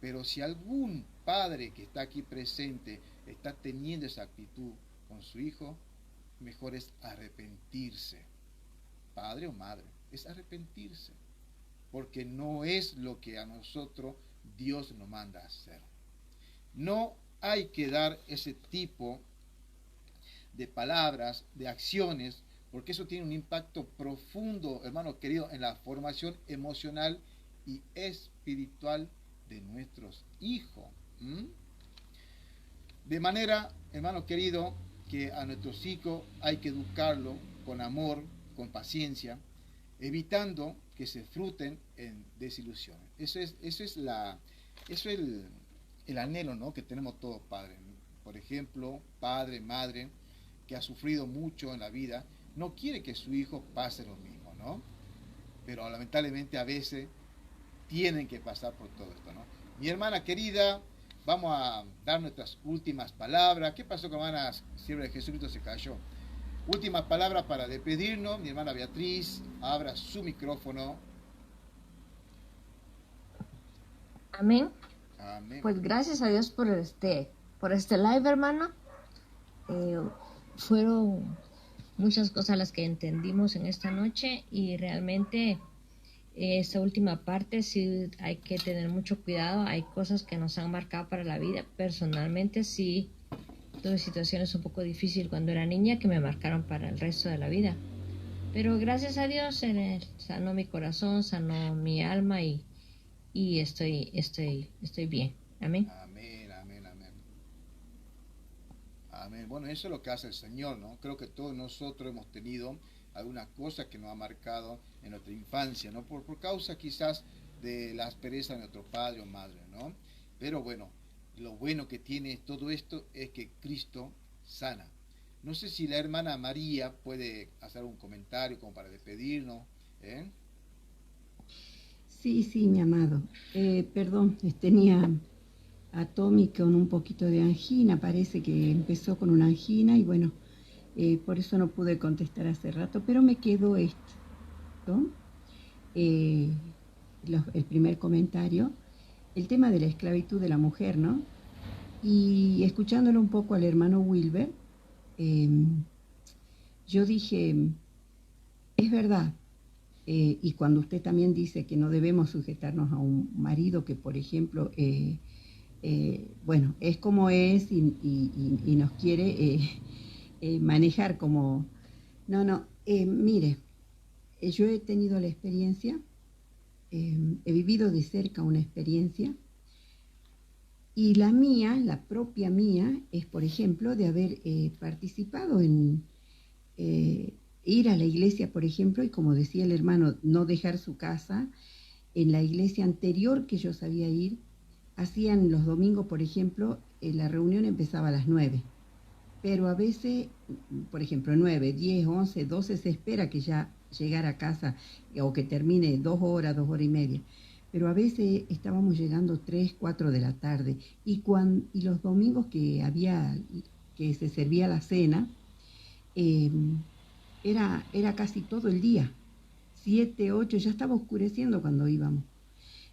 Pero si algún padre que está aquí presente está teniendo esa actitud con su hijo, mejor es arrepentirse. Padre o madre, es arrepentirse. Porque no es lo que a nosotros Dios nos manda a hacer. No hay que dar ese tipo de palabras, de acciones, porque eso tiene un impacto profundo, hermano querido, en la formación emocional y espiritual de nuestros hijos. De manera, hermano querido, que a nuestros hijos hay que educarlo con amor, con paciencia, evitando que se fruten en desilusiones. Eso es el anhelo, ¿no?, que tenemos todos padres. Por ejemplo, padre, madre, que ha sufrido mucho en la vida, no quiere que su hijo pase lo mismo, ¿no? Pero lamentablemente a veces tienen que pasar por todo esto, ¿no? Mi hermana querida, vamos a dar nuestras últimas palabras. ¿Qué pasó con la hermana Sierva de Jesucristo? Se cayó. Últimas palabras para despedirnos. Mi hermana Beatriz, abra su micrófono. Amén. Amén. Pues gracias a Dios por este live, hermano. Fueron muchas cosas las que entendimos en esta noche, y realmente esta última parte sí hay que tener mucho cuidado. Hay cosas que nos han marcado para la vida. Personalmente sí tuve situaciones un poco difíciles cuando era niña que me marcaron para el resto de la vida, pero gracias a Dios sanó mi corazón, sanó mi alma, y estoy bien. Amén. Amén, amén, amén. Amén. Bueno, eso es lo que hace el Señor, ¿no? Creo que todos nosotros hemos tenido alguna cosa que nos ha marcado en nuestra infancia, ¿no? Por causa quizás de la aspereza de nuestro padre o madre, ¿no? Pero bueno, lo bueno que tiene todo esto es que Cristo sana. No sé si la hermana María puede hacer un comentario como para despedirnos, ¿eh? Sí, mi amado. Perdón, tenía a Tommy con un poquito de angina, parece que empezó con una angina y bueno, por eso no pude contestar hace rato, pero me quedó esto, ¿no? El primer comentario, el tema de la esclavitud de la mujer, ¿no? Y escuchándolo un poco al hermano Wilber, yo dije, es verdad. Y cuando usted también dice que no debemos sujetarnos a un marido que, por ejemplo, bueno, es como es y nos quiere manejar como... No, mire, yo he tenido la experiencia, he vivido de cerca una experiencia, y la mía, la propia mía, es, por ejemplo, de haber participado en... ir a la iglesia, por ejemplo, y como decía el hermano, no dejar su casa. En la iglesia anterior que yo sabía ir, hacían los domingos, por ejemplo, la reunión empezaba a las 9, pero a veces, por ejemplo, 9, 10, 11, 12 se espera que ya llegara a casa o que termine 2 horas, 2 horas y media. Pero a veces estábamos llegando 3, 4 de la tarde y los domingos que se servía la cena, era casi todo el día, 7, 8, ya estaba oscureciendo cuando íbamos.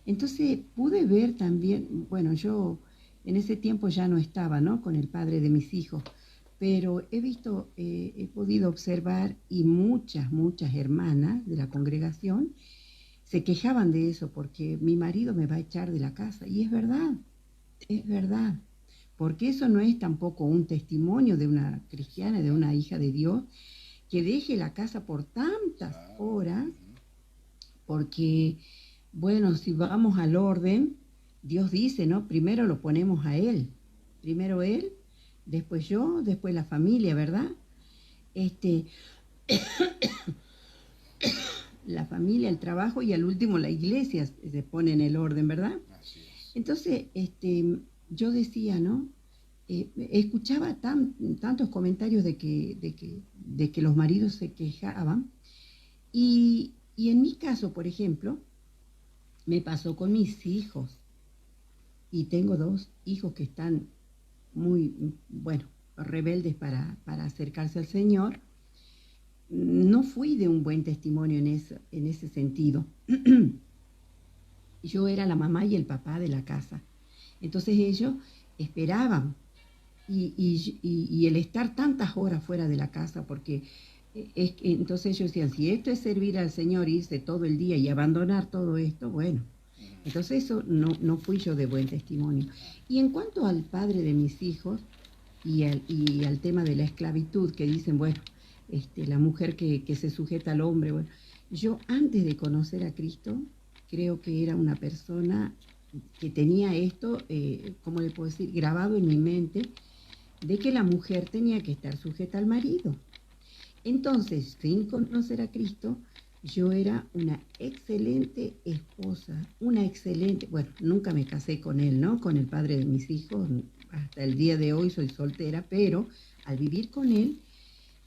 Entonces pude ver también, bueno, yo en ese tiempo ya no estaba, ¿no?, con el padre de mis hijos, pero he podido observar, y muchas hermanas de la congregación se quejaban de eso, porque mi marido me va a echar de la casa, y es verdad, porque eso no es tampoco un testimonio de una cristiana, de una hija de Dios, que deje la casa por tantas horas, porque, bueno, si vamos al orden, Dios dice, ¿no?, primero lo ponemos a Él, primero Él, después yo, después la familia, ¿verdad? La familia, el trabajo y al último la iglesia se pone en el orden, ¿verdad? Entonces, yo decía, ¿no? Escuchaba tantos comentarios de que los maridos se quejaban y en mi caso, por ejemplo, me pasó con mis hijos y tengo 2 hijos que están muy, bueno, rebeldes para acercarse al Señor. No fui de un buen testimonio en ese sentido. Yo era la mamá y el papá de la casa. Entonces ellos esperaban y el estar tantas horas fuera de la casa, porque entonces ellos decían, si esto es servir al Señor, irse todo el día y abandonar todo esto, bueno. Entonces eso no fui yo de buen testimonio. Y en cuanto al padre de mis hijos y al tema de la esclavitud, que dicen, bueno, la mujer que se sujeta al hombre, bueno, yo antes de conocer a Cristo, creo que era una persona que tenía esto, ¿cómo le puedo decir?, grabado en mi mente, de que la mujer tenía que estar sujeta al marido. Entonces, sin conocer a Cristo, yo era una excelente esposa, bueno, nunca me casé con él, ¿no?, con el padre de mis hijos, hasta el día de hoy soy soltera, pero al vivir con él,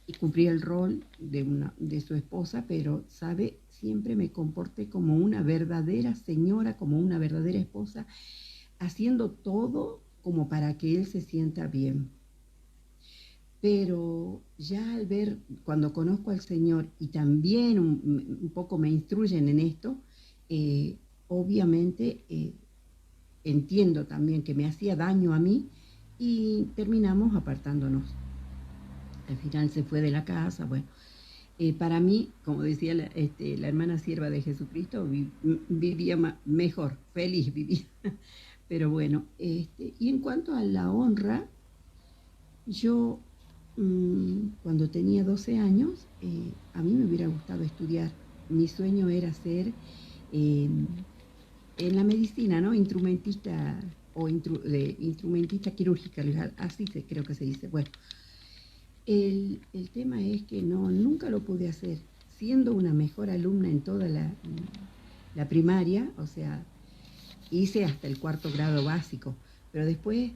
y cumplí el rol de su esposa, pero, ¿sabe?, siempre me comporté como una verdadera señora, como una verdadera esposa, haciendo todo como para que él se sienta bien. Pero ya al ver, cuando conozco al Señor y también un poco me instruyen en esto, obviamente entiendo también que me hacía daño a mí y terminamos apartándonos. Al final se fue de la casa, bueno. Para mí, como decía la hermana sierva de Jesucristo, vivía mejor, feliz vivía. Pero bueno, y en cuanto a la honra, yo cuando tenía 12 años, a mí me hubiera gustado estudiar. Mi sueño era ser en la medicina, ¿no?, instrumentista o instrumentista quirúrgica, así creo que se dice. Bueno, el tema es que nunca lo pude hacer. Siendo una mejor alumna en toda la primaria, o sea, hice hasta el 4º grado básico, pero después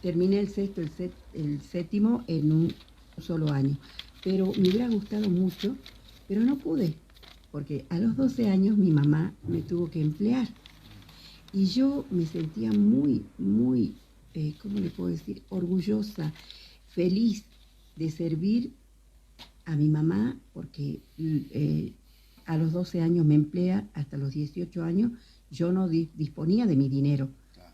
terminé el 6º, el 7º en un solo año. Pero me hubiera gustado mucho, pero no pude, porque a los 12 años mi mamá me tuvo que emplear. Y yo me sentía muy, ¿cómo le puedo decir?, orgullosa, feliz de servir a mi mamá, porque a los 12 años me emplea, hasta los 18 años yo no disponía de mi dinero,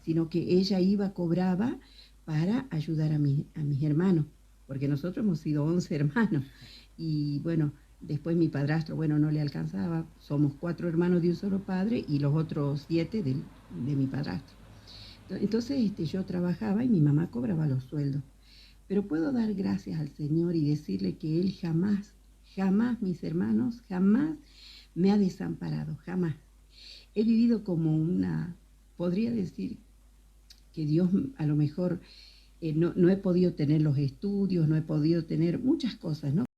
sino que ella cobraba para ayudar a mis hermanos, porque nosotros hemos sido 11 hermanos, y bueno, después mi padrastro, bueno, no le alcanzaba, somos 4 hermanos de un solo padre, y los otros 7 de mi padrastro. Entonces yo trabajaba y mi mamá cobraba los sueldos. Pero puedo dar gracias al Señor y decirle que Él jamás, mis hermanos, jamás me ha desamparado, jamás. He vivido como podría decir que Dios, a lo mejor no he podido tener los estudios, no he podido tener muchas cosas, ¿no?